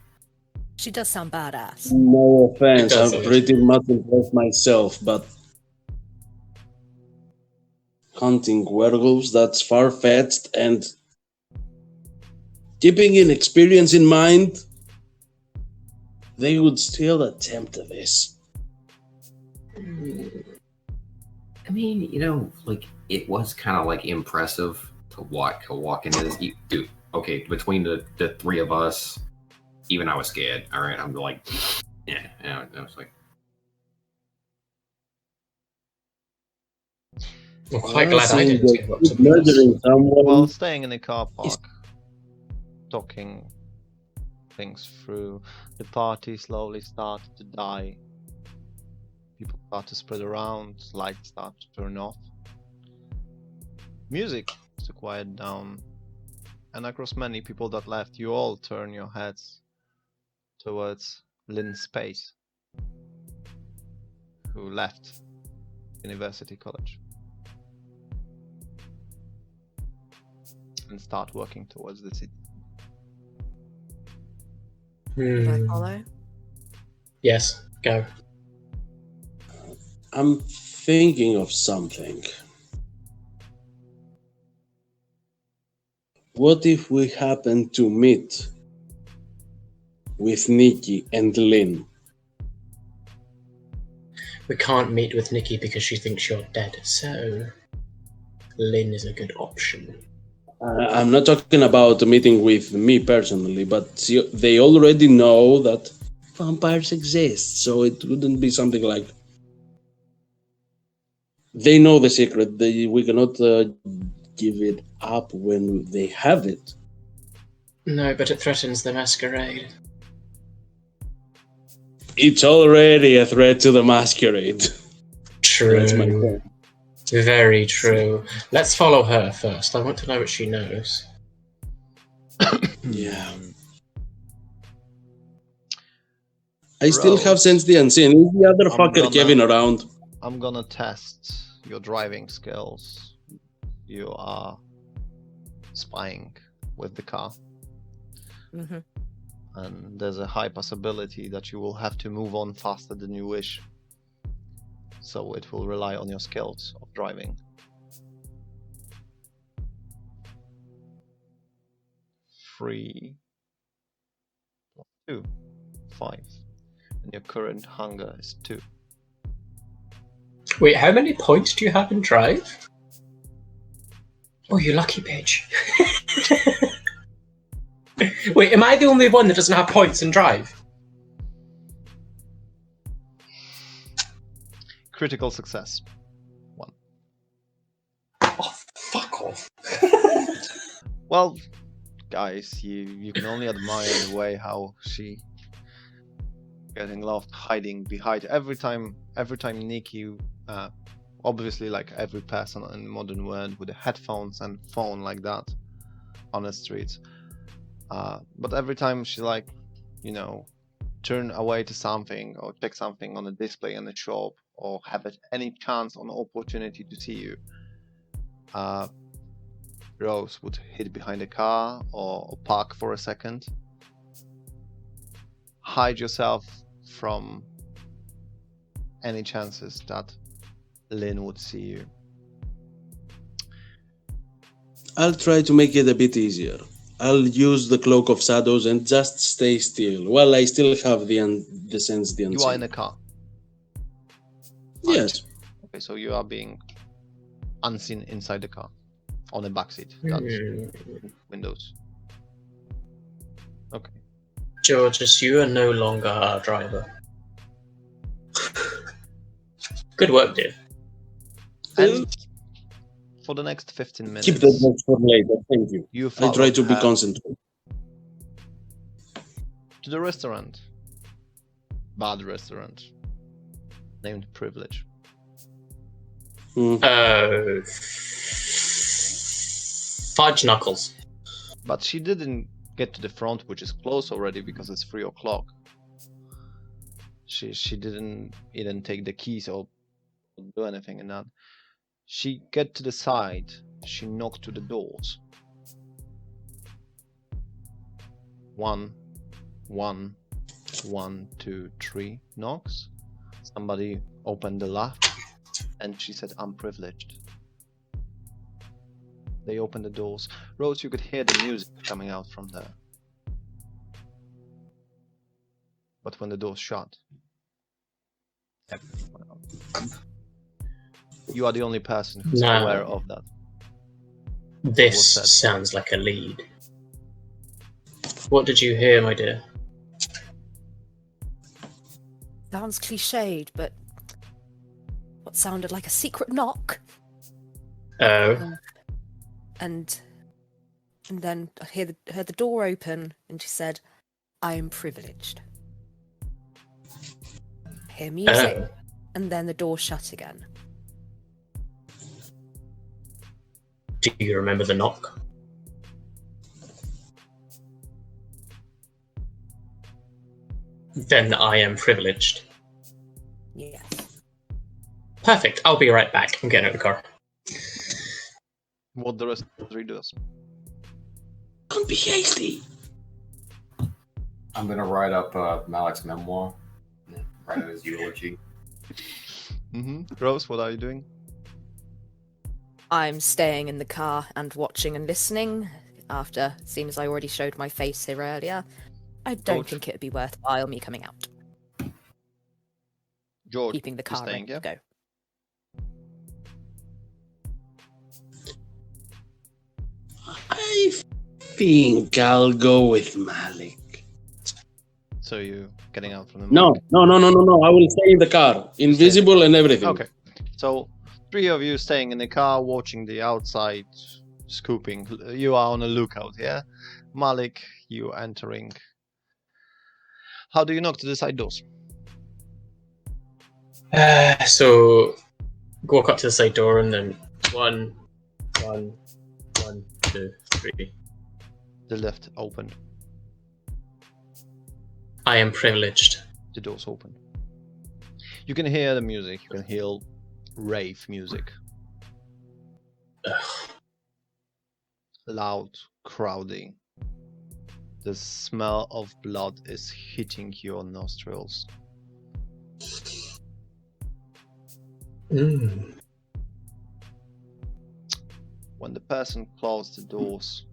She does sound badass. No offense, It I'm doesn't. pretty much impressed myself, but hunting werewolves, that's far-fetched, and keeping inexperience in mind, they would still attempt this. I mean, like, it was kind of like impressive to walk into this. Dude, okay, between the three of us, even I was scared. All right, I'm like, yeah, I was like, I'm quite glad I didn't give up to be murdering someone. While staying in the car park, talking things through. The party slowly starts to die. People start to spread around, lights start to turn off. Music starts to quiet down. And across many people that left, you all turn your heads towards Lynn's Space, who left University College and start working towards the city. Did I follow? Yes, go. I'm thinking of something. What if we happen to meet with Nikki and Lynn? We can't meet with Nikki because she thinks you're dead, so Lynn is a good option. I'm not talking about a meeting with me personally, but they already know that vampires exist, so it wouldn't be something like... They know the secret. We cannot give it up when they have it. No, but it threatens the Masquerade. It's already a threat to the Masquerade. True. That's my point. Very true. Let's follow her first. I want to know what she knows. Yeah. I still have Sense the Unseen. Is the other fucker Kevin around? I'm gonna test your driving skills. You are spying with the car. Mm-hmm. And there's a high possibility that you will have to move on faster than you wish. So it will rely on your skills of driving. 3 plus 2, 5. And your current hunger is 2. Wait, how many points do you have in drive? Oh, you lucky bitch. Wait, am I the only one that doesn't have points in drive? Critical success. 1. Oh, fuck off. Well, guys, you can only admire the way how she getting lost, hiding behind every time Nikki, obviously like every person in the modern world with the headphones and phone like that on the streets, but every time she turn away to something or check something on a display in the shop or have any chance or opportunity to see you, Rose would hid behind a car or park for a second, hide yourself from any chances that Lynn would see you. I'll try to make it a bit easier. I'll use the Cloak of Shadows and just stay still while I still have the Sense the Unseen. You are in a car. Yes. Okay, so you are being unseen inside the car, on the backseat. That's windows. Okay. Georges, you are no longer our driver. Good work, dude. And for the next 15 minutes, Keep that note for later. Thank you. I try to be concentrated. To the restaurant. Bad restaurant. Named Privilege. Fudge knuckles. But she didn't get to the front, which is close already because it's 3 o'clock. She didn't even take the keys or do anything in that. She get to the side. She knocked to the doors. 1, 1, 1, 2, 3 knocks. Somebody opened the lock, and she said, "I'm privileged." They opened the doors. Rose, you could hear the music coming out from there. But when the doors shut, everything went out. You are the only person who's aware of that. This sounds like a lead. What did you hear, my dear? Sounds cliched, but what sounded like a secret knock. Oh. And then I heard the door open, and she said, I am privileged. Hear music, and then the door shut again. Do you remember the knock? Then I am privileged. Yes. Perfect. I'll be right back. I'm getting out of the car. What the rest of the three does. Don't be hasty. I'm gonna write up Malik's memoir. Write out his eulogy. Rose, what are you doing? I'm staying in the car and watching and listening. After, seeing as I already showed my face here earlier, I don't think it'd be worthwhile me coming out. George, Keeping the car staying, ready to go. I think I'll go with Malik. So you getting out from the No. I will stay in the car, invisible and everything. Okay. So 3 of you staying in the car, watching the outside, scooping. You are on a lookout, yeah? Malik, you entering. How do you knock to the side doors? So walk up to the side door and then 1, 2, 3. The left opened. I am privileged. The doors open. You can hear the music. You can hear rave music. Ugh. Loud crowding. The smell of blood is hitting your nostrils. When the person closed the doors,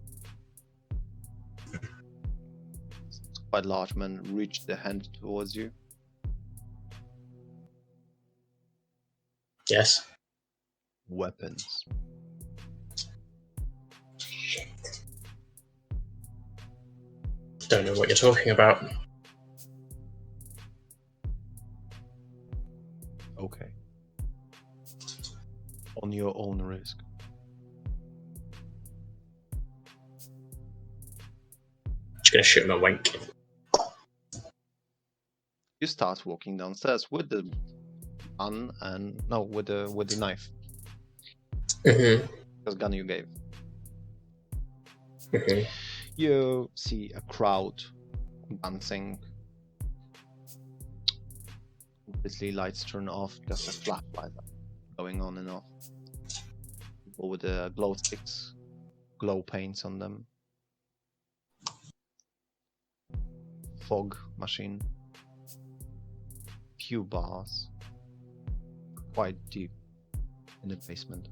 quite large man reached the hand towards you. Yes. Weapons. Don't know what you're talking about. Okay. On your own risk. Just gonna shoot him a wink. You start walking downstairs with the gun and with the knife. Because gun you gave. You see a crowd dancing. Obviously lights turn off, just a flashlight going on and off. People with the glow sticks, glow paints on them. Fog machine. Few bars. Quite deep in the basement.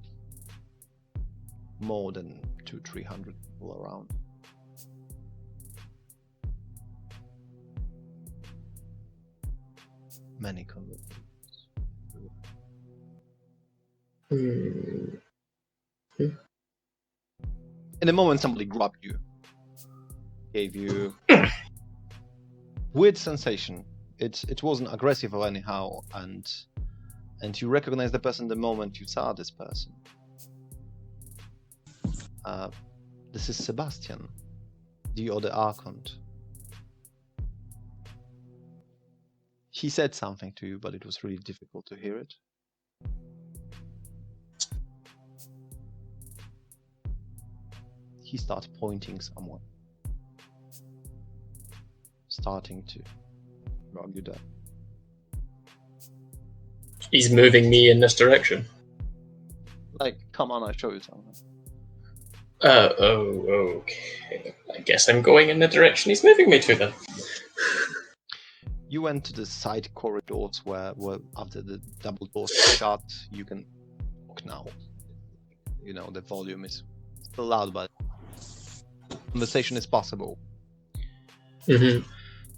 More than 200-300 people around. Many convicts. In a moment, somebody grabbed you, gave you weird sensation. It wasn't aggressive or anyhow, and you recognize the person the moment you saw this person. This is Sebastian, the other Archont. He said something to you, but it was really difficult to hear it. He started pointing someone. Starting to drag you down. He's moving me in this direction. Like, come on, I'll show you something. Okay. I guess I'm going in the direction he's moving me to then. You went to the side corridors where after the double doors shut, you can walk now. You know, the volume is still loud, but conversation is possible.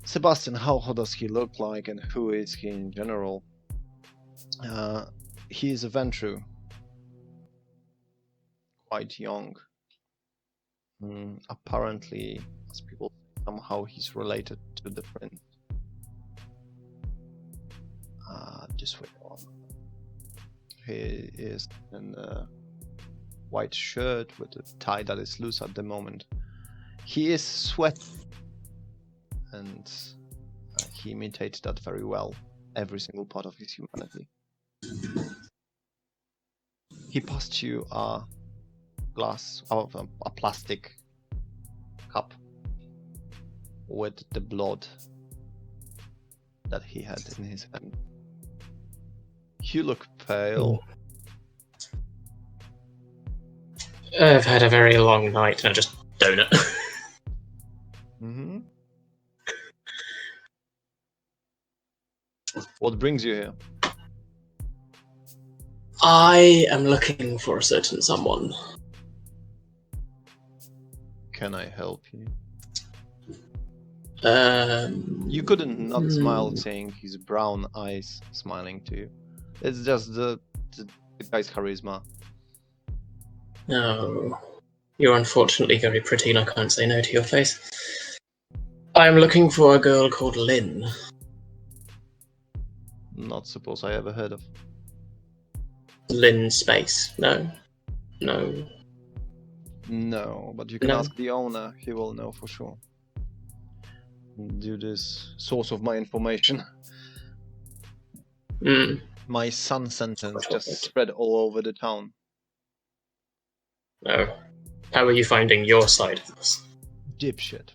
Sebastian, how does he look like and who is he in general? He is a Ventru. Quite young. Apparently, as people say, somehow he's related to the prince. Just wait on. He is in a white shirt with a tie that is loose at the moment. He is sweaty and he imitated that very well, every single part of his humanity. He passed you a glass, a plastic cup with the blood that he had in his hand. You look pale. I've had a very long night and I just donut. Mm-hmm. What brings you here? I am looking for a certain someone. Can I help you? You You couldn't not smile seeing his brown eyes smiling to you. It's just the guy's charisma. No. You're unfortunately very pretty and I can't say no to your face. I'm looking for a girl called Lynn. Not suppose I ever heard of. Lynn Space. No. No. No, but you can No. ask the owner. He will know for sure. Due this source of my information. My son sentence just spread all over the town. No. How are you finding your side of this? Dipshit.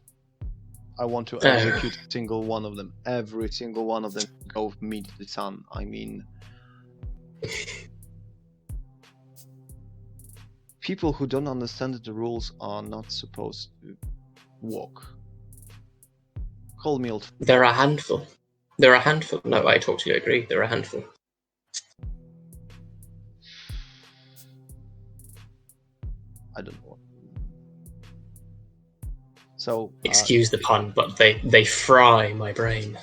I want to execute a single one of them. Every single one of them go meet the sun. I mean... People who don't understand the rules are not supposed to walk. Call me old. There are a handful. There are a handful. No, I totally agree. There are a handful. I don't know. So Excuse the pun, but they fry my brain.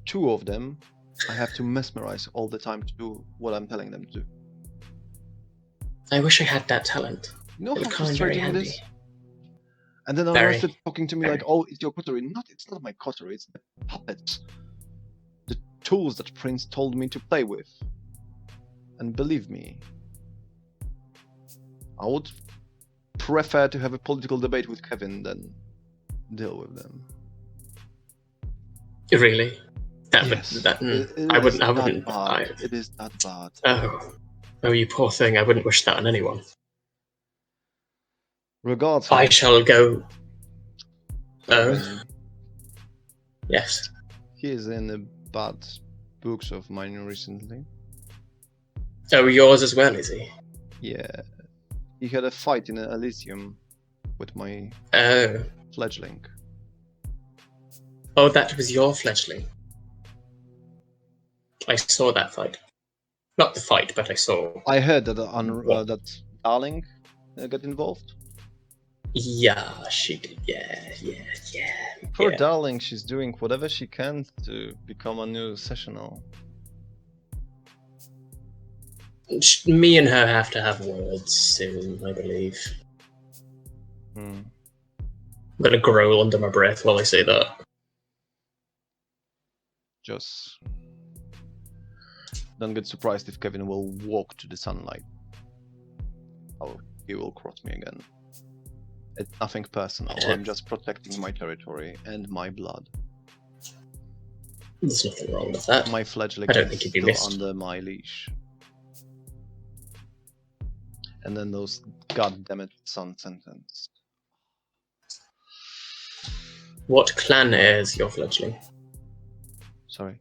two of them I have to mesmerize all the time to do what I'm telling them to do. I wish I had that talent. You know It how would come in very frustrating it handy. is? And then Very. Arrested talking to me like, oh, it's your coterie. It's not my coterie, it's the puppets. The tools that Prince told me to play with. And believe me, I would prefer to have a political debate with Kevin than deal with them. Really? Yes, I wouldn't. Bad. It is that bad. Oh, you poor thing. I wouldn't wish that on anyone. Regardless, I shall go. Oh. Yes. He is in the bad books of mine recently. Oh, yours as well, is he? Yeah. He had a fight in Elysium with my Oh. fledgling. Oh, that was your fledgling. I saw that fight. Not the fight, but I saw. I heard that that Darling got involved. Yeah, she did. Yeah. Poor Darling, she's doing whatever she can to become a new sessional. Me and her have to have words soon, I believe. I'm gonna growl under my breath while I say that. Just don't get surprised if Kevin will walk to the sunlight. Oh, he will cross me again. It's nothing personal. I'm just protecting my territory and my blood. There's nothing wrong with that. My fledgling I don't is think he'd be still missed. under my leash. And then those goddammit sun sentence. What clan is your fledgling? Sorry.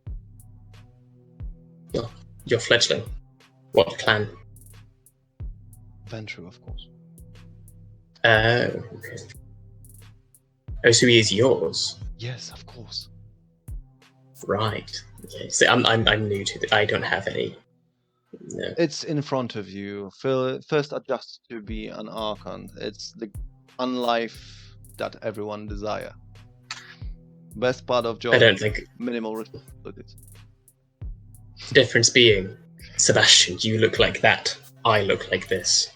Your fledgling. What clan? Ventru, of course. Oh, okay. Oh, so he is yours? Yes, of course. Right. Okay. So I'm new to it. I don't have any. No. It's in front of you. First adjust to be an Archon. It's the unlife that everyone desire. Best part of job. I don't think. Minimal responsibilities. Difference being, Sebastian, you look like that. I look like this.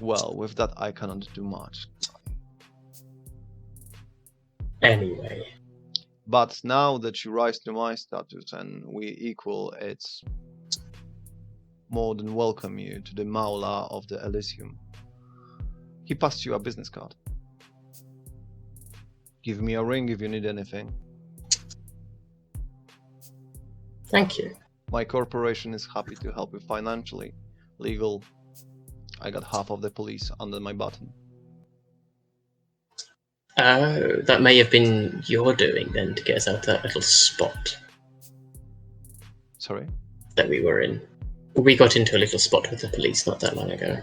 Well, with that I cannot do much. Anyway. But now that you rise to my status and we equal, it's more than welcome you to the Maula of the Elysium. He passed you a business card. Give me a ring if you need anything. Thank you. My corporation is happy to help you financially. Legal. I got half of the police under my button. Oh, that may have been your doing then to get us out of that little spot Sorry? that we were in. We got into a little spot with the police not that long ago.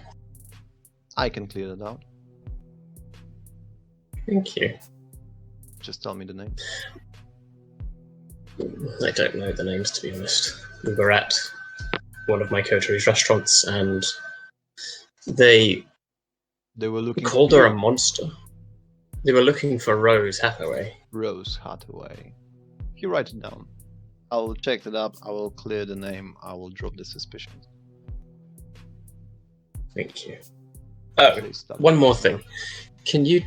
I can clear it out. Thank you. Just tell me the name. I don't know the names, to be honest. We were at one of my coteries' restaurants, and they were looking called for her a monster. They were looking for Rose Hathaway. Rose Hathaway. You write it down. I will check it up. I will clear the name. I will drop the suspicions. Thank you. Oh, one more thing. Can you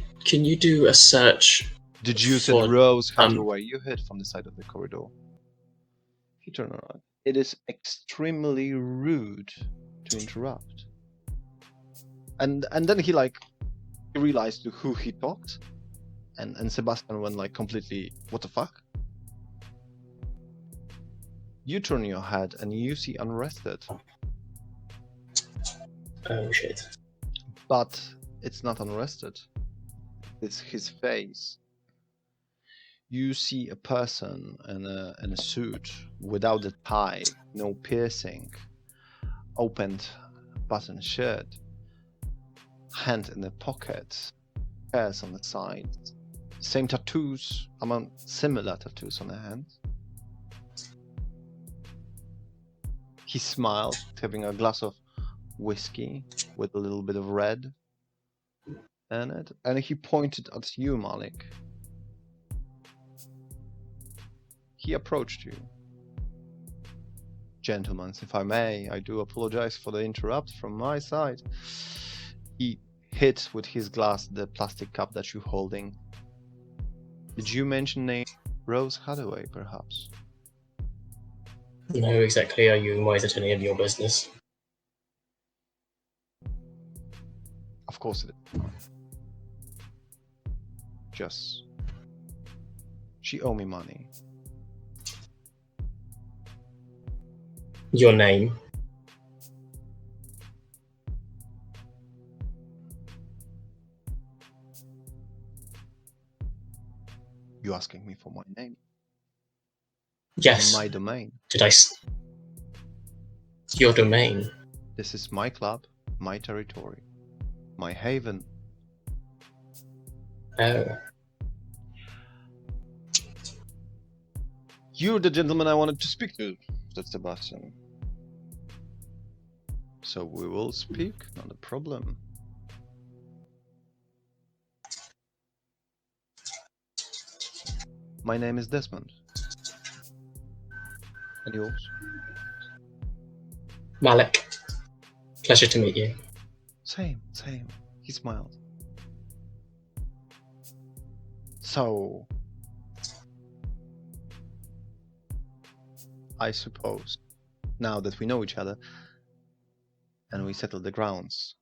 do a search? Did you say Rose Hathaway? You hid from the side of the corridor. He turned around. It is extremely rude to interrupt. And then he realized to who he talked, and Sebastian went like completely, what the fuck? You turn your head and you see unrested. Oh shit. But it's not unrested. It's his face. You see a person in a suit without a tie, no piercing, opened button shirt, hand in the pocket, hairs on the side, same tattoos, similar tattoos on the hands. He smiled, having a glass of whiskey with a little bit of red in it, and he pointed at you, Malik. He approached you. Gentlemen, if I may, I do apologize for the interrupt from my side. He hit with his glass the plastic cup that you're holding. Did you mention name Rose Hathaway, perhaps? No, exactly. Are you? Why is it any of your business? Of course it is. Just... she owe me money. Your name? You asking me for my name? Yes. My domain. Your domain? This is my club, my territory, my haven. Oh. You're the gentleman I wanted to speak to, said Sebastian. So we will speak, not a problem. My name is Desmond. And yours? Malik. Pleasure to meet you. Same. He smiled. So, I suppose, now that we know each other, and we settled the grounds,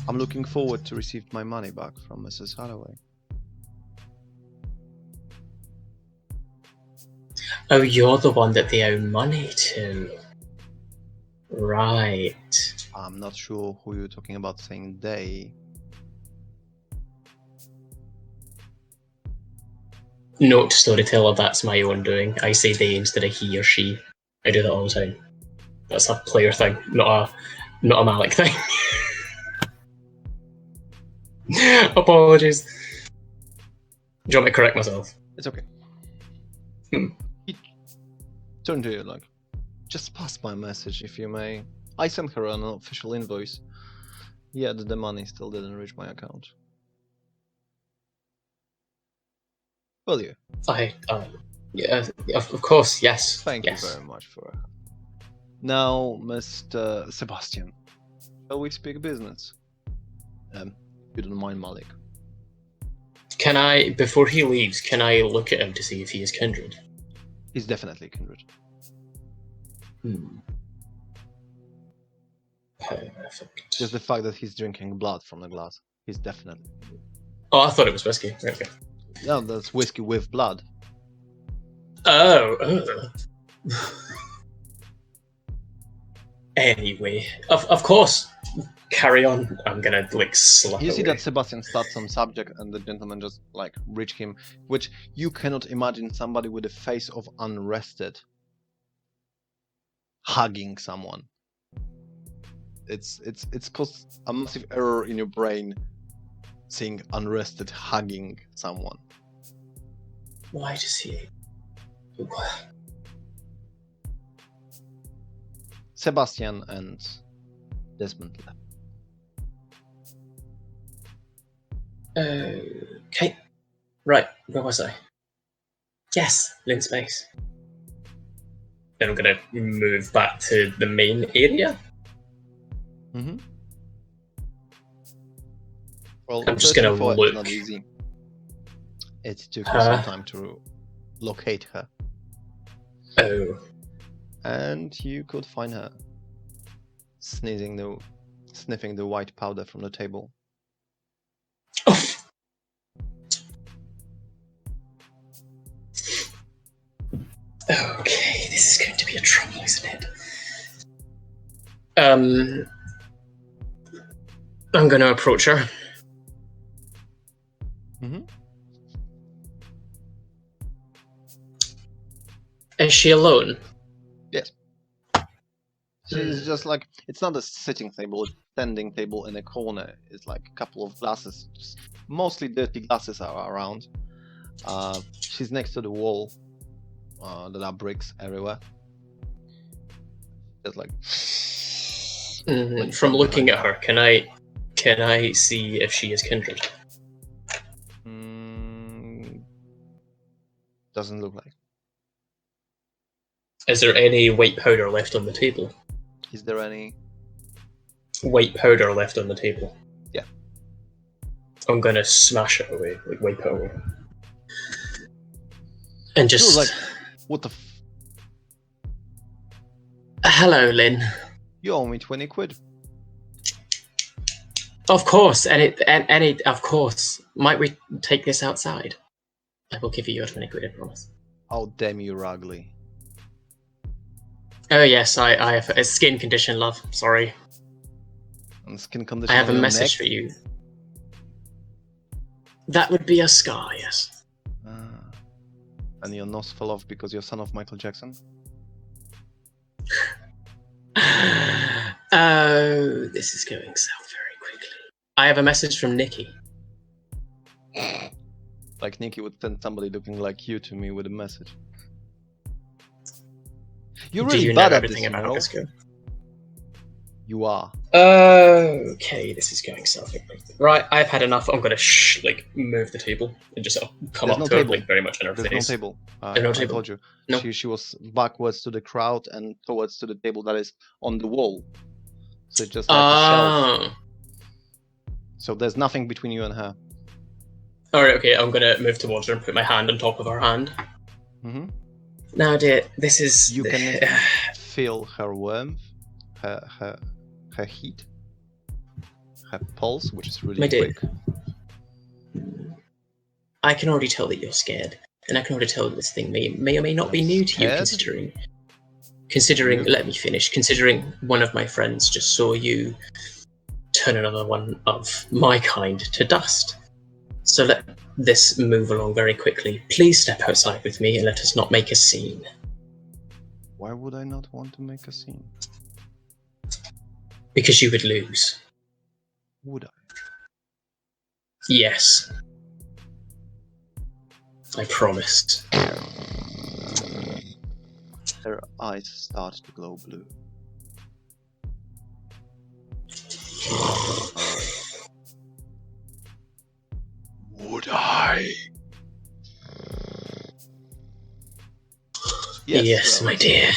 I'm looking forward to receive my money back from Mrs. Hathaway. Oh, you're the one that they owe money to. Right. I'm not sure who you're talking about saying they. Note to storyteller, that's my own doing. I say they instead of he or she. I do that all the time. That's a player thing, not a Malik thing. Apologies. Do you want me to correct myself? It's okay. He turned to you like, just pass my message if you may. I sent her an official invoice, yet the money still didn't reach my account. Will you? Yeah, of course, yes. Thank you very much for it. Now, Mr. Sebastian, shall we speak business? You don't mind, Malik. Can I, before he leaves, can I look at him to see if he is kindred? He's definitely kindred. Perfect. Just the fact that he's drinking blood from the glass. He's definitely kindred. Oh, I thought it was whiskey. Okay. Yeah, that's whiskey with blood. Oh. Anyway, of course. Carry on. I'm gonna slap You see away. that Sebastian starts some subject and the gentleman just reach him, which you cannot imagine somebody with a face of unrested hugging someone. It's caused a massive error in your brain seeing unrested hugging someone. Why does he? Sebastian and Desmond left. Okay. Right, where was I? Yes, Lynn Space. Then I'm gonna move back to the main area. Mm-hmm. Well, I'm just gonna searching for her look. is not easy. It took you some time to locate her. Oh. And you could find her sniffing the white powder from the table. Okay, this is going to be a trouble, isn't it? I'm gonna approach her. Mm-hmm. Is she alone? Yes. She's just it's not a sitting table, it's a standing table in a corner. It's like a couple of glasses, just mostly dirty glasses are around. She's next to the wall. There are bricks everywhere. Just From looking at her, can I see if she is kindred? Doesn't look like. Is there any white powder left on the table? Is there any white powder left on the table? Yeah. I'm gonna smash it away, wipe it away. And just She was what the hello, Lynn. You owe me 20 quid. Of course, of course. Might we take this outside? I will give you your 20 quid, I promise. Oh, damn, you're ugly. Oh yes, I have a skin condition, love. Sorry. And skin condition. I have a on your message neck? for you. That would be a scar, yes. And your nose fell off because you're son of Michael Jackson? Oh, this is going south very quickly. I have a message from Nikki. Like Nikki would send somebody looking like you to me with a message. You're really Do you bad know at everything this, about you know? this girl? You are. Okay, this is going south very quickly. Right, I've had enough. I'm gonna move the table and just come There's up no to her, table. very much in her There's face. no table. There's no I table. told you. No. She was backwards to the crowd and towards to the table that is on the wall. So it's just like a shelf. So there's nothing between you and her. Alright, okay, I'm gonna move towards her and put my hand on top of her hand. Mm-hmm. Now, dear, this is... You can feel her warmth, her heat, her pulse, which is really My dear. quick. I can already tell that you're scared, and I can already tell that this thing may or may not be new to you, Scared? considering, let me finish, considering one of my friends just saw you turn another one of my kind to dust. So let this move along very quickly. Please step outside with me and let us not make a scene. Why would I not want to make a scene? Because you would lose. Would I? Yes. I promise. Her eyes start to glow blue. Would I? Yes, my dear.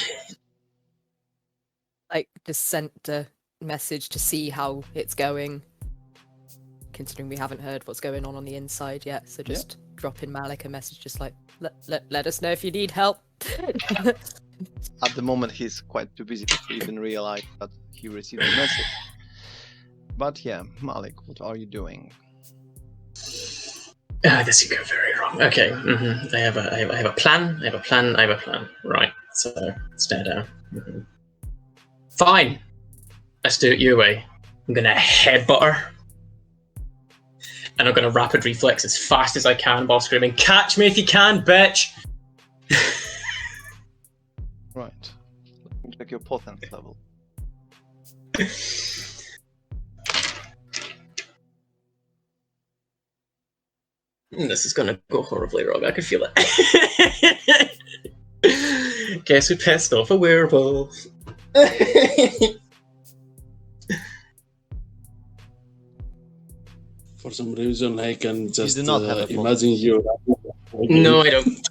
Just sent a message to see how it's going, considering we haven't heard what's going on the inside yet. So just drop in Malik a message, just let us know if you need help. At the moment, he's quite too busy to even realize that he received a message. But yeah, Malik, what are you doing? This could go very wrong. Okay, I have a plan. I have a plan. Right, so stare down. Fine. Let's do it your way. I'm gonna headbutt her. And I'm gonna rapid reflex as fast as I can while screaming, "Catch me if you can, bitch!" Right. Let me check your potence level. This is gonna go horribly wrong, I can feel it. Guess who pissed off a werewolf? For some reason, I can just do not have a imagine you. No, I don't.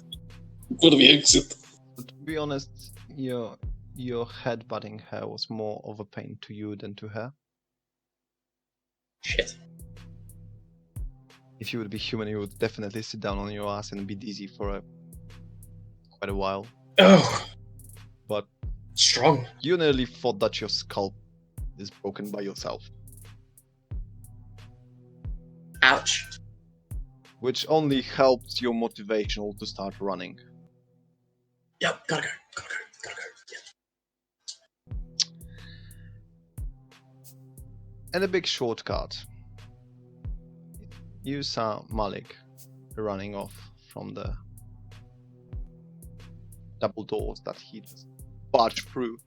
For the exit. But to be honest, your headbutting her was more of a pain to you than to her. Shit. If you would be human, you would definitely sit down on your ass and be dizzy for quite a while. Oh. But strong. You nearly thought that your skull is broken by yourself. Ouch. Which only helps your motivational to start running. Yep, gotta go. Yep. And a big shortcut. You saw Malik running off from the double doors that he just barged through,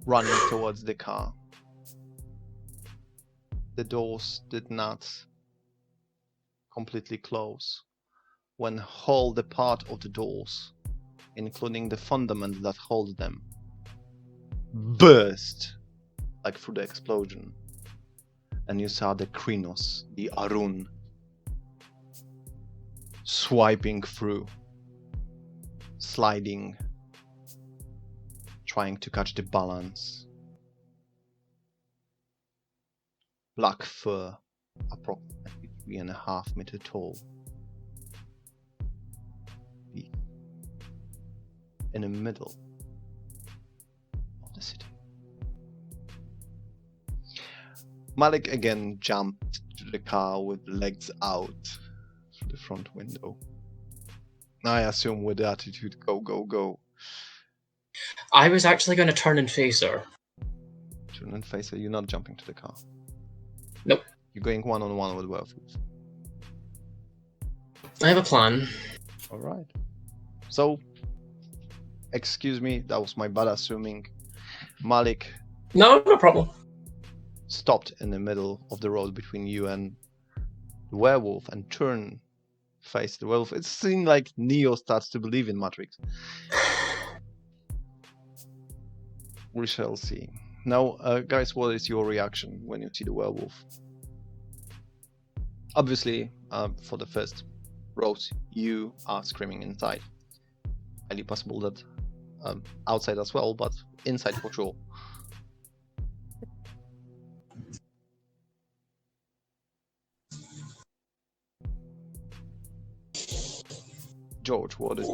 running towards the car. The doors did not completely close when all the part of the doors, including the fundament that hold them, burst like through the explosion. And you saw the Krynos, the Arun, swiping through, sliding, trying to catch the balance. Black fur, approximately 3.5 meters tall. In the middle of the city. Malik again jumped to the car with legs out through the front window. I assume with the attitude, go, go, go. I was actually going to turn and face her. Turn and face her, you're not jumping to the car. Nope. You're going one-on-one with werewolves. I have a plan. Alright. So, excuse me, that was my bad assuming. Malik No problem. stopped in the middle of the road between you and the werewolf and turned face the werewolf. It seemed like Neo starts to believe in Matrix. We shall see. Now, guys, what is your reaction when you see the werewolf? Obviously, for the first Rose, you are screaming inside. Highly possible that outside as well, but inside for sure. George, what is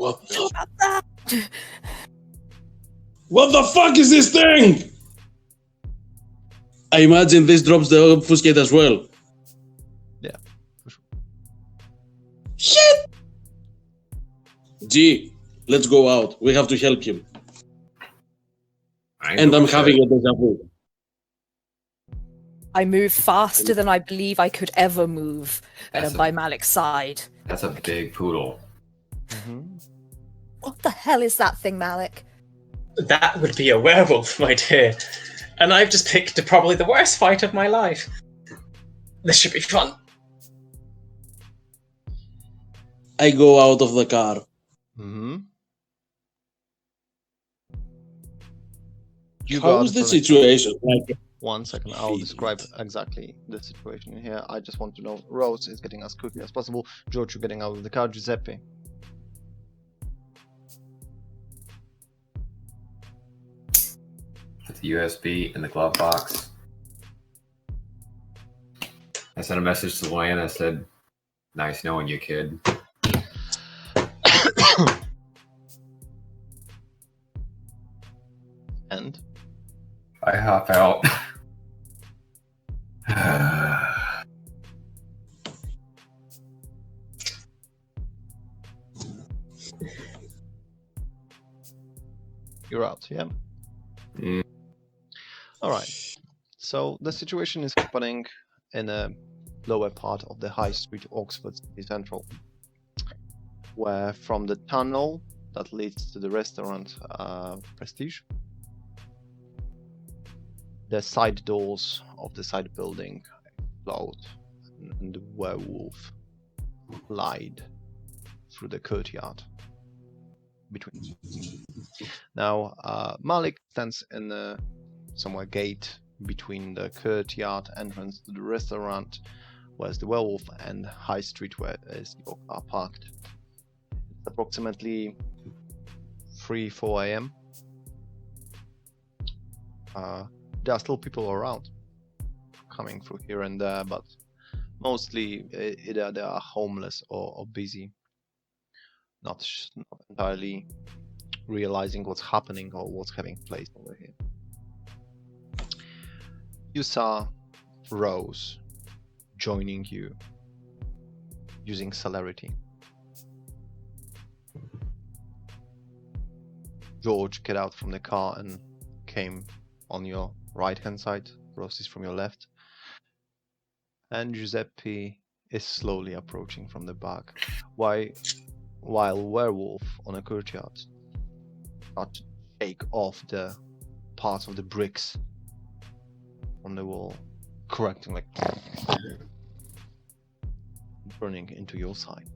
What the fuck is this thing? I imagine this drops the obfuscate as well. Yeah, for sure. Shit! G, let's go out. We have to help him. And I'm having a deja vu. I move faster than I believe I could ever move, and I'm That's by Malik's side. That's a big poodle. Mm-hmm. What the hell is that thing, Malik? That would be a werewolf, my dear. And I've just picked probably the worst fight of my life. This should be fun. I go out of the car. Mm-hmm. How is the situation? Like, 1 second, I'll describe exactly the situation here. I just want to know, Rose is getting as quickly as possible. Giorgio getting out of the car. Giuseppe. Put the USB in the glove box. I sent a message to Luann. I said, "Nice knowing you, kid." And? I hop out. You're out, yeah? Mm. Alright. So the situation is happening in a lower part of the High Street, Oxford City Central, where from the tunnel that leads to the restaurant Prestige, the side doors of the side building explode, and the werewolf glide through the courtyard between. Now, Malik stands in the somewhere gate between the courtyard entrance to the restaurant, where's the werewolf, and High Street, where is your car parked. It's approximately 3-4 a.m. There are still people around, coming through here and there, but mostly either they are homeless or busy, not entirely realizing what's happening or what's having place over here. You saw Rose joining you using celerity. George get out from the car and came on your right hand side. Rose is from your left. And Giuseppe is slowly approaching from the back. While Werewolf on a courtyard start to shake off the parts of the bricks on the wall, correcting, like burning into your side.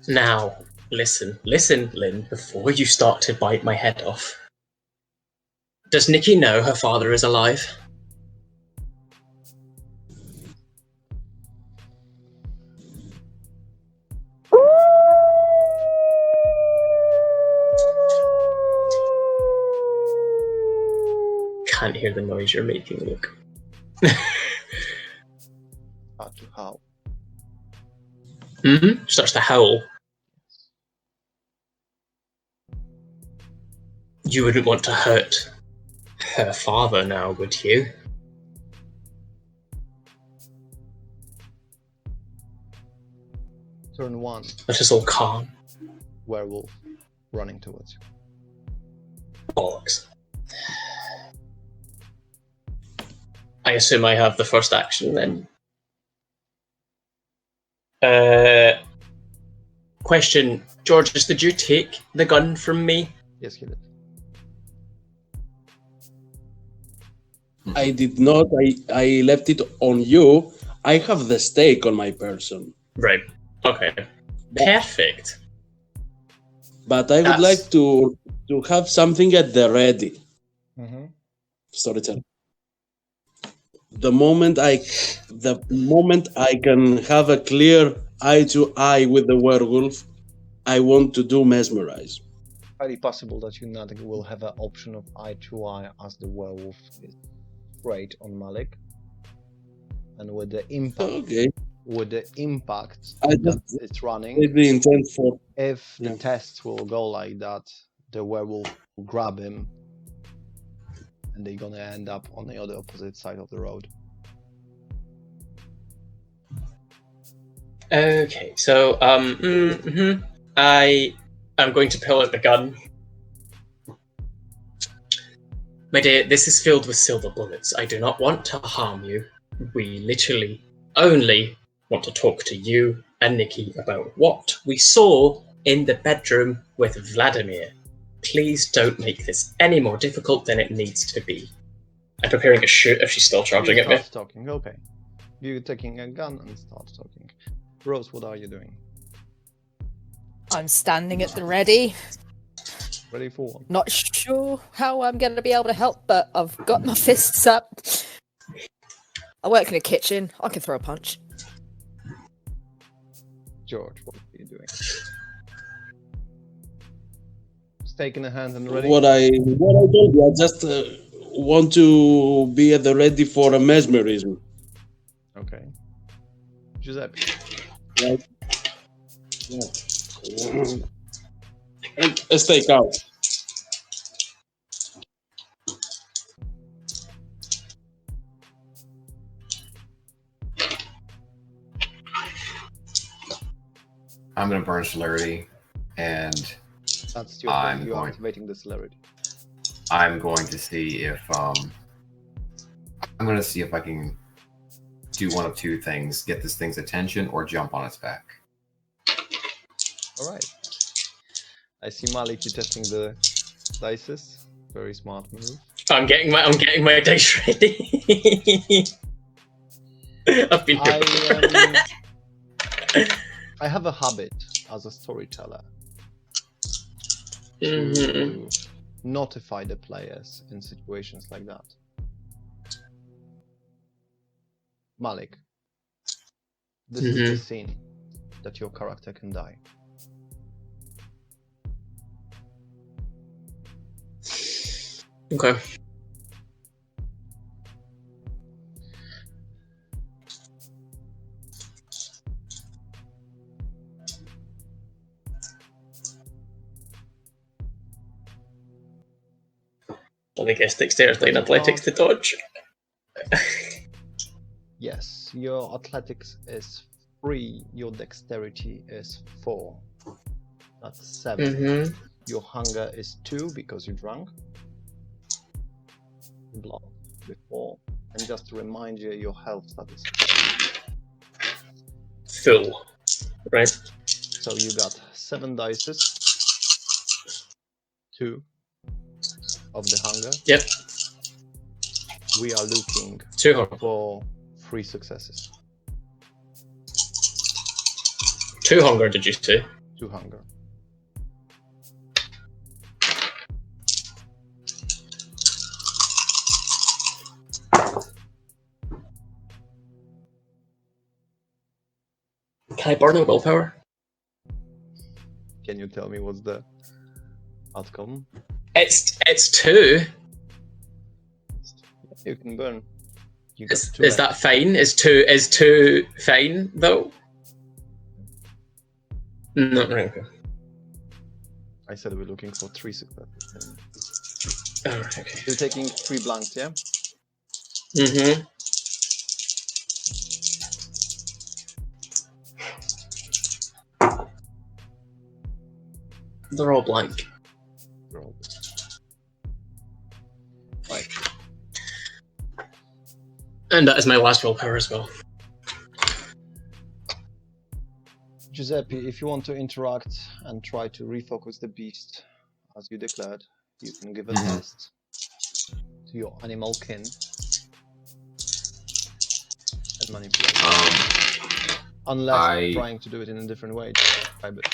Now, listen, Lynn, before you start to bite my head off. Does Nikki know her father is alive? Can't hear the noise you're making, Luke. Start to howl. Starts to howl. You wouldn't want to hurt her father now, would you? Turn 1. Let us all calm. Werewolf running towards you. Bollocks. I assume I have the first action then. Question, George, did you take the gun from me? Yes, he did. I did not. I left it on you. I have the stake on my person. Right. Okay. Perfect. But I would like to have something at the ready. Mm-hmm. Storyteller. The moment I can have a clear eye to eye with the werewolf, I want to do mesmerize. Highly possible that you not will have an option of eye to eye as the werewolf is straight on Malik, and with the impact, it's running. The intent for if the tests will go like that, the werewolf will grab him, and they're gonna end up on the other opposite side of the road. Okay, so I am going to pull out the gun. My dear, this is filled with silver bullets. I do not want to harm you. We literally only want to talk to you and Nikki about what we saw in the bedroom with Vladimir. Please don't make this any more difficult than it needs to be. I'm preparing to shoot if she's still charging at me. Talking, okay. You're taking a gun and start talking. Rose, what are you doing? I'm standing at the ready. Ready for what? Not sure how I'm going to be able to help, but I've got my fists up. I work in a kitchen. I can throw a punch. George, what are you doing? Stake in the hand and ready? What I told you, I just want to be at the ready for a mesmerism. Okay. Giuseppe. Right. Yeah. And a stake out. I'm gonna burn celerity and That's your I'm thing. You're going- activating the celerity. I'm going to see if I'm going to see if I can do one of two things: get this thing's attention or jump on its back. All right. I see Malik, you testing the dices. Very smart move. I'm getting my dice ready. I've been I have a habit as a storyteller to Mhm. notify the players in situations like that. Malik, this is the scene that your character can die. Okay. I guess dexterity and athletics to dodge. Yes, your athletics is 3, your dexterity is 4. That's 7. Mm-hmm. Your hunger is 2 because you drank blood before. And just to remind you, your health status is Full. Right. so you got 7 dices, 2 of the hunger. Yep. We are looking 2 hunger. for 3 successes. 2 hunger, did you say? 2 hunger. Can I burn a willpower? Can you tell me what's the outcome? It's 2. You can burn. You got Is 2 that fine? Is two fine though? No, right, okay. I said we're looking for 3 successes. Oh, okay. You're taking 3 blanks, yeah? Mm-hmm. They're all blank. Roll. Right. And that is my last willpower as well. Giuseppe, if you want to interact and try to refocus the beast, as you declared, you can give a test to your animal kin and manipulate. Unless trying to do it in a different way. Describe it.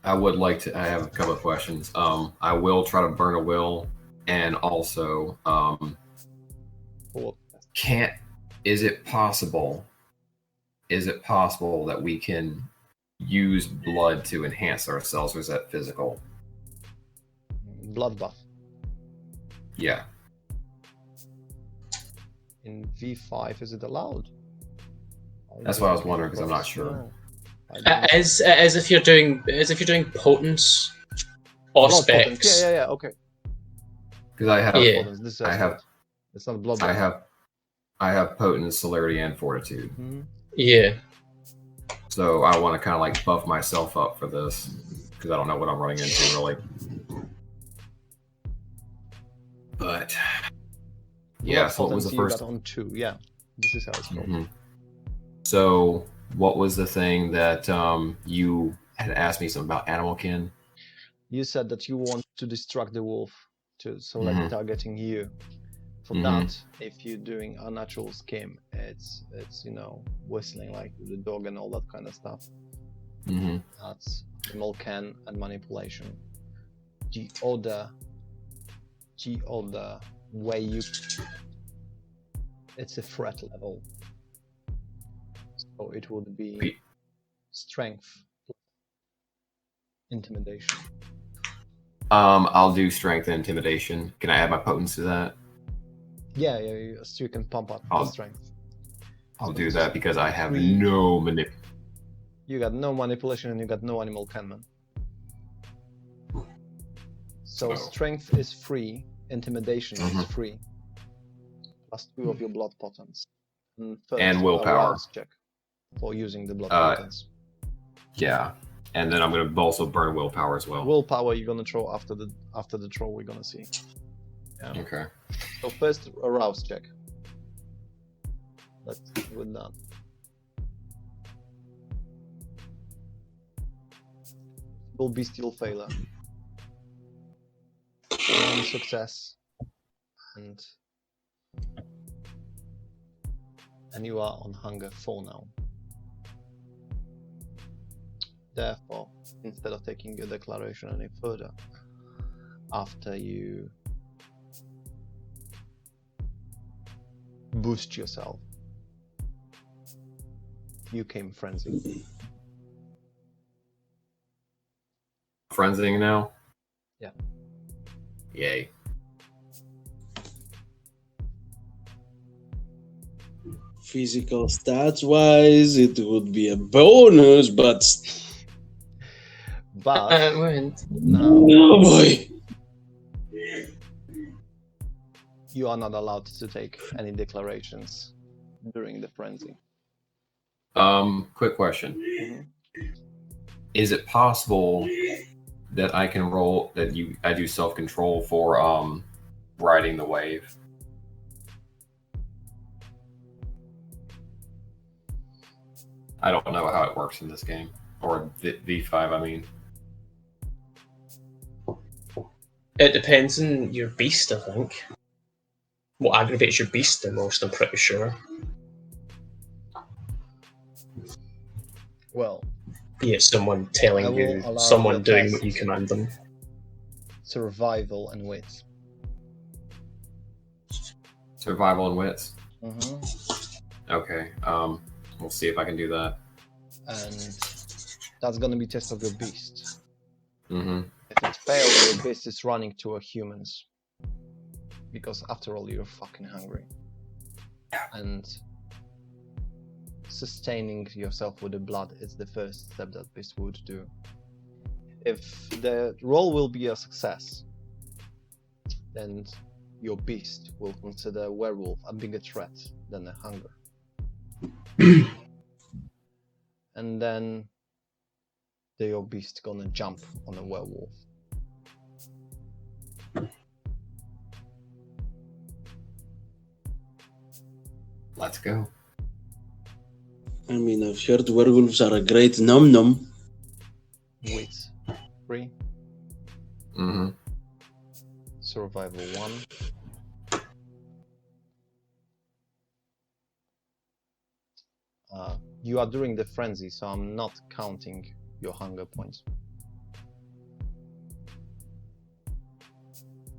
I would like to. I have a couple of questions. I will try to burn a will, and also, is it possible? Is it possible that we can use blood to enhance ourselves, or is that physical? Blood buff. Yeah. In V5, is it allowed? That's what I was wondering, because I'm not sure. No. As if you're doing potence or Blood specs. potence. Yeah, okay. Because I have, Yeah. This I have, it's not blood. I have potence, celerity, and fortitude. Mm-hmm. Yeah. So I want to kind of like buff myself up for this, because I don't know what I'm running into really. But yeah, so what was the first? You got on 2. Yeah, this is how it's called. Mm-hmm. So what was the thing that you had asked me something about animal kin? You said that you want to distract the wolf so like targeting you. For that, if you're doing a natural scheme, it's whistling like the dog and all that kind of stuff. That's animal kin and manipulation. The other way it's a threat level. So it would be strength, intimidation. I'll do strength and intimidation. Can I add my potence to that? Yeah, so you can pump up the strength. I'll do that because I have no You got no manipulation and you got no animal kin. So strength is free, intimidation is free. Plus 2 of your blood potence. And willpower. Check for using the blood potence. Yeah. And then I'm going to also burn willpower as well. Willpower you're gonna throw after the throw we're gonna see. Yeah. Okay. So first a rouse check. Let's do that. Will be still failure. One success. And you are on hunger 4 now. Therefore, instead of taking your declaration any further, after you boost yourself, you came frenzied. Frenzying now? Yeah. Yay. Physical stats wise, it would be a bonus, but now oh boy. you are not allowed to take any declarations during the frenzy. Quick question. Is it possible that I can roll I do self-control for riding the wave? I don't know how it works in this game. Or V5, I mean. It depends on your beast, I think. What aggravates your beast the most, I'm pretty sure. Well, be it someone telling you, someone doing what you command them. Survival and wits. Survival and wits? Mm-hmm. Okay, we'll see if I can do that. And that's gonna be test of your beast. Mm-hmm. If it fails, your beast is running to a humans. Because after all, you're fucking hungry. And sustaining yourself with the blood is the first step that beast would do. If the roll will be a success, then your beast will consider a werewolf a bigger threat than a hunger. And then your beast gonna jump on a werewolf. Let's go. I mean, I've heard werewolves are a great num-num. Wait. 3. Mm-hmm. Survival 1. You are during the frenzy, so I'm not counting your hunger points.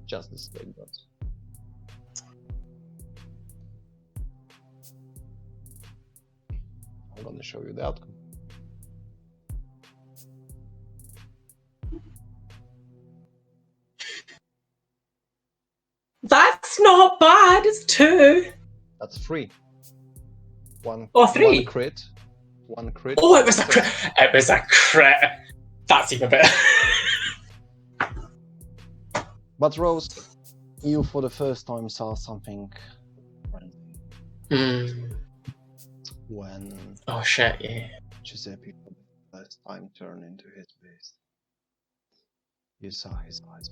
Just the state ones. I'm gonna show you the outcome. That's not bad, it's 2. That's 3. 1 3. 1 crit. 1 crit. Oh, it was a crit. It was a crit. That's even better. But Rose, you for the first time saw something when oh shit, yeah. Giuseppe for the first time turned into his beast. You saw his eyes.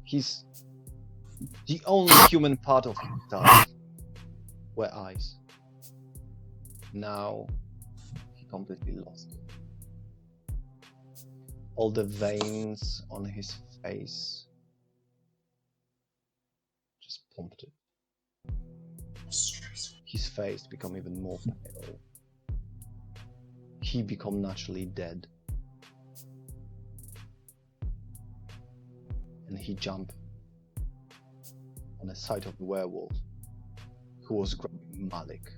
He's the only human part of him that were eyes. Now he completely lost it. All the veins on his face just pumped it. His face become even more pale. He become naturally dead. And he jumped on the sight of the werewolf who was grabbing Malik.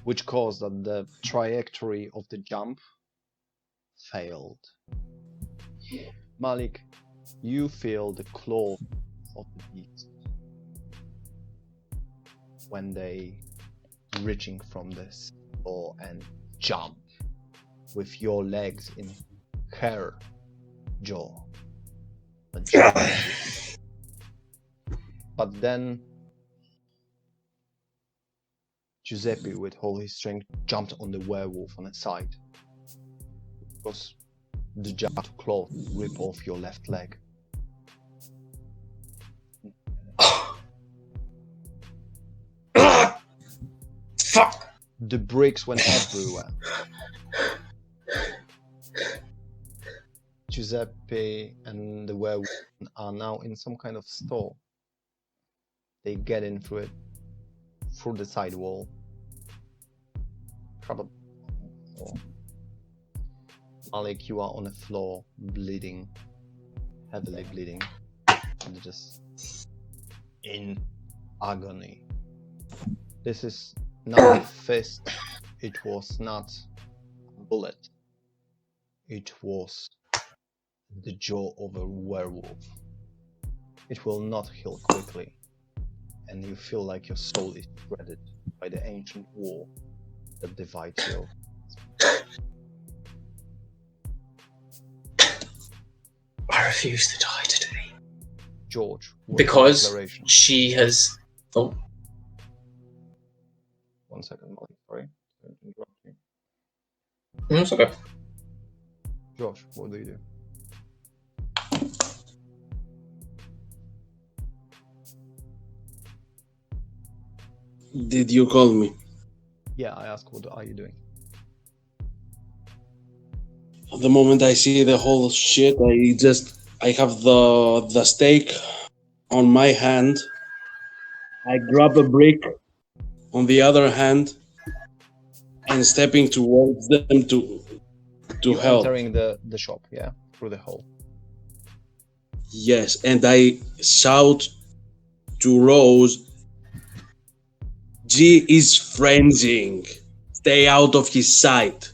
Which caused that the trajectory of the jump failed. Malik, you feel the claw of the beast when they reaching from this floor and jump with your legs in her jaw. But then Giuseppe, with all his strength, jumped on the werewolf on its side. It was the giant claw rip off your left leg. Fuck! The bricks went everywhere. Giuseppe and the werewolf are now in some kind of store. They get in through the side wall. Probably. Malik, you are on the floor, bleeding, heavily bleeding, and just in agony. This is not a fist. It was not a bullet. It was the jaw of a werewolf. It will not heal quickly, and you feel like your soul is shredded by the ancient war that divides you. I refuse to die today. George, because she has... Oh. 1 second, Malik, sorry. Don't interrupt you. It's okay. Josh, what do you do? Did you call me? Yeah, I asked, what are you doing? The moment I see the whole shit, I have the stake on my hand. I grab a brick on the other hand and stepping towards them to You're help. entering the shop, yeah, through the hole. Yes, and I shout to Rose, G is frenzying. Stay out of his sight.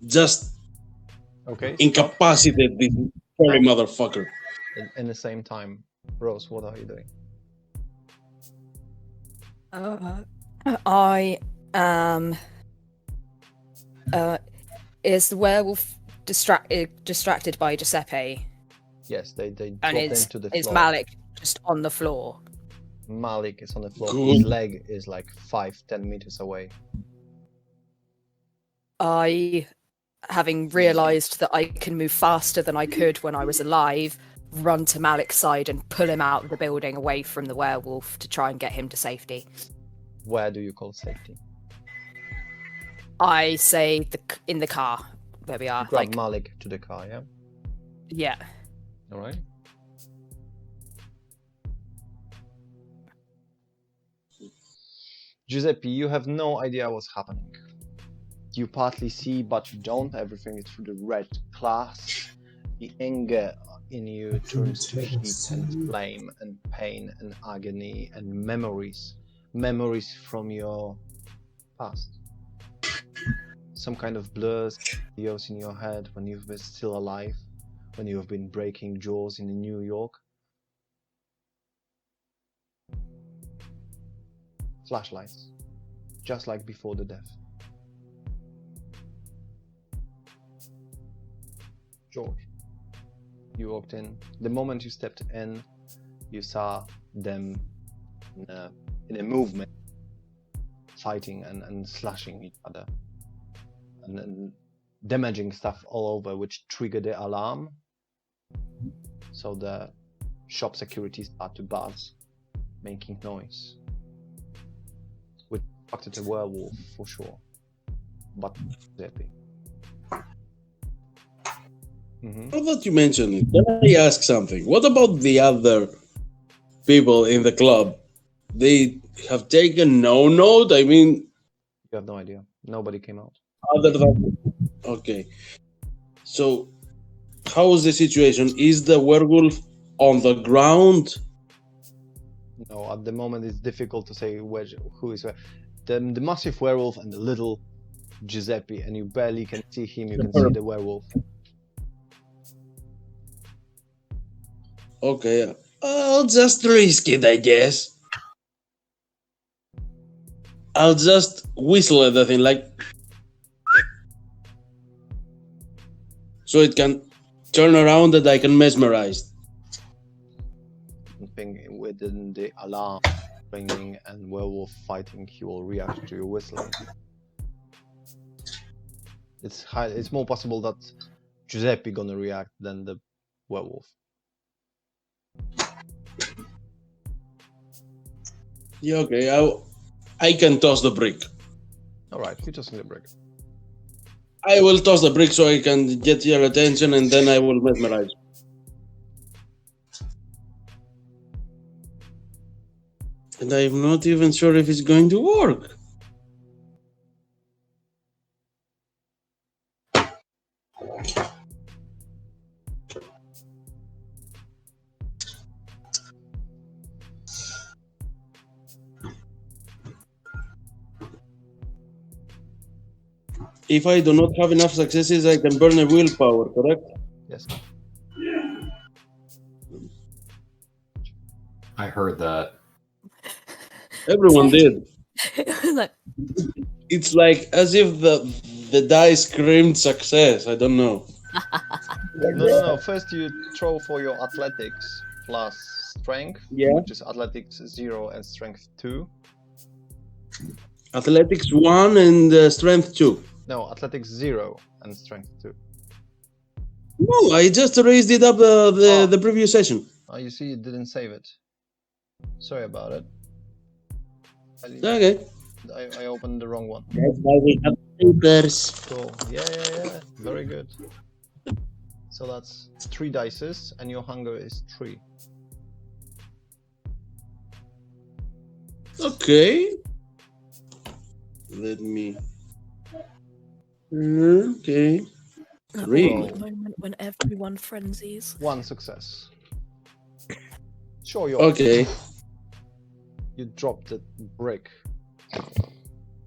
Just Okay. incapacitate this furry motherfucker. In the same time, Rose, what are you doing? I am. Is the werewolf distracted by Giuseppe? Yes, they dropped And into the floor. is Malik just on the floor? Malik is on the floor. Good. His leg is like 5-10 meters away. I, having realised that I can move faster than I could when I was alive, run to Malik's side and pull him out of the building away from the werewolf to try and get him to safety. Where do you call safety? I say in the car where we are. Grab Malik to the car, yeah? Yeah. Alright. Giuseppe, you have no idea what's happening. You partly see, but you don't. Everything is through the red class. The anger in you turns to heat and flame and pain and agony and memories. Memories from your past. Some kind of blurs, videos in your head when you've been still alive, when you've been breaking jaws in New York. Flashlights, just like before the death. George, you walked in. The moment you stepped in, you saw them in a movement, fighting and slashing each other, and then damaging stuff all over, which triggered the alarm. So the shop security started to buzz, making noise. Which attracted a werewolf for sure, but Giuseppe. Now that you mention it, can I ask something? What about the other people in the club? They have taken no note? I mean... You have no idea. Nobody came out. Other than... Okay. So, how is the situation? Is the werewolf on the ground? No, at the moment it's difficult to say who is where. The massive werewolf and the little Giuseppe, and you barely can see him, you can see the werewolf. Okay, I'll just risk it, I guess. I'll just whistle at the thing, like... so it can turn around and I can mesmerize. jumping within the alarm ringing and werewolf fighting, he will react to your whistling. It's more possible that Giuseppe gonna react than the werewolf. Yeah, okay. I can toss the brick. Alright, you're tossing the brick. I will toss the brick so I can get your attention, and then I will mesmerize. And I'm not even sure if it's going to work. If I do not have enough successes, I can burn a willpower, correct? Yes. I heard that. Everyone did. Like, It's like as if the die screamed success. I don't know. No. First you throw for your athletics plus strength, Yeah. which is athletics 0 and strength 2. Athletics 1 and strength 2. No, athletics 0 and strength 2. No, I just raised it up the previous session. Oh, you see, it didn't save it. Sorry about it. Okay. I opened the wrong one. That's why we have papers. Cool. Yeah. Very good. So that's 3 dices, and your hunger is 3. Okay. Let me. Okay. that 3. awkward moment when everyone frenzies. 1 success. Sure, Okay. You dropped the brick.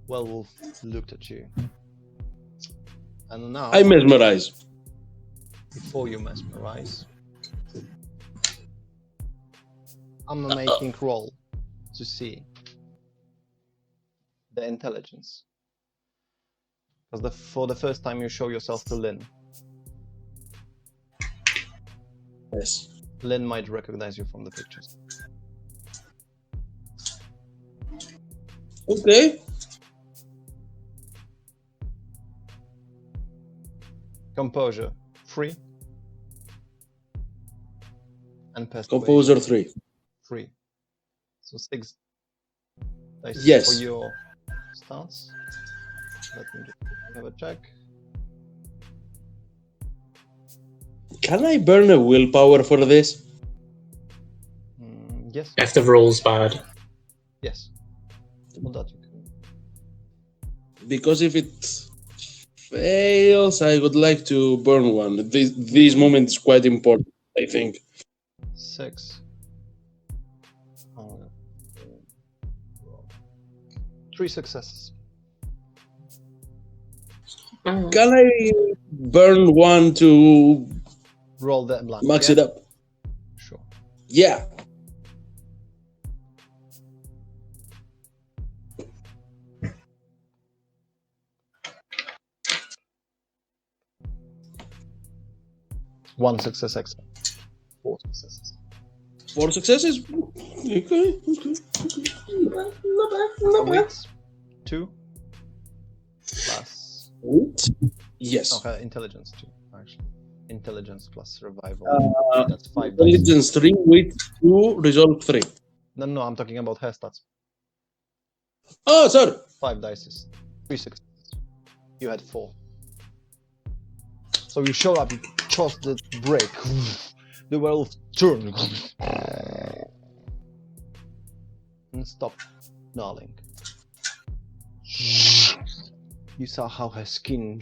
Werewolf looked at you. And now, I mesmerize. before you mesmerize, I'm making roll to see the intelligence. Because for the first time you show yourself to Lynn. Yes. Lynn might recognize you from the pictures. Okay. Composure 3. And persuasion Composer 3. 3. So 6 dice Yes. for your stance. Let me just have a check. Can I burn a willpower for this? Yes. If the roll's bad. Yes. Well, that you can. Because if it fails, I would like to burn one. This moment is quite important, I think. 6. 3 successes. Can I burn one to Roll that blank. max yeah? it up? Sure. Yeah. One success extra. 4 successes. 4 successes? Okay. Wits 2 plus. Yes. Okay, intelligence 2 actually. Intelligence plus survival. Uh, That's 5 dice. Intelligence 3 with 2, resolve 3. No, I'm talking about her stats. Oh, sorry. 5 dice. 3 successes. You had 4. So you show up, you toss the break. The werewolf turned and stopped snarling. You saw how her skin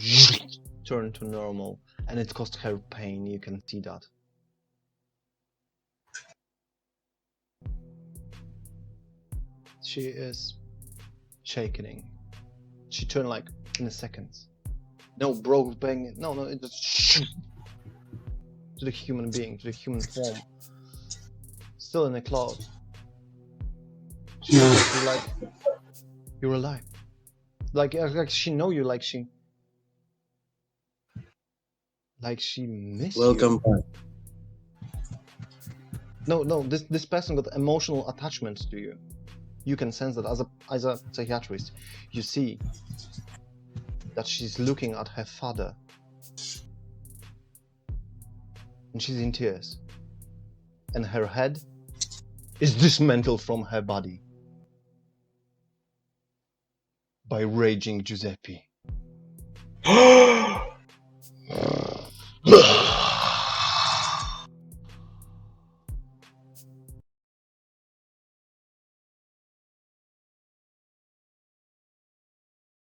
turned to normal, and it caused her pain. You can see that. She is shaking. She turned like in a second. No broke bang. No, it just to the human being, to the human form. Still in a cloud. She's like, you're alive. Like she know you, like she missed Welcome you. back. No, this person got emotional attachment to you. You can sense that as a psychiatrist. You see that she's looking at her father. And she's in tears. And her head is dismantled from her body by raging Giuseppe.